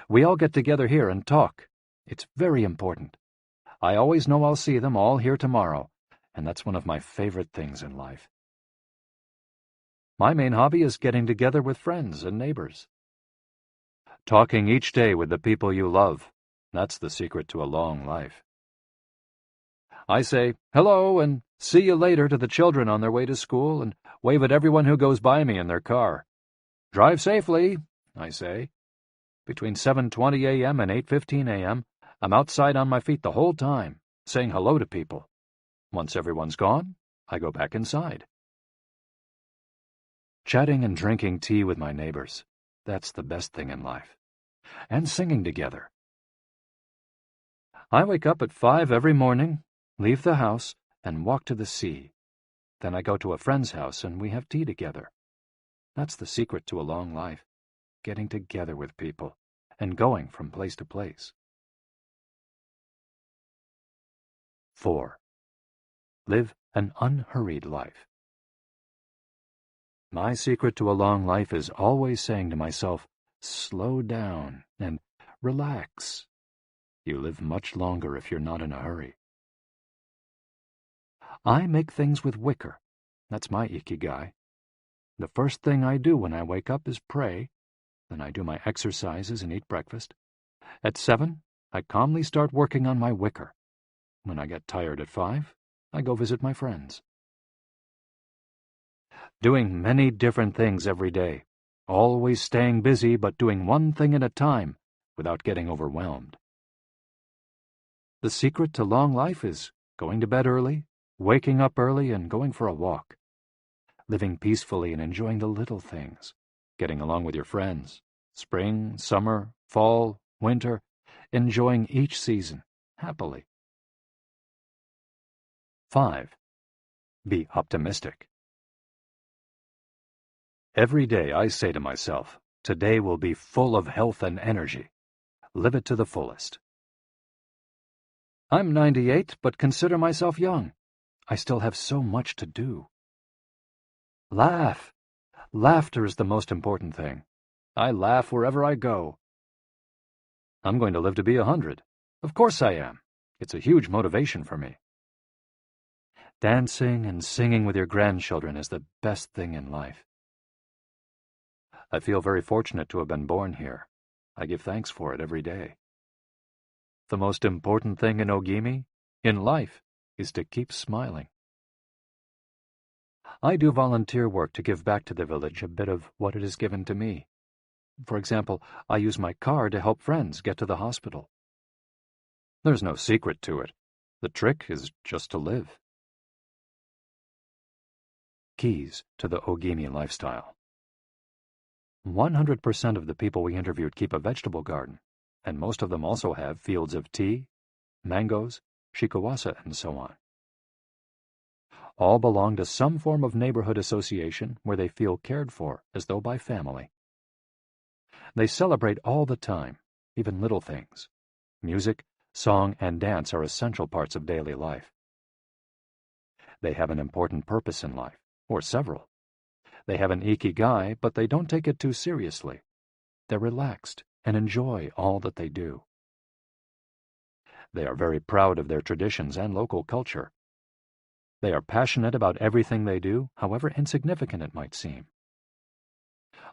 We all get together here and talk. It's very important. I always know I'll see them all here tomorrow, and that's one of my favorite things in life. My main hobby is getting together with friends and neighbors. Talking each day with the people you love, that's the secret to a long life. I say hello and see you later to the children on their way to school and wave at everyone who goes by me in their car. Drive safely, I say. Between 7:20 a.m. and 8:15 a.m., I'm outside on my feet the whole time, saying hello to people. Once everyone's gone, I go back inside. Chatting and drinking tea with my neighbors, that's the best thing in life. And singing together. I wake up at 5 every morning, leave the house, and walk to the sea. Then I go to a friend's house and we have tea together. That's the secret to a long life, getting together with people and going from place to place. 4. Live an unhurried life. My secret to a long life is always saying to myself, slow down and relax. You live much longer if you're not in a hurry. I make things with wicker. That's my Ikigai. The first thing I do when I wake up is pray. Then I do my exercises and eat breakfast. At 7, I calmly start working on my wicker. When I get tired at 5, I go visit my friends. Doing many different things every day. Always staying busy but doing one thing at a time without getting overwhelmed. The secret to long life is going to bed early, waking up early, and going for a walk. Living peacefully and enjoying the little things. Getting along with your friends. Spring, summer, fall, winter, enjoying each season happily. 5. Be optimistic. Every day I say to myself, today will be full of health and energy. Live it to the fullest. I'm 98, but consider myself young. I still have so much to do. Laugh. Laughter is the most important thing. I laugh wherever I go. I'm going to live to be 100. Of course I am. It's a huge motivation for me. Dancing and singing with your grandchildren is the best thing in life. I feel very fortunate to have been born here. I give thanks for it every day. The most important thing in Ogimi, in life, is to keep smiling. I do volunteer work to give back to the village a bit of what it has given to me. For example, I use my car to help friends get to the hospital. There's no secret to it. The trick is just to live. Keys to the Ogimi lifestyle. 100% of the people we interviewed keep a vegetable garden, and most of them also have fields of tea, mangoes, shikawasa, and so on. All belong to some form of neighborhood association where they feel cared for as though by family. They celebrate all the time, even little things. Music, song, and dance are essential parts of daily life. They have an important purpose in life, or several. They have an Ikigai, but they don't take it too seriously. They're relaxed and enjoy all that they do. They are very proud of their traditions and local culture. They are passionate about everything they do, however insignificant it might seem.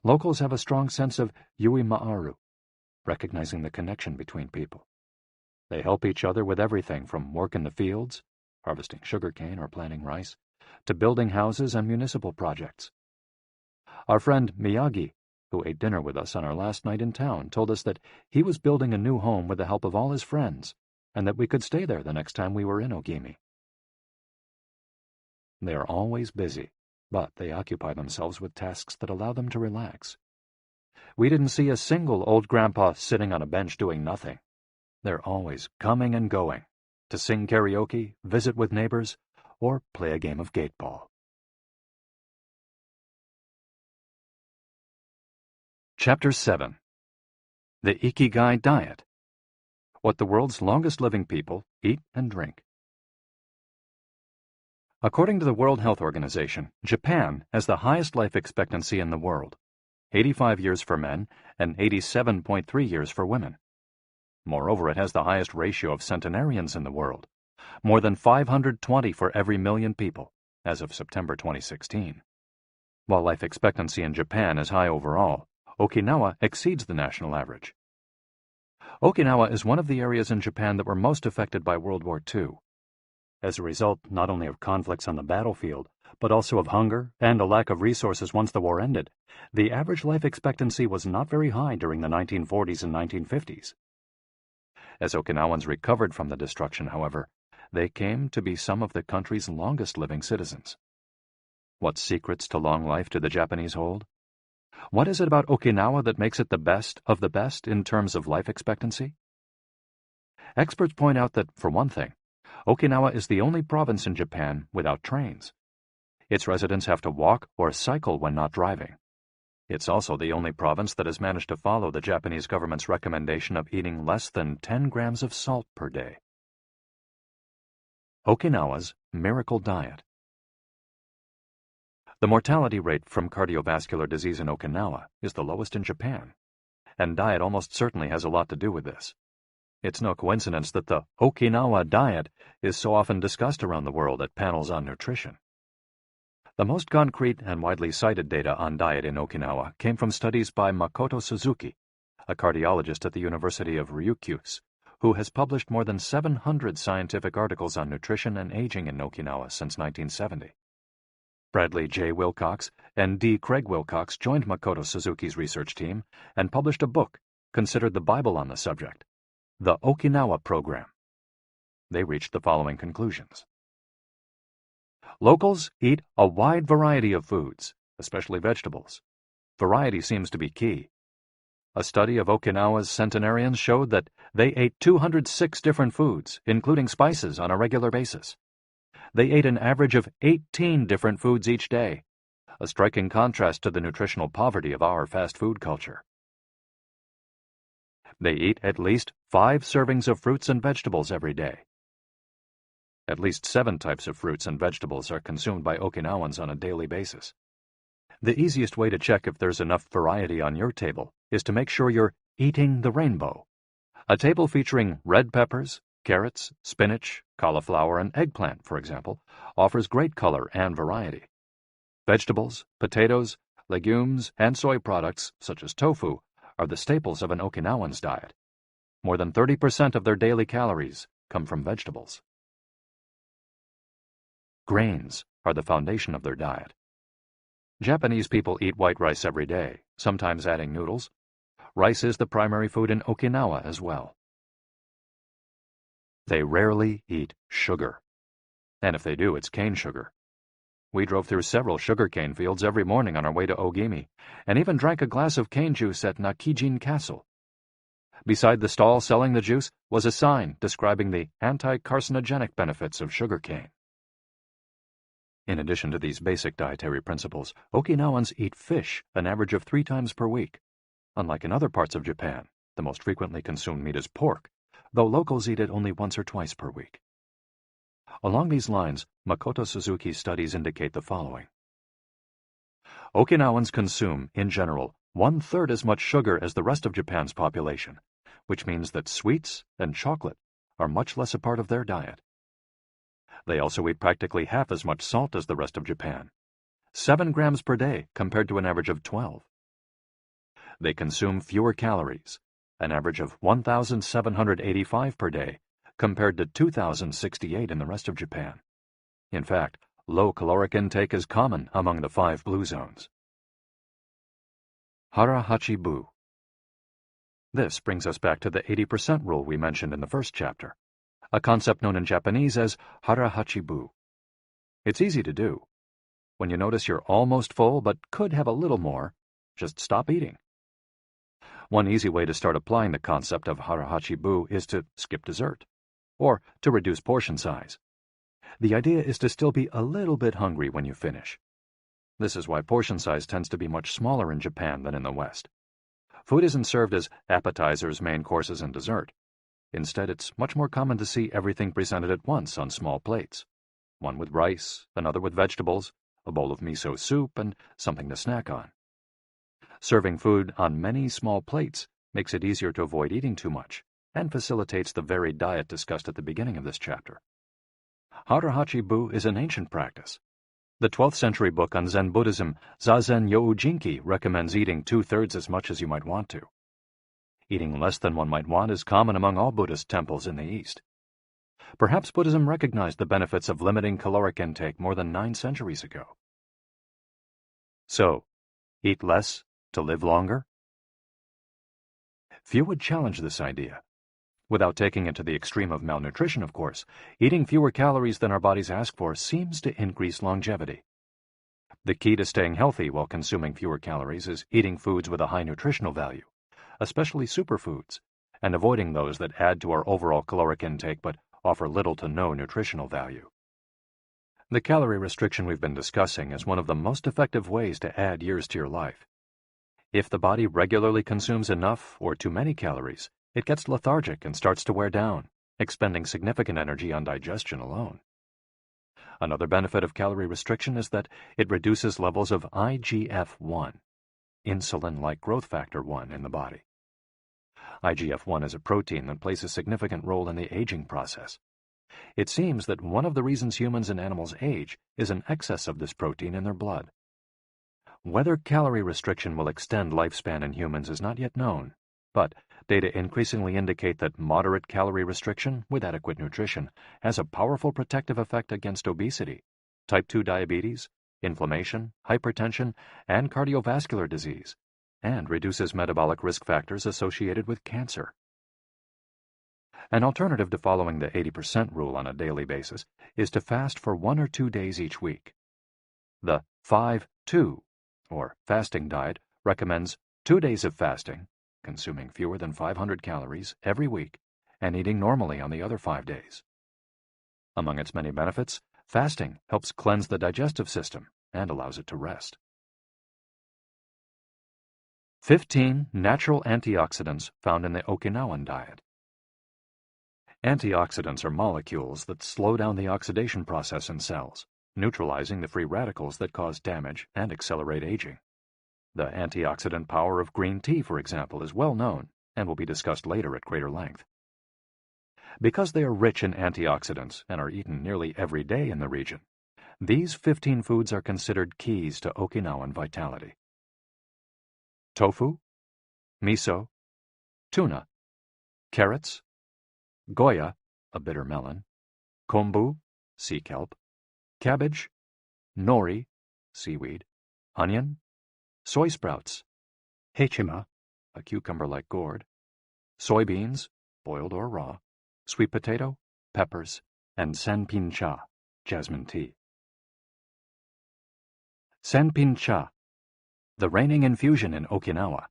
Locals have a strong sense of yui ma'aru, recognizing the connection between people. They help each other with everything from work in the fields, harvesting sugarcane or planting rice, to building houses and municipal projects. Our friend Miyagi, who ate dinner with us on our last night in town, told us that he was building a new home with the help of all his friends, and that we could stay there the next time we were in Ogimi. They are always busy, but they occupy themselves with tasks that allow them to relax. We didn't see a single old grandpa sitting on a bench doing nothing. They're always coming and going, to sing karaoke, visit with neighbors, or play a game of gateball. Chapter 7. The Ikigai Diet. What the world's longest-living people eat and drink. According to the World Health Organization, Japan has the highest life expectancy in the world, 85 years for men and 87.3 years for women. Moreover, it has the highest ratio of centenarians in the world, more than 520 for every million people, as of September 2016. While life expectancy in Japan is high overall, Okinawa exceeds the national average. Okinawa is one of the areas in Japan that were most affected by World War II. As a result not only of conflicts on the battlefield, but also of hunger and a lack of resources once the war ended, the average life expectancy was not very high during the 1940s and 1950s. As Okinawans recovered from the destruction, however, they came to be some of the country's longest-living citizens. What secrets to long life do the Japanese hold? What is it about Okinawa that makes it the best of the best in terms of life expectancy? Experts point out that, for one thing, Okinawa is the only province in Japan without trains. Its residents have to walk or cycle when not driving. It's also the only province that has managed to follow the Japanese government's recommendation of eating less than 10 grams of salt per day. Okinawa's Miracle Diet. The mortality rate from cardiovascular disease in Okinawa is the lowest in Japan, and diet almost certainly has a lot to do with this. It's no coincidence that the Okinawa diet is so often discussed around the world at panels on nutrition. The most concrete and widely cited data on diet in Okinawa came from studies by Makoto Suzuki, a cardiologist at the University of Ryukyus, who has published more than 700 scientific articles on nutrition and aging in Okinawa since 1970. Bradley J. Wilcox and D. Craig Wilcox joined Makoto Suzuki's research team and published a book considered the Bible on the subject, The Okinawa Program. They reached the following conclusions. Locals eat a wide variety of foods, especially vegetables. Variety seems to be key. A study of Okinawa's centenarians showed that they ate 206 different foods, including spices, on a regular basis. They ate an average of 18 different foods each day, a striking contrast to the nutritional poverty of our fast food culture. They eat at least 5 servings of fruits and vegetables every day. At least 7 types of fruits and vegetables are consumed by Okinawans on a daily basis. The easiest way to check if there's enough variety on your table is to make sure you're eating the rainbow. A table featuring red peppers, carrots, spinach, cauliflower, and eggplant, for example, offers great color and variety. Vegetables, potatoes, legumes, and soy products, such as tofu, are the staples of an Okinawan's diet. More than 30% of their daily calories come from vegetables. Grains are the foundation of their diet. Japanese people eat white rice every day, sometimes adding noodles. Rice is the primary food in Okinawa as well. They rarely eat sugar. And if they do, it's cane sugar. We drove through several sugarcane fields every morning on our way to Ogimi, and even drank a glass of cane juice at Nakijin Castle. Beside the stall selling the juice was a sign describing the anti-carcinogenic benefits of sugarcane. In addition to these basic dietary principles, Okinawans eat fish an average of 3 times per week. Unlike in other parts of Japan, the most frequently consumed meat is pork, though locals eat it only once or twice per week. Along these lines, Makoto Suzuki's studies indicate the following. Okinawans consume, in general, 1/3 as much sugar as the rest of Japan's population, which means that sweets and chocolate are much less a part of their diet. They also eat practically half as much salt as the rest of Japan, 7 grams per day compared to an average of 12. They consume fewer calories, an average of 1,785 per day, compared to 2,068 in the rest of Japan. In fact, low caloric intake is common among the 5 blue zones. Hara-hachi-bu. This brings us back to the 80% rule we mentioned in the first chapter, a concept known in Japanese as hara-hachi-bu. It's easy to do. When you notice you're almost full but could have a little more, just stop eating. One easy way to start applying the concept of hara-hachi-bu is to skip dessert, or to reduce portion size. The idea is to still be a little bit hungry when you finish. This is why portion size tends to be much smaller in Japan than in the West. Food isn't served as appetizers, main courses, and dessert. Instead, it's much more common to see everything presented at once on small plates. One with rice, another with vegetables, a bowl of miso soup, and something to snack on. Serving food on many small plates makes it easier to avoid eating too much, and facilitates the varied diet discussed at the beginning of this chapter. Hara-hachi-bu is an ancient practice. The 12th century book on Zen Buddhism, Zazen Youjinki, recommends eating 2/3 as much as you might want to. Eating less than one might want is common among all Buddhist temples in the East. Perhaps Buddhism recognized the benefits of limiting caloric intake more than 9 centuries ago. So, eat less to live longer? Few would challenge this idea. Without taking it to the extreme of malnutrition, of course, eating fewer calories than our bodies ask for seems to increase longevity. The key to staying healthy while consuming fewer calories is eating foods with a high nutritional value, especially superfoods, and avoiding those that add to our overall caloric intake but offer little to no nutritional value. The calorie restriction we've been discussing is one of the most effective ways to add years to your life. If the body regularly consumes enough or too many calories, it gets lethargic and starts to wear down, expending significant energy on digestion alone. Another benefit of calorie restriction is that it reduces levels of IGF-1, insulin-like growth factor 1, in the body. IGF-1 is a protein that plays a significant role in the aging process. It seems that one of the reasons humans and animals age is an excess of this protein in their blood. Whether calorie restriction will extend lifespan in humans is not yet known, but data increasingly indicate that moderate calorie restriction with adequate nutrition has a powerful protective effect against obesity, type 2 diabetes, inflammation, hypertension, and cardiovascular disease, and reduces metabolic risk factors associated with cancer. An alternative to following the 80% rule on a daily basis is to fast for 1 or 2 days each week. The 5-2, or fasting diet, recommends 2 days of fasting, consuming fewer than 500 calories every week and eating normally on the other 5 days. Among its many benefits, fasting helps cleanse the digestive system and allows it to rest. 15 natural antioxidants found in the Okinawan diet. Antioxidants are molecules that slow down the oxidation process in cells, neutralizing the free radicals that cause damage and accelerate aging. The antioxidant power of green tea, for example, is well known and will be discussed later at greater length. Because they are rich in antioxidants and are eaten nearly every day in the region, these 15 foods are considered keys to Okinawan vitality. Tofu, miso, tuna, carrots, goya, a bitter melon, kombu, sea kelp, cabbage, nori, seaweed, onion, soy sprouts, hechima, a cucumber-like gourd, soybeans, boiled or raw, sweet potato, peppers, and sanpin-cha, jasmine tea. Sanpin-cha, the reigning infusion in Okinawa.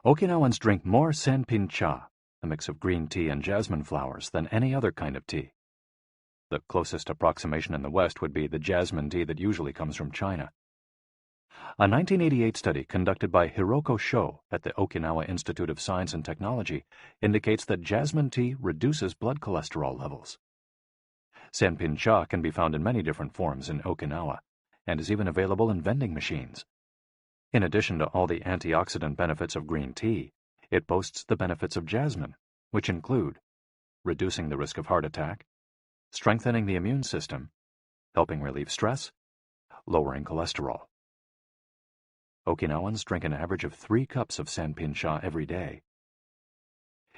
Okinawans drink more sanpin-cha, a mix of green tea and jasmine flowers, than any other kind of tea. The closest approximation in the West would be the jasmine tea that usually comes from China. A 1988 study conducted by Hiroko Sho at the Okinawa Institute of Science and Technology indicates that jasmine tea reduces blood cholesterol levels. Sanpin-cha can be found in many different forms in Okinawa and is even available in vending machines. In addition to all the antioxidant benefits of green tea, it boasts the benefits of jasmine, which include reducing the risk of heart attack, strengthening the immune system, helping relieve stress, lowering cholesterol. Okinawans drink an average of 3 cups of sanpin-cha every day.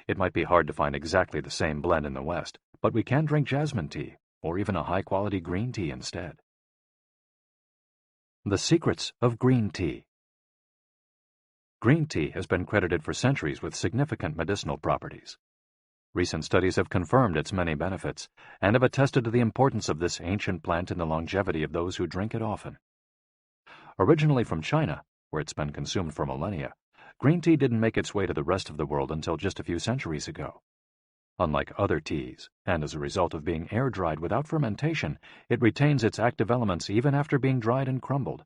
It might be hard to find exactly the same blend in the West, but we can drink jasmine tea or even a high-quality green tea instead. The secrets of green tea. Green tea has been credited for centuries with significant medicinal properties. Recent studies have confirmed its many benefits and have attested to the importance of this ancient plant in the longevity of those who drink it often. Originally from China, where it's been consumed for millennia, green tea didn't make its way to the rest of the world until just a few centuries ago. Unlike other teas, and as a result of being air-dried without fermentation, it retains its active elements even after being dried and crumbled.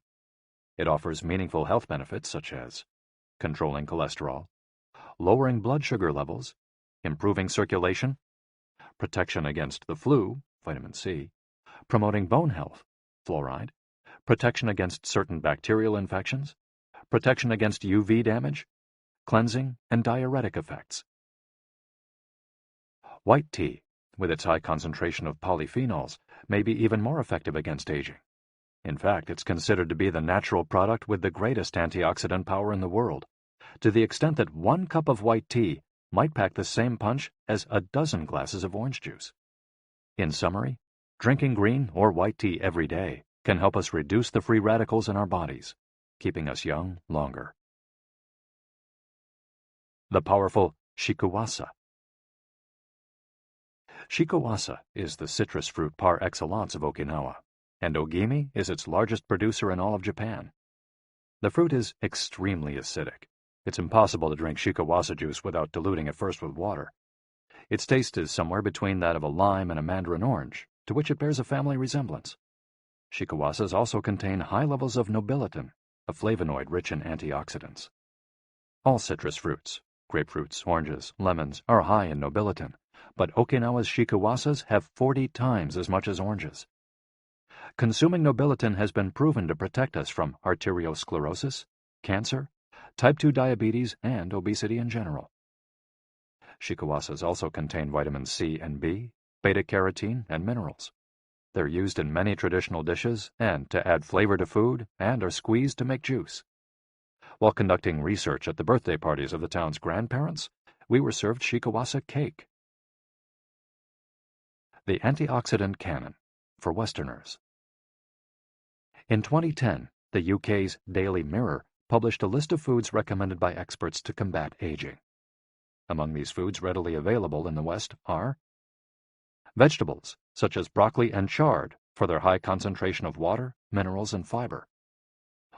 It offers meaningful health benefits such as controlling cholesterol, lowering blood sugar levels, improving circulation, protection against the flu, vitamin C, promoting bone health, fluoride, protection against certain bacterial infections, protection against UV damage, cleansing, and diuretic effects. White tea, with its high concentration of polyphenols, may be even more effective against aging. In fact, it's considered to be the natural product with the greatest antioxidant power in the world, to the extent that 1 cup of white tea might pack the same punch as a dozen glasses of orange juice. In summary, drinking green or white tea every day can help us reduce the free radicals in our bodies, keeping us young longer. The powerful shikuwasa. Shikuwasa is the citrus fruit par excellence of Okinawa, and Ogimi is its largest producer in all of Japan. The fruit is extremely acidic. It's impossible to drink shikuwasa juice without diluting it first with water. Its taste is somewhere between that of a lime and a mandarin orange, to which it bears a family resemblance. Shikuwasas also contain high levels of nobiletin, a flavonoid rich in antioxidants. All citrus fruits, grapefruits, oranges, lemons, are high in nobiletin, but Okinawa's shikuwasas have 40 times as much as oranges. Consuming nobiletin has been proven to protect us from arteriosclerosis, cancer, type 2 diabetes, and obesity in general. Shikuwasas also contain vitamins C and B, beta-carotene, and minerals. They're used in many traditional dishes and to add flavor to food and are squeezed to make juice. While conducting research at the birthday parties of the town's grandparents, we were served shikuwasa cake. The antioxidant canon for Westerners. In 2010, the UK's Daily Mirror published a list of foods recommended by experts to combat aging. Among these foods readily available in the West are vegetables, such as broccoli and chard, for their high concentration of water, minerals, and fiber.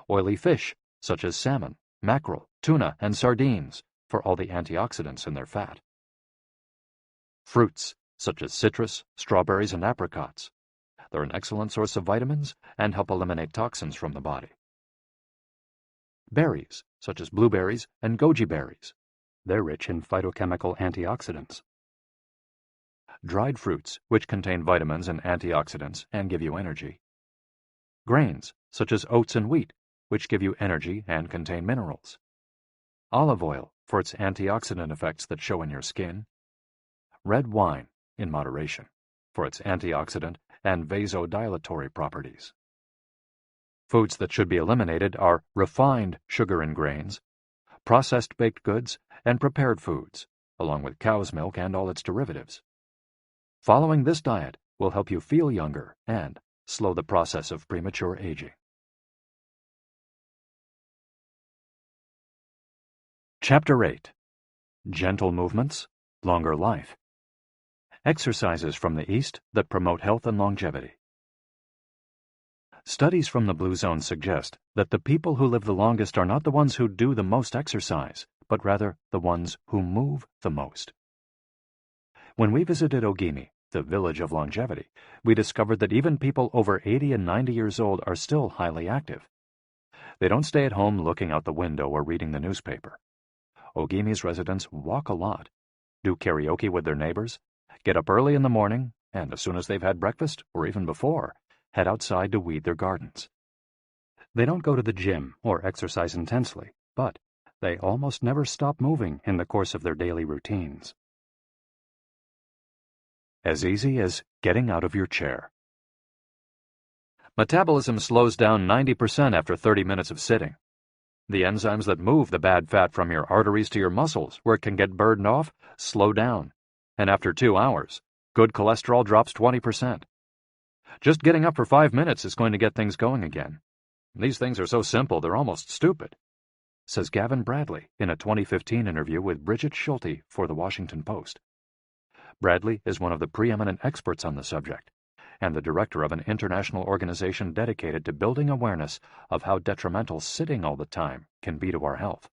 Oily fish, such as salmon, mackerel, tuna, and sardines for all the antioxidants in their fat. Fruits, such as citrus, strawberries, and apricots. They're an excellent source of vitamins and help eliminate toxins from the body. Berries, such as blueberries and goji berries. They're rich in phytochemical antioxidants. Dried fruits, which contain vitamins and antioxidants and give you energy. Grains, such as oats and wheat, which give you energy and contain minerals. Olive oil, for its antioxidant effects that show in your skin. Red wine, in moderation, for its antioxidant and vasodilatory properties. Foods that should be eliminated are refined sugar and grains, processed baked goods, and prepared foods, along with cow's milk and all its derivatives. Following this diet will help you feel younger and slow the process of premature aging. Chapter 8. Gentle Movements, Longer Life. Exercises from the East that promote health and longevity. Studies from the Blue Zone suggest that the people who live the longest are not the ones who do the most exercise, but rather the ones who move the most. When we visited Ogimi, the village of longevity, we discovered that even people over 80 and 90 years old are still highly active. They don't stay at home looking out the window or reading the newspaper. Ogimi's residents walk a lot, do karaoke with their neighbors, get up early in the morning, and as soon as they've had breakfast, or even before, head outside to weed their gardens. They don't go to the gym or exercise intensely, but they almost never stop moving in the course of their daily routines. As easy as getting out of your chair. Metabolism slows down 90% after 30 minutes of sitting. The enzymes that move the bad fat from your arteries to your muscles, where it can get burned off, slow down. And after 2 hours, good cholesterol drops 20%. Just getting up for 5 minutes is going to get things going again. These things are so simple they're almost stupid, says Gavin Bradley in a 2015 interview with Bridget Schulte for The Washington Post. Bradley is one of the preeminent experts on the subject, and the director of an international organization dedicated to building awareness of how detrimental sitting all the time can be to our health.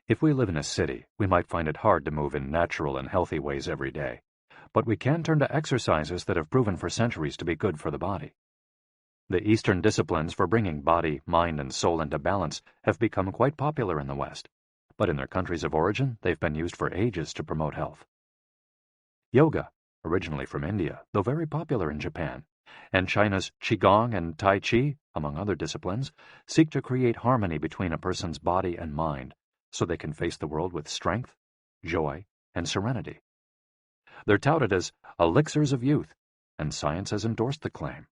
If we live in a city, we might find it hard to move in natural and healthy ways every day, but we can turn to exercises that have proven for centuries to be good for the body. The Eastern disciplines for bringing body, mind, and soul into balance have become quite popular in the West, but in their countries of origin, they've been used for ages to promote health. Yoga, originally from India, though very popular in Japan, and China's Qigong and Tai Chi, among other disciplines, seek to create harmony between a person's body and mind so they can face the world with strength, joy, and serenity. They're touted as elixirs of youth, and science has endorsed the claim.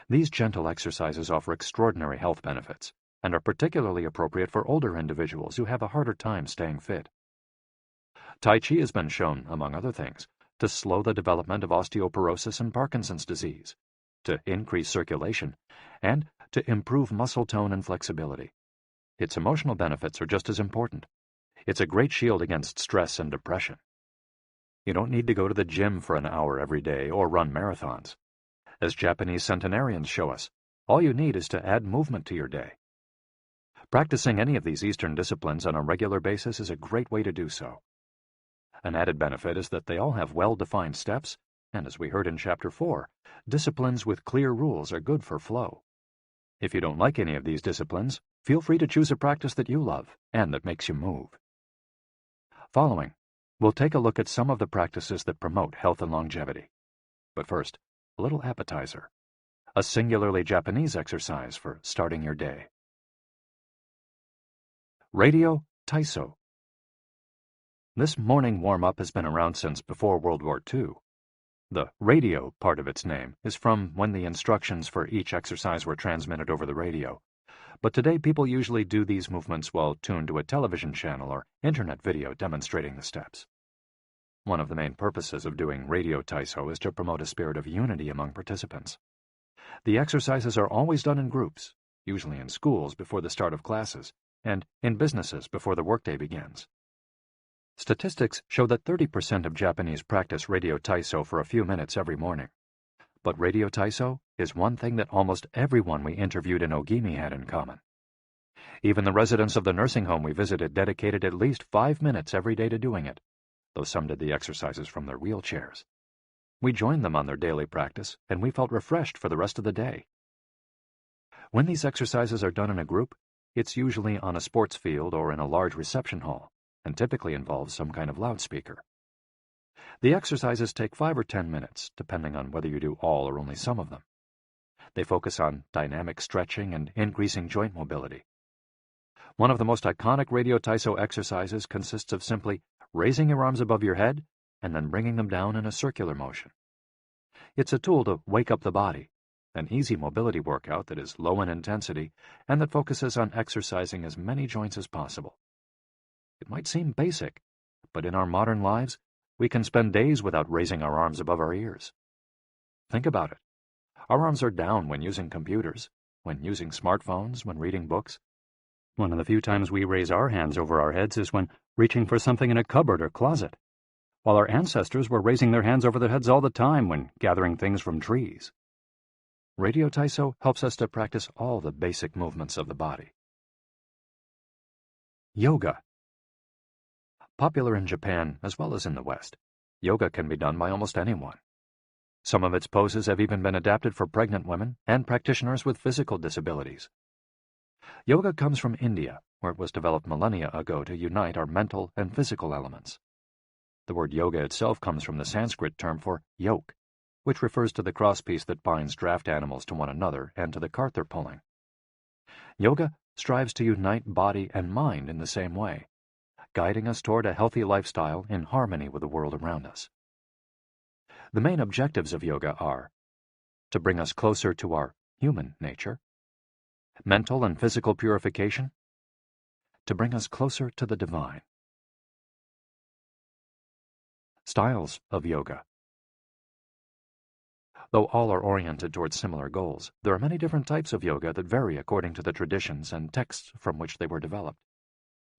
These gentle exercises offer extraordinary health benefits and are particularly appropriate for older individuals who have a harder time staying fit. Tai Chi has been shown, among other things, to slow the development of osteoporosis and Parkinson's disease, to increase circulation, and to improve muscle tone and flexibility. Its emotional benefits are just as important. It's a great shield against stress and depression. You don't need to go to the gym for an hour every day or run marathons. As Japanese centenarians show us, all you need is to add movement to your day. Practicing any of these Eastern disciplines on a regular basis is a great way to do so. An added benefit is that they all have well-defined steps, and as we heard in Chapter 4, disciplines with clear rules are good for flow. If you don't like any of these disciplines, feel free to choose a practice that you love and that makes you move. Following, we'll take a look at some of the practices that promote health and longevity. But first, a little appetizer. A singularly Japanese exercise for starting your day. Radio Taiso. This morning warm-up has been around since before World War II. The radio part of its name is from when the instructions for each exercise were transmitted over the radio, but today people usually do these movements while tuned to a television channel or internet video demonstrating the steps. One of the main purposes of doing radio taiso is to promote a spirit of unity among participants. The exercises are always done in groups, usually in schools before the start of classes, and in businesses before the workday begins. Statistics show that 30% of Japanese practice radio taiso for a few minutes every morning. But radio taiso is one thing that almost everyone we interviewed in Ogimi had in common. Even the residents of the nursing home we visited dedicated at least 5 minutes every day to doing it, though some did the exercises from their wheelchairs. We joined them on their daily practice, and we felt refreshed for the rest of the day. When these exercises are done in a group, it's usually on a sports field or in a large reception hall, and typically involves some kind of loudspeaker. The exercises take 5 or 10 minutes, depending on whether you do all or only some of them. They focus on dynamic stretching and increasing joint mobility. One of the most iconic Radio Taiso exercises consists of simply raising your arms above your head and then bringing them down in a circular motion. It's a tool to wake up the body, an easy mobility workout that is low in intensity and that focuses on exercising as many joints as possible. It might seem basic, but in our modern lives, we can spend days without raising our arms above our ears. Think about it. Our arms are down when using computers, when using smartphones, when reading books. One of the few times we raise our hands over our heads is when reaching for something in a cupboard or closet, while our ancestors were raising their hands over their heads all the time when gathering things from trees. Radio Taiso helps us to practice all the basic movements of the body. Yoga. Popular in Japan as well as in the West, yoga can be done by almost anyone. Some of its poses have even been adapted for pregnant women and practitioners with physical disabilities. Yoga comes from India, where it was developed millennia ago to unite our mental and physical elements. The word yoga itself comes from the Sanskrit term for yoke, which refers to the crosspiece that binds draft animals to one another and to the cart they're pulling. Yoga strives to unite body and mind in the same way, guiding us toward a healthy lifestyle in harmony with the world around us. The main objectives of yoga are to bring us closer to our human nature, mental and physical purification, to bring us closer to the divine. Styles of yoga. Though all are oriented towards similar goals, there are many different types of yoga that vary according to the traditions and texts from which they were developed.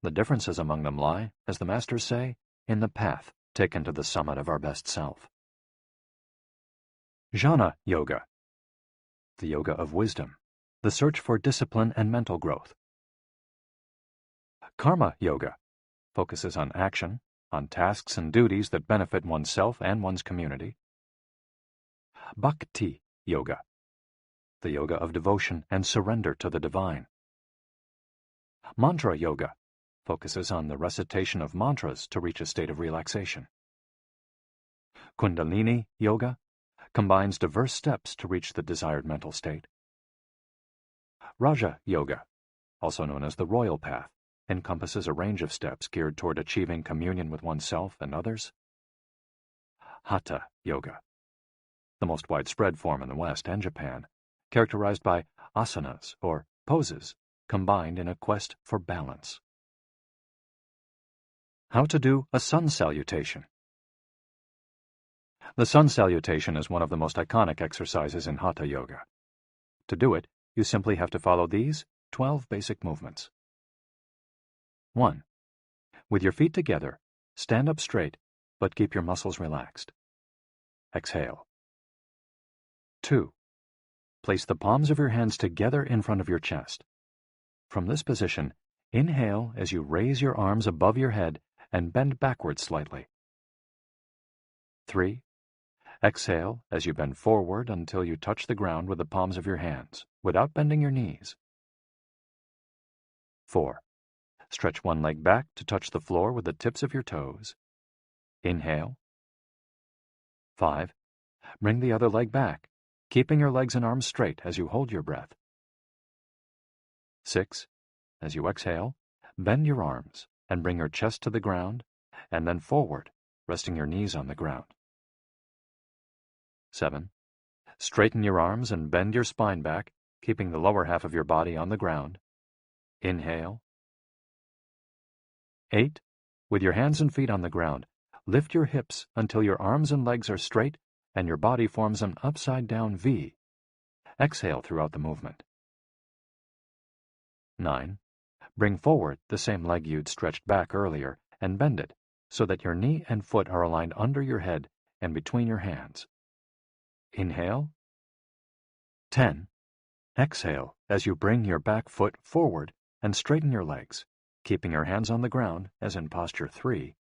The differences among them lie, as the masters say, in the path taken to the summit of our best self. Jnana Yoga. The yoga of wisdom, the search for discipline and mental growth. Karma Yoga focuses on action, on tasks and duties that benefit oneself and one's community. Bhakti Yoga, the yoga of devotion and surrender to the divine. Mantra Yoga focuses on the recitation of mantras to reach a state of relaxation. Kundalini Yoga combines diverse steps to reach the desired mental state. Raja Yoga, also known as the royal path, encompasses a range of steps geared toward achieving communion with oneself and others. Hatha Yoga, the most widespread form in the West and Japan, characterized by asanas, or poses, combined in a quest for balance. How to do a sun salutation. The sun salutation is one of the most iconic exercises in Hatha Yoga. To do it, you simply have to follow these 12 basic movements. 1. With your feet together, stand up straight, but keep your muscles relaxed. Exhale. 2. Place the palms of your hands together in front of your chest. From this position, inhale as you raise your arms above your head and bend backwards slightly. 3. Exhale as you bend forward until you touch the ground with the palms of your hands, without bending your knees. 4. Stretch one leg back to touch the floor with the tips of your toes. Inhale. 5. Bring the other leg back, keeping your legs and arms straight as you hold your breath. 6. As you exhale, bend your arms and bring your chest to the ground, and then forward, resting your knees on the ground. 7. Straighten your arms and bend your spine back, keeping the lower half of your body on the ground. Inhale. 8. With your hands and feet on the ground, lift your hips until your arms and legs are straight and your body forms an upside-down V. Exhale throughout the movement. 9. Bring forward the same leg you'd stretched back earlier and bend it so that your knee and foot are aligned under your head and between your hands. Inhale. 10. Exhale as you bring your back foot forward and straighten your legs, keeping your hands on the ground as in posture 3.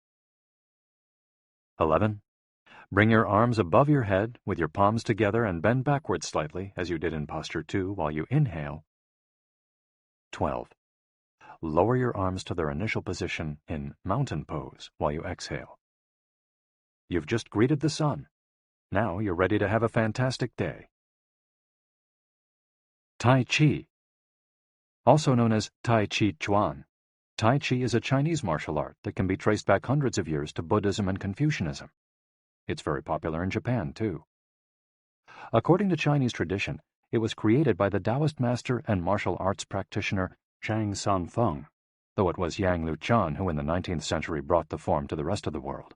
11. Bring your arms above your head with your palms together and bend backwards slightly as you did in posture 2 while you inhale. 12. Lower your arms to their initial position in mountain pose while you exhale. You've just greeted the sun. Now you're ready to have a fantastic day. Tai Chi. Also known as Tai Chi Chuan, Tai Chi is a Chinese martial art that can be traced back hundreds of years to Buddhism and Confucianism. It's very popular in Japan, too. According to Chinese tradition, it was created by the Taoist master and martial arts practitioner Zhang Sanfeng, though it was Yang Luchan who in the 19th century brought the form to the rest of the world.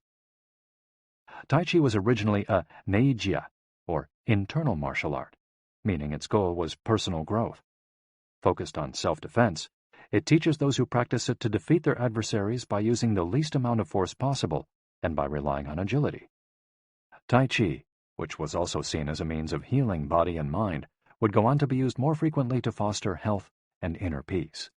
Tai Chi was originally a neijia, or internal martial art, meaning its goal was personal growth. Focused on self-defense, it teaches those who practice it to defeat their adversaries by using the least amount of force possible and by relying on agility. Tai Chi, which was also seen as a means of healing body and mind, would go on to be used more frequently to foster health and inner peace.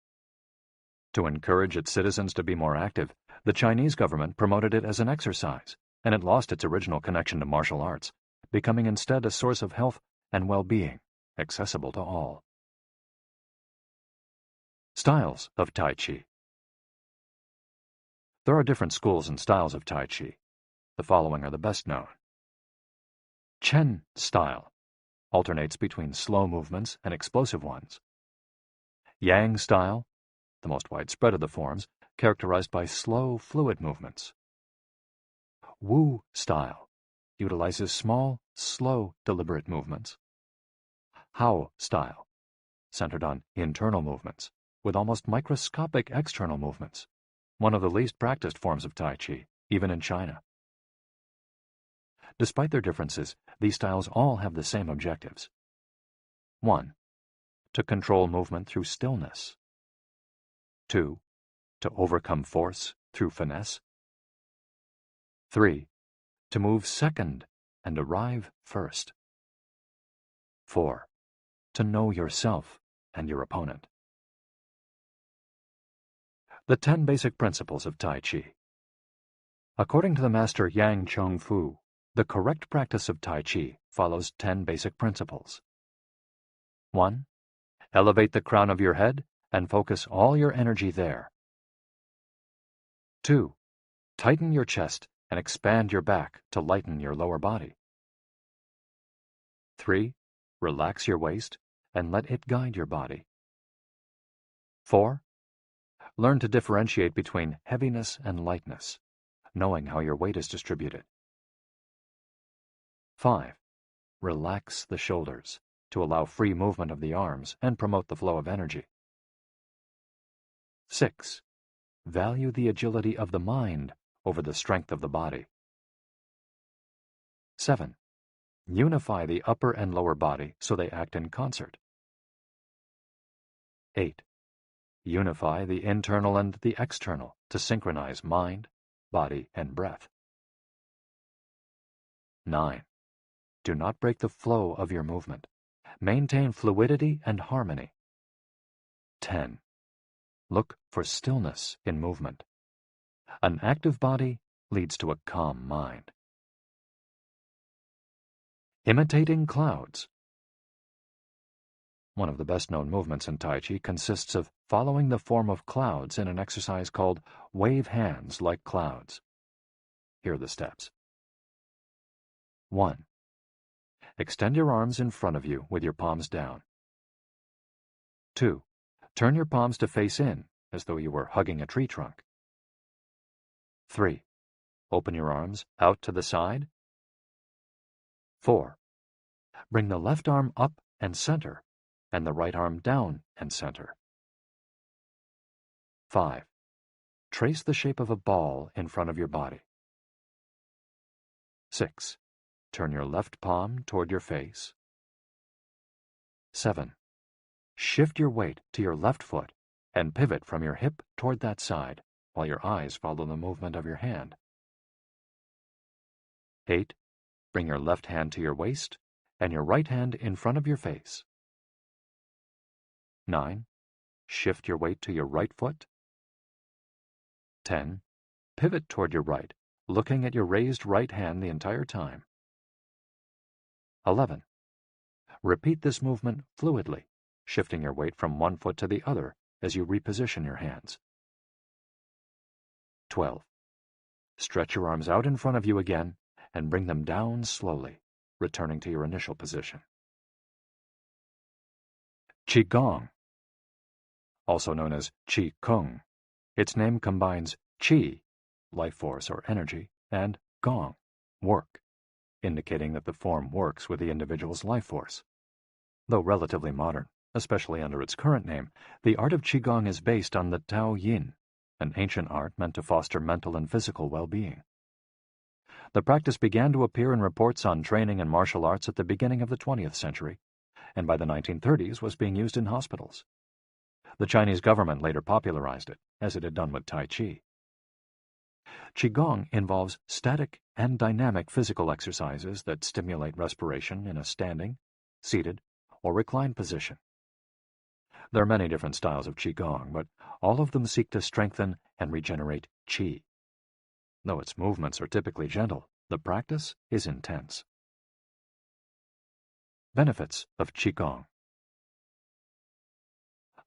To encourage its citizens to be more active, the Chinese government promoted it as an exercise, and it lost its original connection to martial arts, becoming instead a source of health and well-being, accessible to all. Styles of Tai Chi. There are different schools and styles of Tai Chi. The following are the best known. Chen style alternates between slow movements and explosive ones. Yang style, the most widespread of the forms, characterized by slow, fluid movements. Wu style utilizes small, slow, deliberate movements. Hao style, centered on internal movements, with almost microscopic external movements, one of the least practiced forms of Tai Chi, even in China. Despite their differences, these styles all have the same objectives. 1. To control movement through stillness. 2. To overcome force through finesse. 3. To move second and arrive first. 4. To know yourself and your opponent. The 10 basic principles of Tai Chi. According to the master Yang Cheng Fu, the correct practice of Tai Chi follows 10 basic principles. 1. Elevate the crown of your head and focus all your energy there. 2. Tighten your chest and expand your back to lighten your lower body. 3. Relax your waist and let it guide your body. 4. Learn to differentiate between heaviness and lightness, knowing how your weight is distributed. 5. Relax the shoulders to allow free movement of the arms and promote the flow of energy. 6. Value the agility of the mind over the strength of the body. 7. Unify the upper and lower body so they act in concert. 8. Unify the internal and the external to synchronize mind, body, and breath. 9. Do not break the flow of your movement. Maintain fluidity and harmony. 10. Look for stillness in movement. An active body leads to a calm mind. Imitating clouds. One of the best-known movements in Tai Chi consists of following the form of clouds in an exercise called wave hands like clouds. Here are the steps. 1. Extend your arms in front of you with your palms down. 2. Turn your palms to face in, as though you were hugging a tree trunk. 3. Open your arms out to the side. 4. Bring the left arm up and center, and the right arm down and center. 5. Trace the shape of a ball in front of your body. 6. Turn your left palm toward your face. 7. Shift your weight to your left foot and pivot from your hip toward that side while your eyes follow the movement of your hand. 8. Bring your left hand to your waist and your right hand in front of your face. 9. shift your weight to your right foot. 10. Pivot toward your right, looking at your raised right hand the entire time. 11. Repeat this movement fluidly, shifting your weight from one foot to the other as you reposition your hands. 12. Stretch your arms out in front of you again and bring them down slowly, returning to your initial position. Qigong, also known as Qi Kung. Its name combines Qi, life force or energy, and Gong, work, indicating that the form works with the individual's life force. Though relatively modern, especially under its current name, the art of Qigong is based on the Tao Yin, an ancient art meant to foster mental and physical well-being. The practice began to appear in reports on training in martial arts at the beginning of the 20th century, and by the 1930s was being used in hospitals. The Chinese government later popularized it, as it had done with Tai Chi. Qigong involves static and dynamic physical exercises that stimulate respiration in a standing, seated, or reclined position. There are many different styles of Qigong, but all of them seek to strengthen and regenerate Qi. Though its movements are typically gentle, the practice is intense. Benefits of Qigong.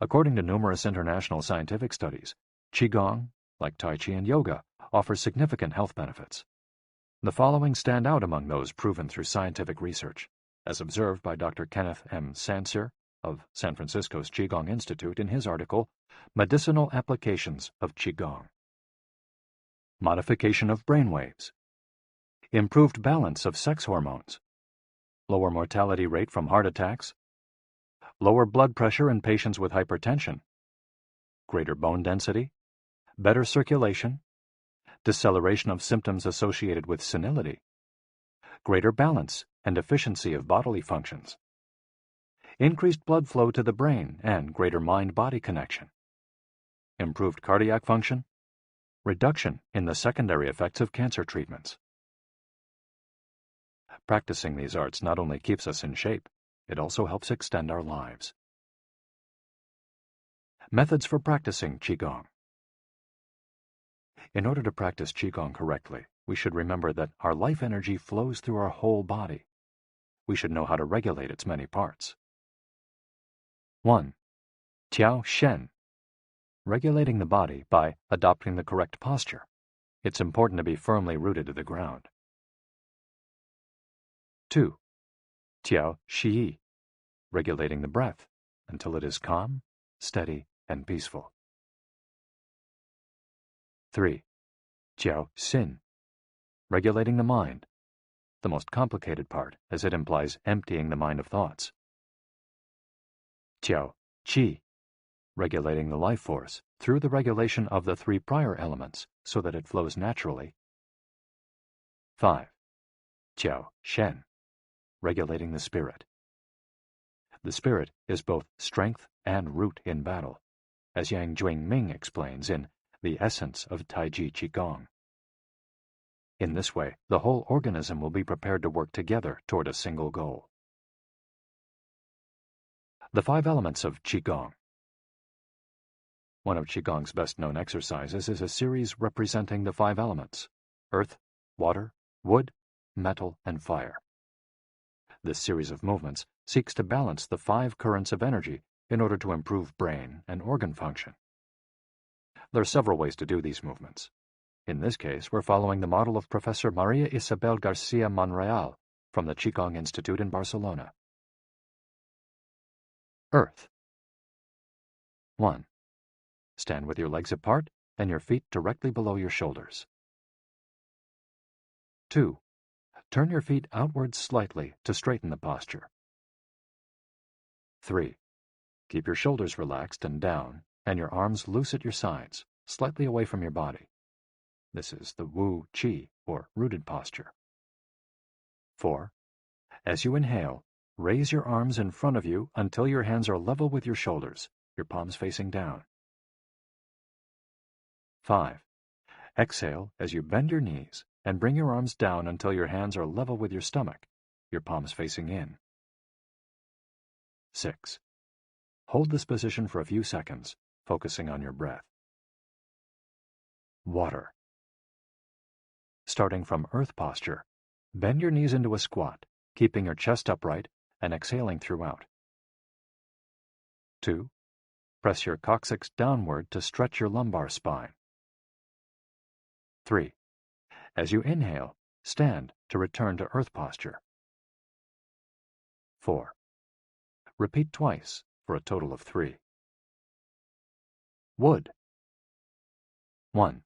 According to numerous international scientific studies, Qigong, like Tai Chi and yoga, offers significant health benefits. The following stand out among those proven through scientific research, as observed by Dr. Kenneth M. Sancer of San Francisco's Qigong Institute in his article, Medicinal Applications of Qigong. Modification of brainwaves. Improved balance of sex hormones. Lower mortality rate from heart attacks. Lower blood pressure in patients with hypertension. Greater bone density. Better circulation. Deceleration of symptoms associated with senility. Greater balance and efficiency of bodily functions. Increased blood flow to the brain and greater mind-body connection. Improved cardiac function. Reduction in the secondary effects of cancer treatments. Practicing these arts not only keeps us in shape, it also helps extend our lives. Methods for practicing Qigong. In order to practice Qigong correctly, we should remember that our life energy flows through our whole body. We should know how to regulate its many parts. 1. Tiao Shen. Regulating the body by adopting the correct posture. It's important to be firmly rooted to the ground. 2. Tiao Shi. Regulating the breath until it is calm, steady, and peaceful. 3. Tiao Xin. Regulating the mind, the most complicated part as it implies emptying the mind of thoughts. Tiao Qi. Regulating the life force through the regulation of the 3 prior elements so that it flows naturally. 5. Tiao Shen. Regulating the spirit. The spirit is both strength and root in battle, as Yang Jwing-Ming explains in The Essence of Taiji Qigong. In this way, the whole organism will be prepared to work together toward a single goal. The 5 elements of Qigong. One of Qigong's best-known exercises is a series representing the 5 elements: earth, water, wood, metal, and fire. This series of movements seeks to balance the 5 currents of energy in order to improve brain and organ function. There are several ways to do these movements. In this case, we're following the model of Professor Maria Isabel Garcia Monreal from the Qigong Institute in Barcelona. Earth. 1. Stand with your legs apart and your feet directly below your shoulders. 2. Turn your feet outwards slightly to straighten the posture. 3. Keep your shoulders relaxed and down, and your arms loose at your sides, slightly away from your body. This is the Wu Qi, or rooted posture. 4. As you inhale, raise your arms in front of you until your hands are level with your shoulders, your palms facing down. 5. Exhale as you bend your knees and bring your arms down until your hands are level with your stomach, your palms facing in. 6. Hold this position for a few seconds, focusing on your breath. Water. Starting from earth posture, bend your knees into a squat, keeping your chest upright and exhaling throughout. 2. Press your coccyx downward to stretch your lumbar spine. 3. As you inhale, stand to return to earth posture. 4. Repeat twice for a total of 3. Wood. 1.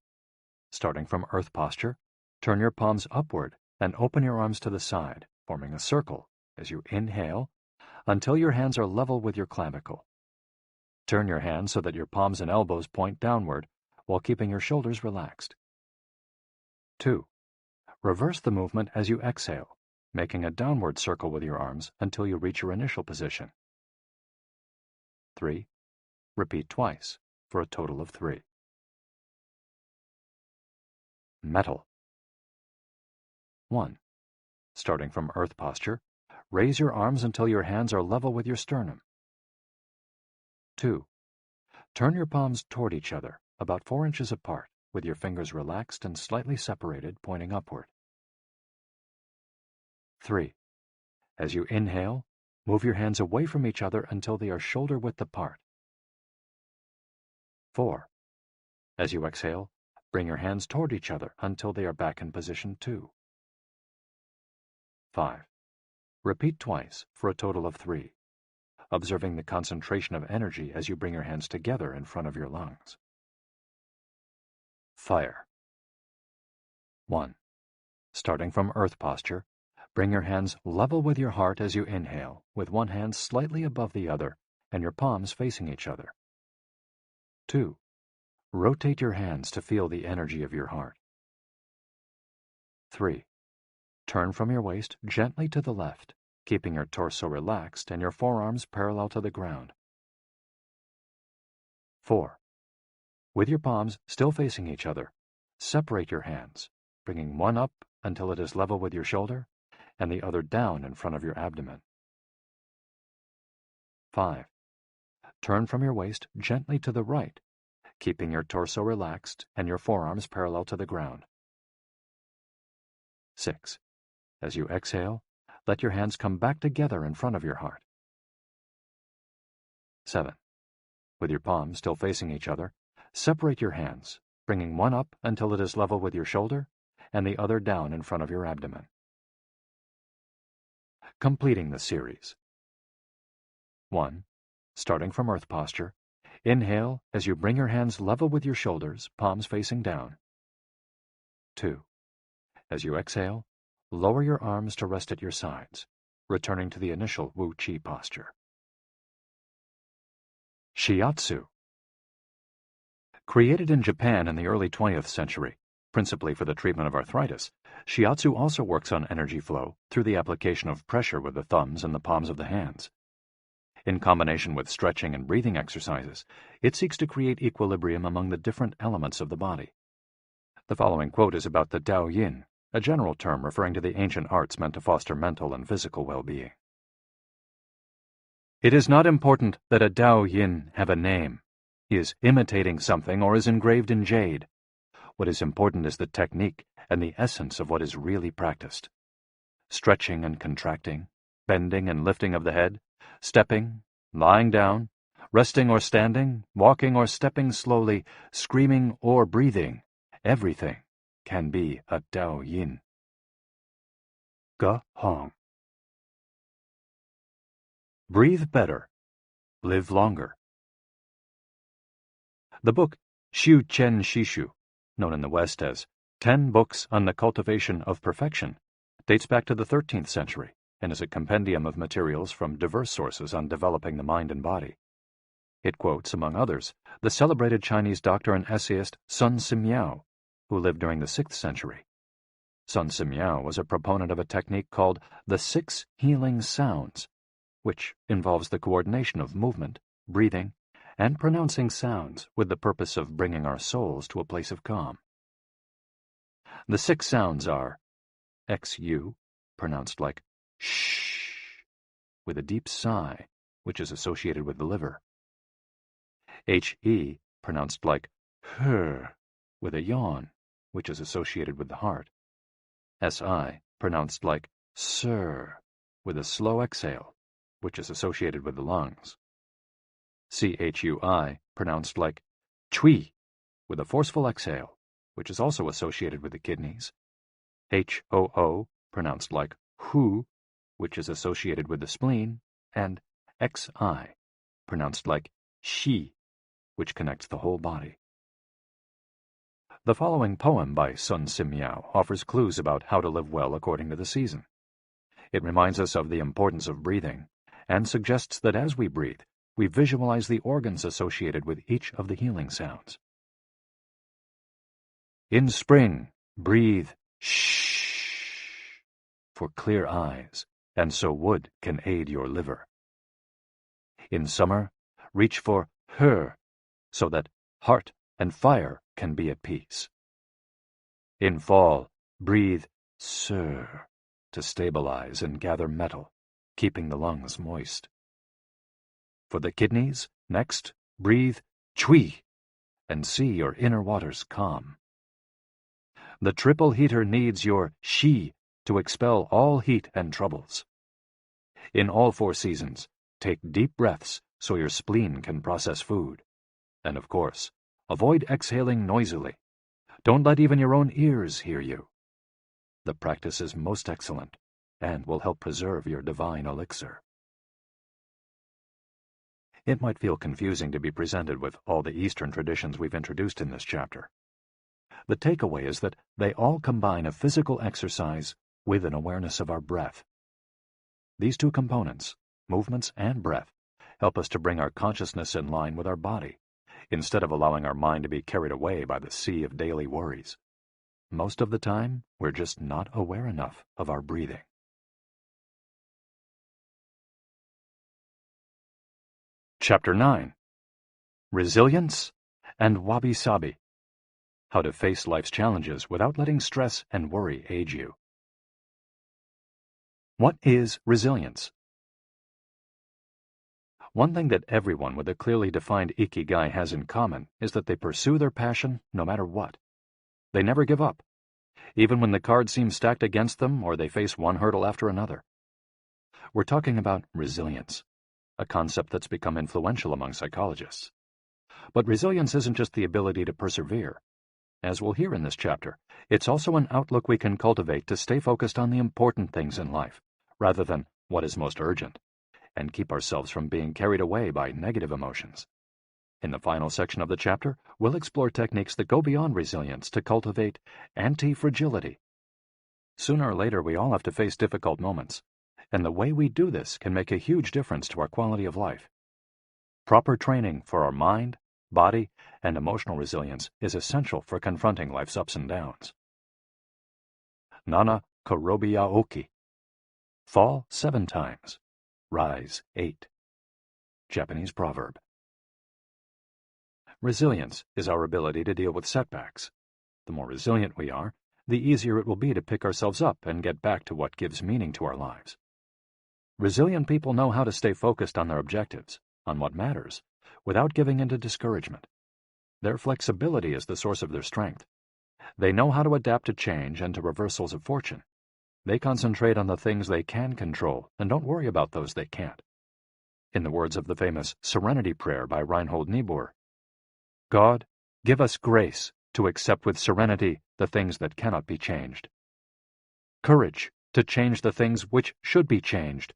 Starting from earth posture, turn your palms upward and open your arms to the side, forming a circle as you inhale until your hands are level with your clavicle. Turn your hands so that your palms and elbows point downward while keeping your shoulders relaxed. 2. Reverse the movement as you exhale, making a downward circle with your arms until you reach your initial position. 3. Repeat twice for a total of 3. Metal. 1. Starting from earth posture, raise your arms until your hands are level with your sternum. 2. Turn your palms toward each other, about 4 inches apart, with your fingers relaxed and slightly separated, pointing upward. 3. As you inhale, move your hands away from each other until they are shoulder-width apart. 4. As you exhale, bring your hands toward each other until they are back in position 2. 5. Repeat twice for a total of 3, observing the concentration of energy as you bring your hands together in front of your lungs. Fire. 1. Starting from earth posture, bring your hands level with your heart as you inhale, with one hand slightly above the other and your palms facing each other. 2. Rotate your hands to feel the energy of your heart. 3. Turn from your waist gently to the left, keeping your torso relaxed and your forearms parallel to the ground. 4. With your palms still facing each other, separate your hands, bringing one up until it is level with your shoulder and the other down in front of your abdomen. 5. Turn from your waist gently to the right, keeping your torso relaxed and your forearms parallel to the ground. 6. As you exhale, let your hands come back together in front of your heart. 7. With your palms still facing each other, separate your hands, bringing one up until it is level with your shoulder and the other down in front of your abdomen. Completing the series. 1. Starting from earth posture, inhale as you bring your hands level with your shoulders, palms facing down. 2. As you exhale, lower your arms to rest at your sides, returning to the initial Wu Qi posture. Shiatsu. Created in Japan in the early 20th century, principally for the treatment of arthritis, shiatsu also works on energy flow through the application of pressure with the thumbs and the palms of the hands. In combination with stretching and breathing exercises, it seeks to create equilibrium among the different elements of the body. The following quote is about the Tao Yin, a general term referring to the ancient arts meant to foster mental and physical well-being. It is not important that a Tao Yin have a name. He is imitating something or is engraved in jade. What is important is the technique and the essence of what is really practiced. Stretching and contracting, bending and lifting of the head, stepping, lying down, resting or standing, walking or stepping slowly, screaming or breathing, everything can be a Tao Yin. Ge Hong. Breathe better. Live longer. The book Xiu Chen Shishu, known in the West as 10 Books on the Cultivation of Perfection, dates back to the 13th century and is a compendium of materials from diverse sources on developing the mind and body. It quotes, among others, the celebrated Chinese doctor and essayist Sun Simiao, who lived during the 6th century. Sun Simiao was a proponent of a technique called the 6 healing sounds, which involves the coordination of movement, breathing, and pronouncing sounds with the purpose of bringing our souls to a place of calm. The 6 sounds are XU, pronounced like shh, with a deep sigh, which is associated with the liver. He, pronounced like her, with a yawn, which is associated with the heart. Si, pronounced like sir, with a slow exhale, which is associated with the lungs. Chui, pronounced like chui, with a forceful exhale, which is also associated with the kidneys. Hoo, pronounced like hu, which is associated with the spleen, and Xi, pronounced like shi, which connects the whole body. The following poem by Sun Simiao offers clues about how to live well according to the season. It reminds us of the importance of breathing, and suggests that as we breathe, we visualize the organs associated with each of the healing sounds. In spring, breathe shh for clear eyes, and so wood can aid your liver. In summer, reach for her, so that heart and fire can be at peace. In fall, breathe sir to stabilize and gather metal, keeping the lungs moist. For the kidneys, next, breathe chui and see your inner waters calm. The triple heater needs your shi to expel all heat and troubles. In all 4 seasons, take deep breaths so your spleen can process food. And of course, avoid exhaling noisily. Don't let even your own ears hear you. The practice is most excellent and will help preserve your divine elixir. It might feel confusing to be presented with all the Eastern traditions we've introduced in this chapter. The takeaway is that they all combine a physical exercise with an awareness of our breath. These 2 components, movements and breath, help us to bring our consciousness in line with our body, instead of allowing our mind to be carried away by the sea of daily worries. Most of the time, we're just not aware enough of our breathing. Chapter 9. Resilience and Wabi-sabi. How to face life's challenges without letting stress and worry age you. What is resilience? One thing that everyone with a clearly defined Ikigai has in common is that they pursue their passion no matter what. They never give up, even when the cards seem stacked against them or they face one hurdle after another. We're talking about resilience, a concept that's become influential among psychologists. But resilience isn't just the ability to persevere. As we'll hear in this chapter, it's also an outlook we can cultivate to stay focused on the important things in life, rather than what is most urgent, and keep ourselves from being carried away by negative emotions. In the final section of the chapter, we'll explore techniques that go beyond resilience to cultivate anti-fragility. Sooner or later, we all have to face difficult moments, and the way we do this can make a huge difference to our quality of life. Proper training for our mind, body, and emotional resilience is essential for confronting life's ups and downs. Nana Korobiaoki. Fall 7 times. Rise 8. Japanese proverb. Resilience is our ability to deal with setbacks. The more resilient we are, the easier it will be to pick ourselves up and get back to what gives meaning to our lives. Resilient people know how to stay focused on their objectives, on what matters, without giving in to discouragement. Their flexibility is the source of their strength. They know how to adapt to change and to reversals of fortune. They concentrate on the things they can control and don't worry about those they can't. In the words of the famous Serenity Prayer by Reinhold Niebuhr, God, give us grace to accept with serenity the things that cannot be changed, courage to change the things which should be changed,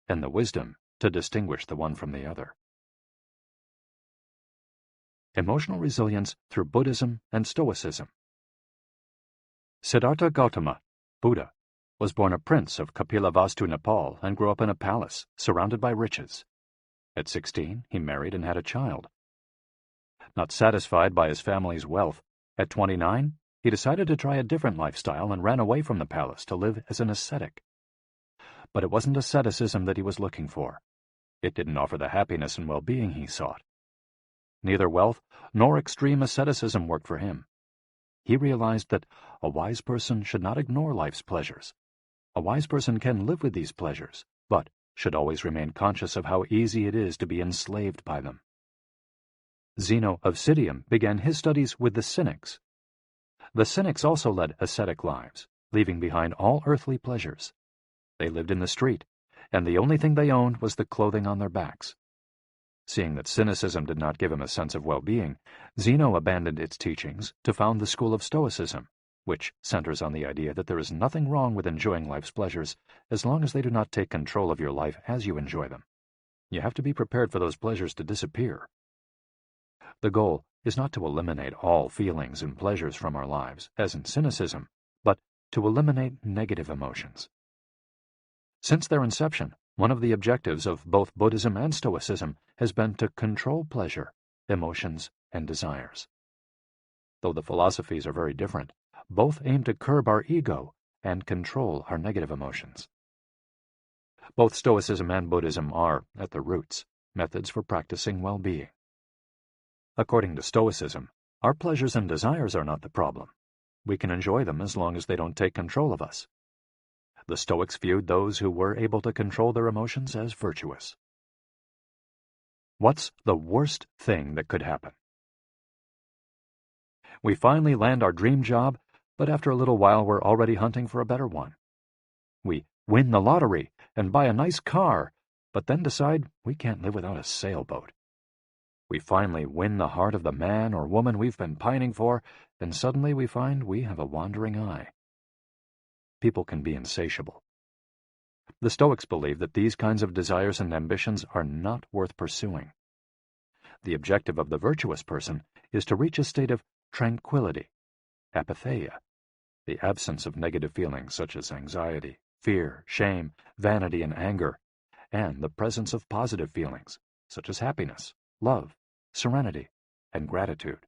and the wisdom to distinguish the one from the other. Emotional resilience through Buddhism and Stoicism. Siddhartha Gautama, Buddha, was born a prince of Kapilavastu, Nepal, and grew up in a palace, surrounded by riches. At 16, he married and had a child. Not satisfied by his family's wealth, at 29, he decided to try a different lifestyle and ran away from the palace to live as an ascetic. But it wasn't asceticism that he was looking for. It didn't offer the happiness and well-being he sought. Neither wealth nor extreme asceticism worked for him. He realized that a wise person should not ignore life's pleasures. A wise person can live with these pleasures, but should always remain conscious of how easy it is to be enslaved by them. Zeno of Citium began his studies with the Cynics. The Cynics also led ascetic lives, leaving behind all earthly pleasures. They lived in the street, and the only thing they owned was the clothing on their backs. Seeing that cynicism did not give him a sense of well-being, Zeno abandoned its teachings to found the school of Stoicism, which centers on the idea that there is nothing wrong with enjoying life's pleasures as long as they do not take control of your life as you enjoy them. You have to be prepared for those pleasures to disappear. The goal is not to eliminate all feelings and pleasures from our lives, as in cynicism, but to eliminate negative emotions. Since their inception, one of the objectives of both Buddhism and Stoicism has been to control pleasure, emotions, and desires. Though the philosophies are very different, both aim to curb our ego and control our negative emotions. Both Stoicism and Buddhism are, at their roots, methods for practicing well-being. According to Stoicism, our pleasures and desires are not the problem. We can enjoy them as long as they don't take control of us. The Stoics viewed those who were able to control their emotions as virtuous. What's the worst thing that could happen? We finally land our dream job, but after a little while we're already hunting for a better one. We win the lottery and buy a nice car, but then decide we can't live without a sailboat. We finally win the heart of the man or woman we've been pining for, and suddenly we find we have a wandering eye. People can be insatiable. The Stoics believe that these kinds of desires and ambitions are not worth pursuing. The objective of the virtuous person is to reach a state of tranquility, apatheia, the absence of negative feelings such as anxiety, fear, shame, vanity, and anger, and the presence of positive feelings such as happiness, love, serenity, and gratitude.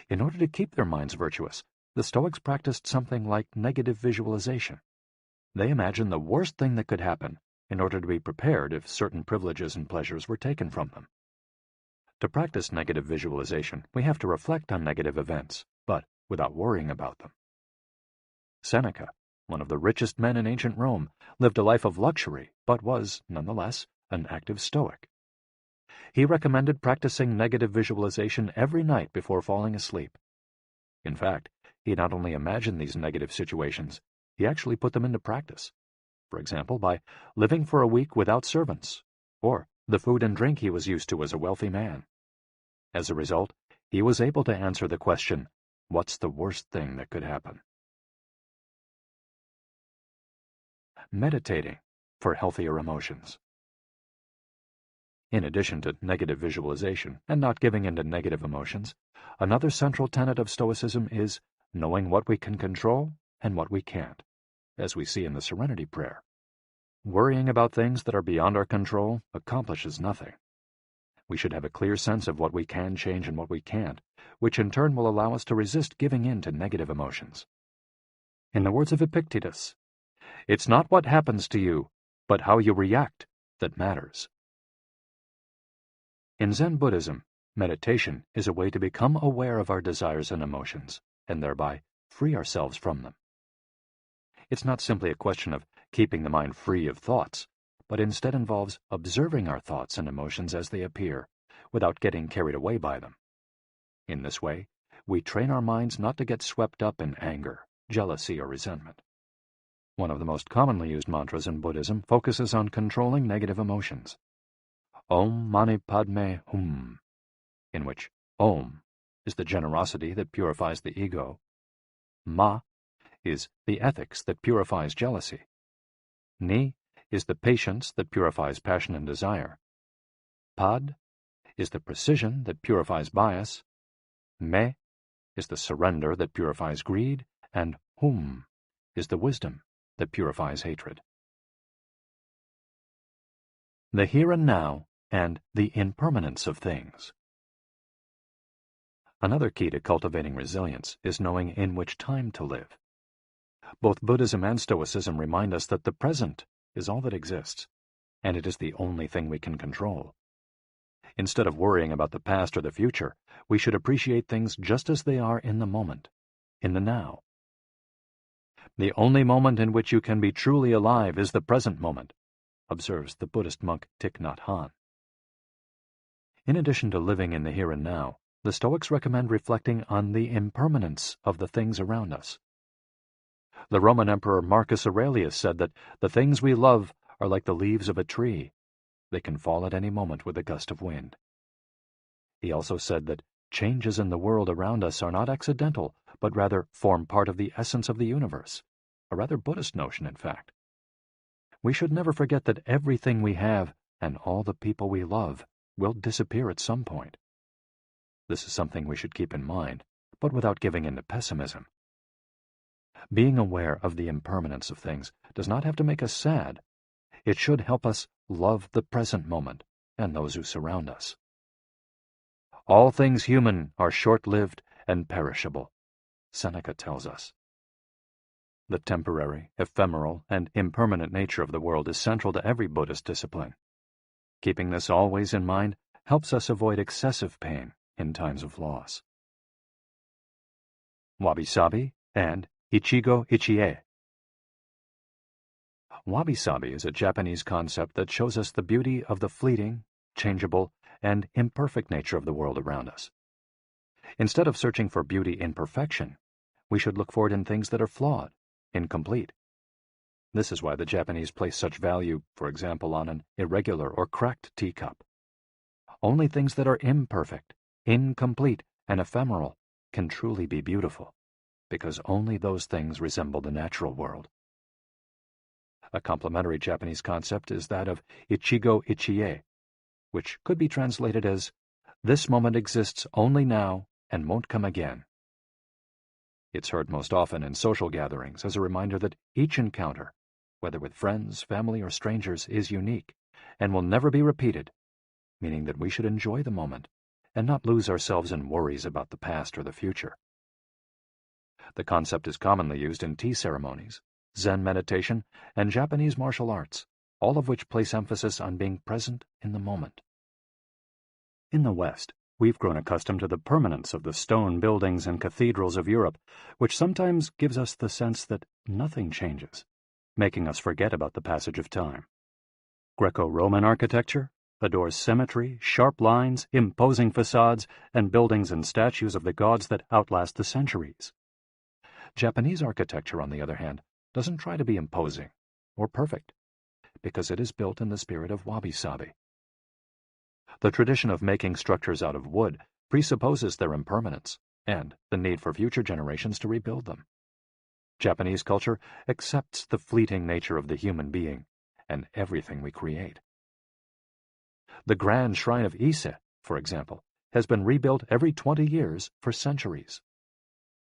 In order to keep their minds virtuous, the Stoics practiced something like negative visualization. They imagined the worst thing that could happen in order to be prepared if certain privileges and pleasures were taken from them. To practice negative visualization, we have to reflect on negative events, but without worrying about them. Seneca, one of the richest men in ancient Rome, lived a life of luxury, but was, nonetheless, an active Stoic. He recommended practicing negative visualization every night before falling asleep. In fact, he not only imagined these negative situations, he actually put them into practice. For example, by living for a week without servants, or the food and drink he was used to as a wealthy man. As a result, he was able to answer the question, what's the worst thing that could happen? Meditating for healthier emotions. In addition to negative visualization and not giving in to negative emotions, another central tenet of Stoicism is knowing what we can control and what we can't, as we see in the Serenity Prayer. Worrying about things that are beyond our control accomplishes nothing. We should have a clear sense of what we can change and what we can't, which in turn will allow us to resist giving in to negative emotions. In the words of Epictetus, "It's not what happens to you, but how you react that matters." In Zen Buddhism, meditation is a way to become aware of our desires and emotions, and thereby free ourselves from them. It's not simply a question of keeping the mind free of thoughts, but instead involves observing our thoughts and emotions as they appear, without getting carried away by them. In this way, we train our minds not to get swept up in anger, jealousy, or resentment. One of the most commonly used mantras in Buddhism focuses on controlling negative emotions. Om Mani Padme Hum, in which Om is the generosity that purifies the ego, Ma is the ethics that purifies jealousy, Ni is the patience that purifies passion and desire, Pad is the precision that purifies bias, Me is the surrender that purifies greed, and Hum is the wisdom that purifies hatred. The here and now and the impermanence of things. Another key to cultivating resilience is knowing in which time to live. Both Buddhism and Stoicism remind us that the present is all that exists, and it is the only thing we can control. Instead of worrying about the past or the future, we should appreciate things just as they are in the moment, in the now. The only moment in which you can be truly alive is the present moment, observes the Buddhist monk Thich Nhat Hanh. In addition to living in the here and now, the Stoics recommend reflecting on the impermanence of the things around us. The Roman Emperor Marcus Aurelius said that the things we love are like the leaves of a tree. They can fall at any moment with a gust of wind. He also said that changes in the world around us are not accidental, but rather form part of the essence of the universe, a rather Buddhist notion, in fact. We should never forget that everything we have and all the people we love will disappear at some point. This is something we should keep in mind, but without giving in to pessimism. Being aware of the impermanence of things does not have to make us sad. It should help us love the present moment and those who surround us. All things human are short-lived and perishable, Seneca tells us. The temporary, ephemeral, and impermanent nature of the world is central to every Buddhist discipline. Keeping this always in mind helps us avoid excessive pain in times of loss. Wabi-sabi and Ichigo-ichie. Wabi-sabi is a Japanese concept that shows us the beauty of the fleeting, changeable, and imperfect nature of the world around us. Instead of searching for beauty in perfection, we should look for it in things that are flawed, incomplete. This is why the Japanese place such value, for example, on an irregular or cracked teacup. Only things that are imperfect, incomplete, and ephemeral can truly be beautiful, because only those things resemble the natural world. A complementary Japanese concept is that of Ichigo-ichie, which could be translated as, "This moment exists only now and won't come again." It's heard most often in social gatherings as a reminder that each encounter, whether with friends, family, or strangers, is unique and will never be repeated, meaning that we should enjoy the moment and not lose ourselves in worries about the past or the future. The concept is commonly used in tea ceremonies, Zen meditation, and Japanese martial arts, all of which place emphasis on being present in the moment. In the West, we've grown accustomed to the permanence of the stone buildings and cathedrals of Europe, which sometimes gives us the sense that nothing changes, making us forget about the passage of time. Greco-Roman architecture adores symmetry, sharp lines, imposing facades, and buildings and statues of the gods that outlast the centuries. Japanese architecture, on the other hand, doesn't try to be imposing or perfect, because it is built in the spirit of wabi-sabi. The tradition of making structures out of wood presupposes their impermanence and the need for future generations to rebuild them. Japanese culture accepts the fleeting nature of the human being and everything we create. The grand shrine of Ise, for example, has been rebuilt every 20 years for centuries.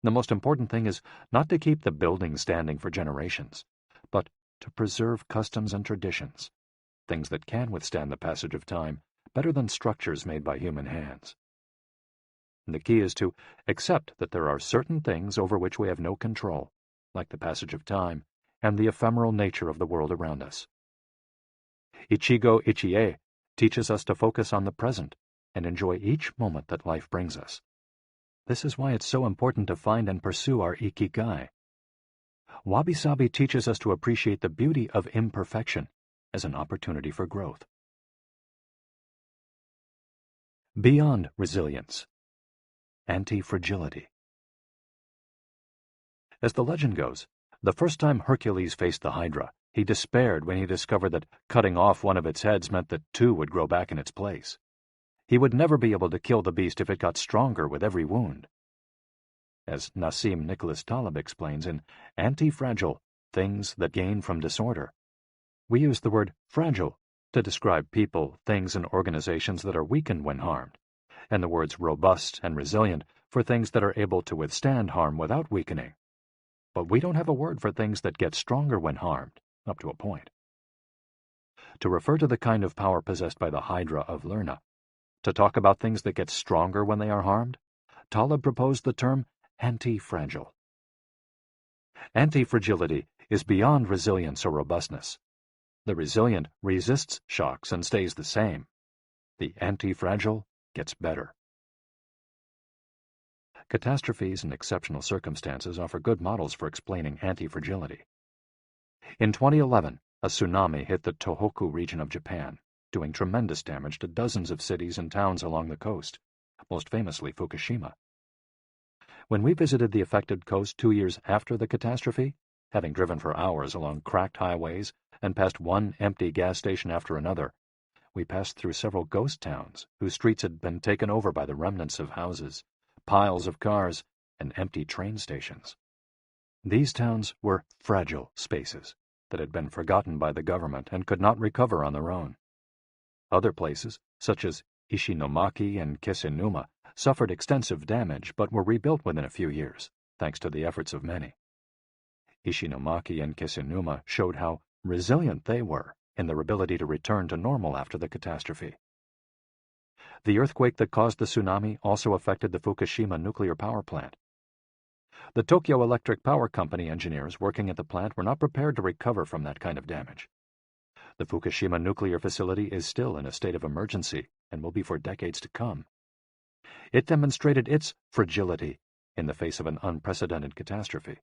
The most important thing is not to keep the building standing for generations, but to preserve customs and traditions, things that can withstand the passage of time better than structures made by human hands. The key is to accept that there are certain things over which we have no control, like the passage of time and the ephemeral nature of the world around us. Ichigo-ichie teaches us to focus on the present and enjoy each moment that life brings us. This is why it's so important to find and pursue our Ikigai. Wabi-sabi teaches us to appreciate the beauty of imperfection as an opportunity for growth. Beyond resilience. Anti-fragility. As the legend goes, the first time Hercules faced the Hydra, he despaired when he discovered that cutting off one of its heads meant that two would grow back in its place. He would never be able to kill the beast if it got stronger with every wound. As Nassim Nicholas Taleb explains in Anti-Fragile, Things That Gain from Disorder, we use the word fragile to describe people, things, and organizations that are weakened when harmed, and the words robust and resilient for things that are able to withstand harm without weakening. But we don't have a word for things that get stronger when harmed, up to a point. To refer to the kind of power possessed by the Hydra of Lerna, to talk about things that get stronger when they are harmed, Taleb proposed the term anti-fragile. Anti-fragility is beyond resilience or robustness. The resilient resists shocks and stays the same. The anti-fragile gets better. Catastrophes and exceptional circumstances offer good models for explaining anti-fragility. In 2011, a tsunami hit the Tohoku region of Japan, doing tremendous damage to dozens of cities and towns along the coast, most famously Fukushima. When we visited the affected coast 2 years after the catastrophe, having driven for hours along cracked highways and past one empty gas station after another, we passed through several ghost towns whose streets had been taken over by the remnants of houses, piles of cars, and empty train stations. These towns were fragile spaces that had been forgotten by the government and could not recover on their own. Other places, such as Ishinomaki and Kisenuma, suffered extensive damage but were rebuilt within a few years, thanks to the efforts of many. Ishinomaki and Kisenuma showed how resilient they were in their ability to return to normal after the catastrophe. The earthquake that caused the tsunami also affected the Fukushima nuclear power plant. The Tokyo Electric Power Company engineers working at the plant were not prepared to recover from that kind of damage. The Fukushima nuclear facility is still in a state of emergency and will be for decades to come. It demonstrated its fragility in the face of an unprecedented catastrophe.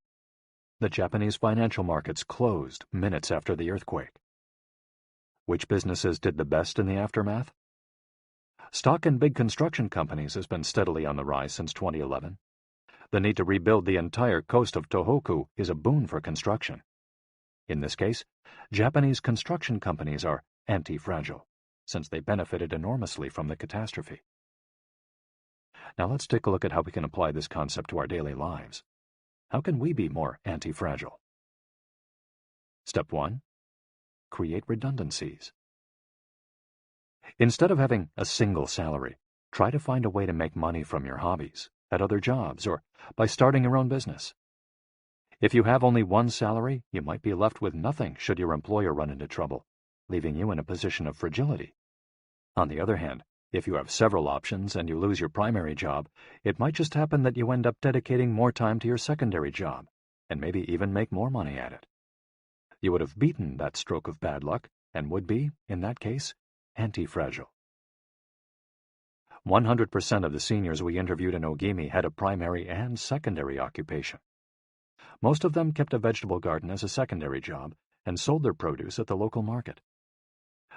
The Japanese financial markets closed minutes after the earthquake. Which businesses did the best in the aftermath? Stock in big construction companies has been steadily on the rise since 2011. The need to rebuild the entire coast of Tohoku is a boon for construction. In this case, Japanese construction companies are anti-fragile, since they benefited enormously from the catastrophe. Now let's take a look at how we can apply this concept to our daily lives. How can we be more anti-fragile? Step 1. Create redundancies. Instead of having a single salary, try to find a way to make money from your hobbies, at other jobs, or by starting your own business. If you have only one salary, you might be left with nothing should your employer run into trouble, leaving you in a position of fragility. On the other hand, if you have several options and you lose your primary job, it might just happen that you end up dedicating more time to your secondary job, and maybe even make more money at it. You would have beaten that stroke of bad luck, and would be, in that case, anti-fragile. 100% of the seniors we interviewed in Ogimi had a primary and secondary occupation. Most of them kept a vegetable garden as a secondary job and sold their produce at the local market.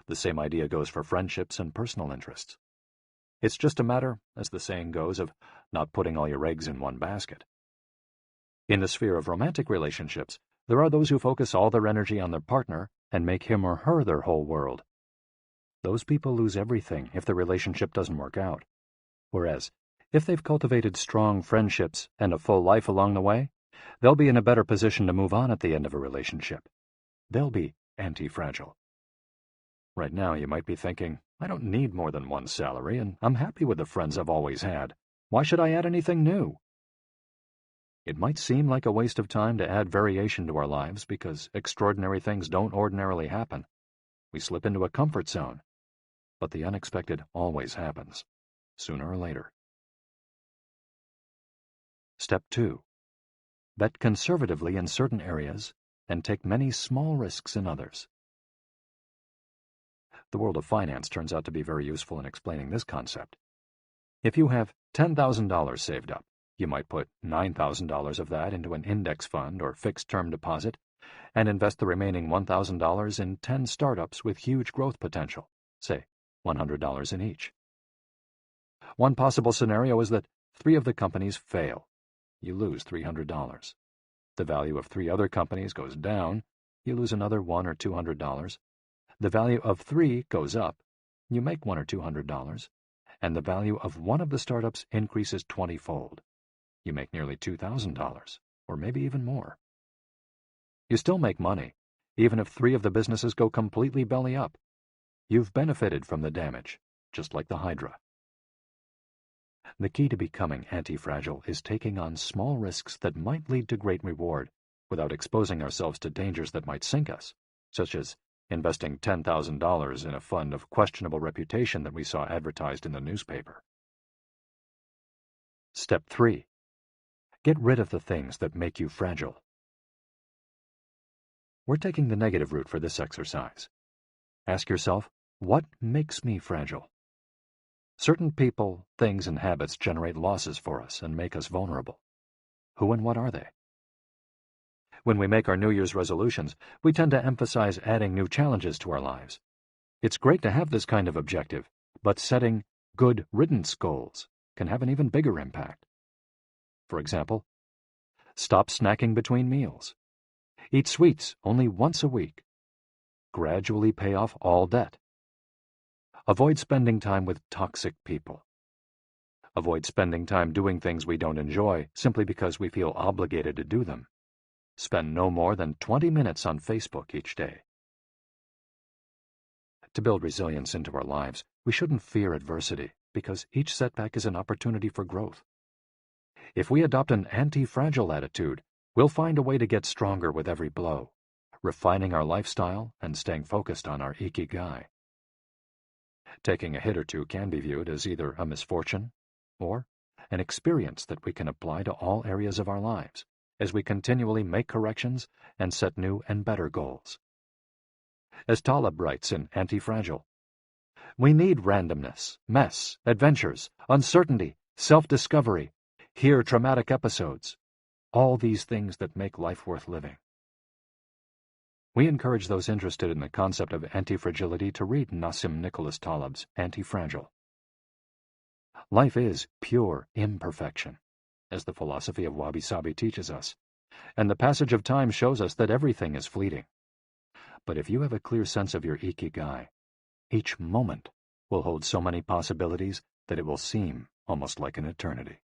The same idea goes for friendships and personal interests. It's just a matter, as the saying goes, of not putting all your eggs in one basket. In the sphere of romantic relationships, there are those who focus all their energy on their partner and make him or her their whole world. Those people lose everything if the relationship doesn't work out. Whereas, if they've cultivated strong friendships and a full life along the way, they'll be in a better position to move on at the end of a relationship. They'll be anti-fragile. Right now, you might be thinking, I don't need more than one salary, and I'm happy with the friends I've always had. Why should I add anything new? It might seem like a waste of time to add variation to our lives because extraordinary things don't ordinarily happen. We slip into a comfort zone. But the unexpected always happens, sooner or later. Step 2. Bet conservatively in certain areas and take many small risks in others. The world of finance turns out to be very useful in explaining this concept. If you have $10,000 saved up, you might put $9,000 of that into an index fund or fixed-term deposit and invest the remaining $1,000 in 10 startups with huge growth potential, say $100 in each. One possible scenario is that 3 of the companies fail. You lose $300. The value of 3 other companies goes down. You lose another $100 or $200. The value of 3 goes up. You make $100 or $200. And the value of one of the startups increases 20-fold. You make nearly $2,000, or maybe even more. You still make money, even if 3 of the businesses go completely belly up. You've benefited from the damage, just like the Hydra. The key to becoming anti-fragile is taking on small risks that might lead to great reward without exposing ourselves to dangers that might sink us, such as investing $10,000 in a fund of questionable reputation that we saw advertised in the newspaper. Step 3. Get rid of the things that make you fragile. We're taking the negative route for this exercise. Ask yourself, what makes me fragile? Certain people, things, and habits generate losses for us and make us vulnerable. Who and what are they? When we make our New Year's resolutions, we tend to emphasize adding new challenges to our lives. It's great to have this kind of objective, but setting good riddance goals can have an even bigger impact. For example, stop snacking between meals. Eat sweets only once a week. Gradually pay off all debt. Avoid spending time with toxic people. Avoid spending time doing things we don't enjoy simply because we feel obligated to do them. Spend no more than 20 minutes on Facebook each day. To build resilience into our lives, we shouldn't fear adversity, because each setback is an opportunity for growth. If we adopt an anti-fragile attitude, we'll find a way to get stronger with every blow, refining our lifestyle and staying focused on our Ikigai. Taking a hit or two can be viewed as either a misfortune or an experience that we can apply to all areas of our lives as we continually make corrections and set new and better goals. As Taleb writes in Anti-Fragile, we need randomness, mess, adventures, uncertainty, self-discovery, hear traumatic episodes, all these things that make life worth living. We encourage those interested in the concept of anti-fragility to read Nassim Nicholas Taleb's Anti-Fragile. Life is pure imperfection, as the philosophy of wabi-sabi teaches us, and the passage of time shows us that everything is fleeting. But if you have a clear sense of your Ikigai, each moment will hold so many possibilities that it will seem almost like an eternity.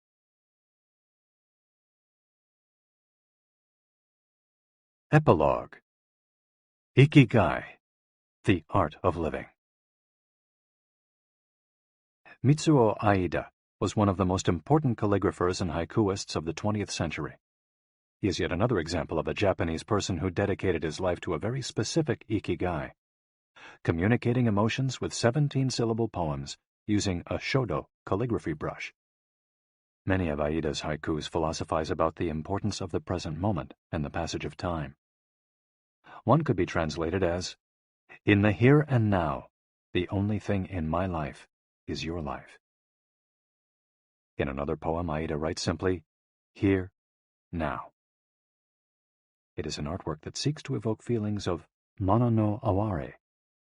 Epilogue. Ikigai, the Art of Living. Mitsuo Aida was one of the most important calligraphers and haikuists of the 20th century. He is yet another example of a Japanese person who dedicated his life to a very specific Ikigai, communicating emotions with 17-syllable poems using a shodo calligraphy brush. Many of Aida's haikus philosophize about the importance of the present moment and the passage of time. One could be translated as, "In the here and now, the only thing in my life is your life." In another poem, Aida writes simply, "Here, now." It is an artwork that seeks to evoke feelings of mono no aware,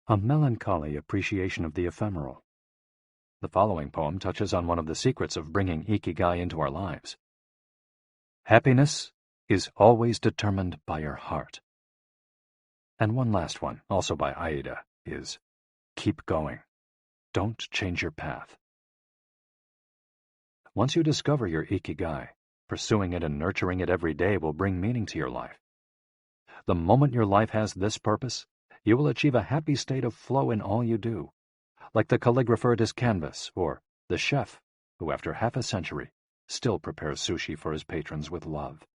a melancholy appreciation of the ephemeral. The following poem touches on one of the secrets of bringing Ikigai into our lives. Happiness is always determined by your heart. And one last one, also by Aida, is keep going. Don't change your path. Once you discover your Ikigai, pursuing it and nurturing it every day will bring meaning to your life. The moment your life has this purpose, you will achieve a happy state of flow in all you do, like the calligrapher at his canvas or the chef who, after half a century, still prepares sushi for his patrons with love.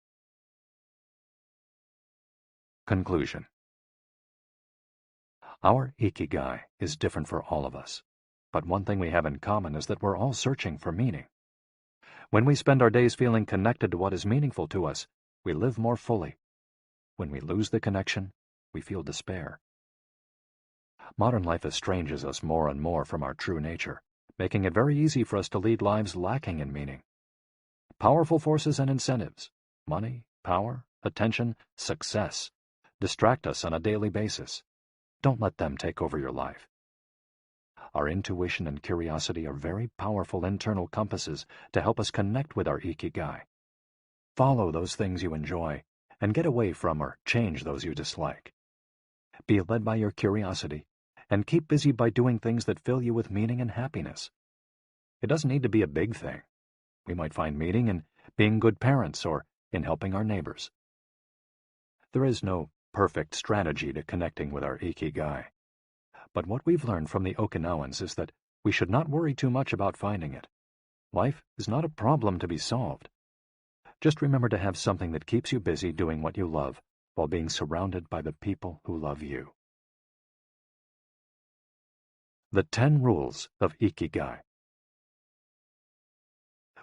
Conclusion. Our Ikigai is different for all of us, but one thing we have in common is that we're all searching for meaning. When we spend our days feeling connected to what is meaningful to us, we live more fully. When we lose the connection, we feel despair. Modern life estranges us more and more from our true nature, making it very easy for us to lead lives lacking in meaning. Powerful forces and incentives, money, power, attention, success, distract us on a daily basis. Don't let them take over your life. Our intuition and curiosity are very powerful internal compasses to help us connect with our Ikigai. Follow those things you enjoy, and get away from or change those you dislike. Be led by your curiosity, and keep busy by doing things that fill you with meaning and happiness. It doesn't need to be a big thing. We might find meaning in being good parents or in helping our neighbors. There is no perfect strategy to connecting with our Ikigai. But what we've learned from the Okinawans is that we should not worry too much about finding it. Life is not a problem to be solved. Just remember to have something that keeps you busy doing what you love while being surrounded by the people who love you. The 10 Rules of Ikigai.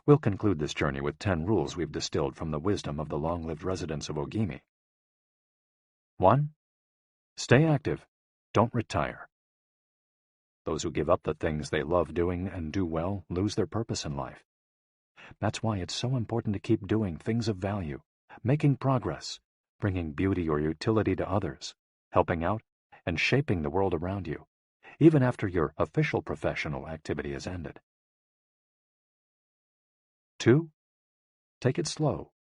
We'll conclude this journey with 10 rules we've distilled from the wisdom of the long-lived residents of Ogimi. 1. Stay active. Don't retire. Those who give up the things they love doing and do well lose their purpose in life. That's why it's so important to keep doing things of value, making progress, bringing beauty or utility to others, helping out, and shaping the world around you, even after your official professional activity has ended. 2. Take it slow.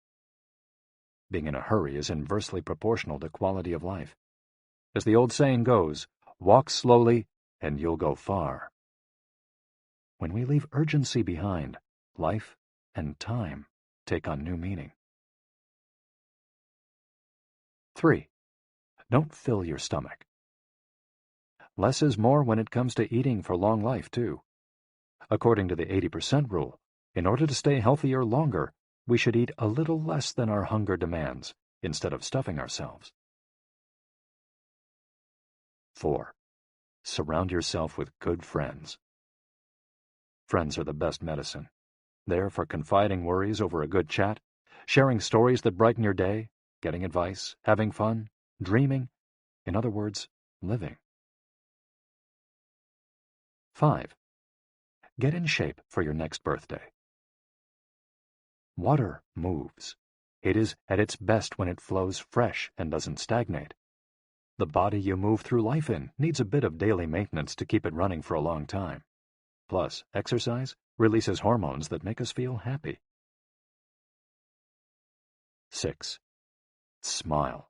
Being in a hurry is inversely proportional to quality of life. As the old saying goes, walk slowly and you'll go far. When we leave urgency behind, life and time take on new meaning. 3. Don't fill your stomach. Less is more when it comes to eating for long life, too. According to the 80% rule, in order to stay healthier longer, we should eat a little less than our hunger demands, instead of stuffing ourselves. 4. Surround yourself with good friends. Friends are the best medicine. There for confiding worries over a good chat, sharing stories that brighten your day, getting advice, having fun, dreaming, in other words, living. 5. Get in shape for your next birthday. Water moves. It is at its best when it flows fresh and doesn't stagnate. The body you move through life in needs a bit of daily maintenance to keep it running for a long time. Plus, exercise releases hormones that make us feel happy. 6. Smile.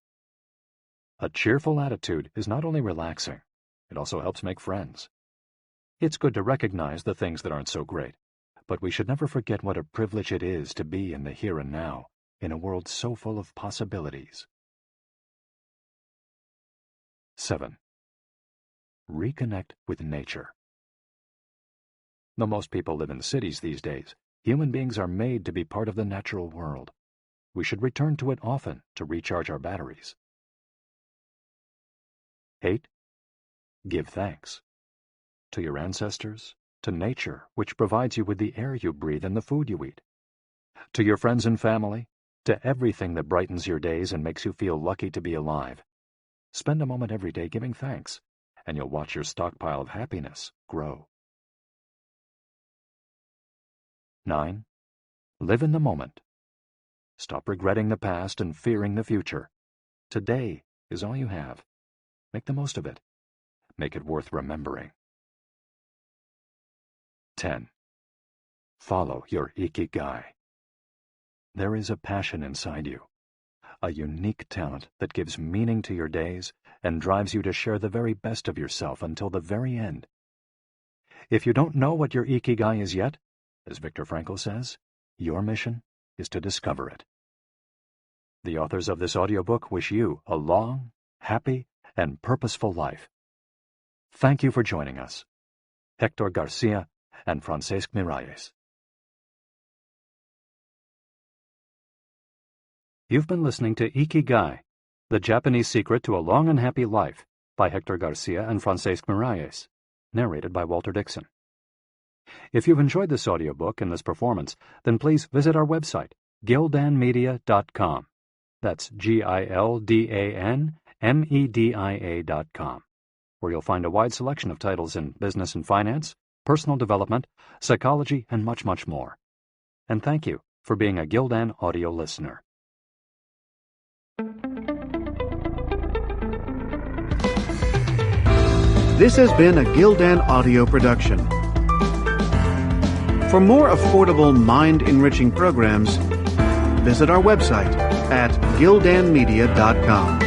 A cheerful attitude is not only relaxing, it also helps make friends. It's good to recognize the things that aren't so great, but we should never forget what a privilege it is to be in the here and now, in a world so full of possibilities. 7. Reconnect with nature. Though most people live in cities these days, human beings are made to be part of the natural world. We should return to it often to recharge our batteries. 8. Give thanks. To your ancestors, to nature, which provides you with the air you breathe and the food you eat. To your friends and family, to everything that brightens your days and makes you feel lucky to be alive. Spend a moment every day giving thanks, and you'll watch your stockpile of happiness grow. 9. Live in the moment. Stop regretting the past and fearing the future. Today is all you have. Make the most of it. Make it worth remembering. 10. Follow your Ikigai. There is a passion inside you, a unique talent that gives meaning to your days and drives you to share the very best of yourself until the very end. If you don't know what your Ikigai is yet, as Viktor Frankl says, your mission is to discover it. The authors of this audiobook wish you a long, happy, and purposeful life. Thank you for joining us. Hector Garcia and Francesc Miralles. You've been listening to Ikigai, The Japanese Secret to a Long and Happy Life by Hector Garcia and Francesc Miralles, narrated by Walter Dixon. If you've enjoyed this audiobook and this performance, then please visit our website, gildanmedia.com. That's GILDANMEDIA.com, where you'll find a wide selection of titles in business and finance, personal development, psychology, and much, much more. And thank you for being a Gildan audio listener. This has been a Gildan audio production. For more affordable, mind-enriching programs, visit our website at gildanmedia.com.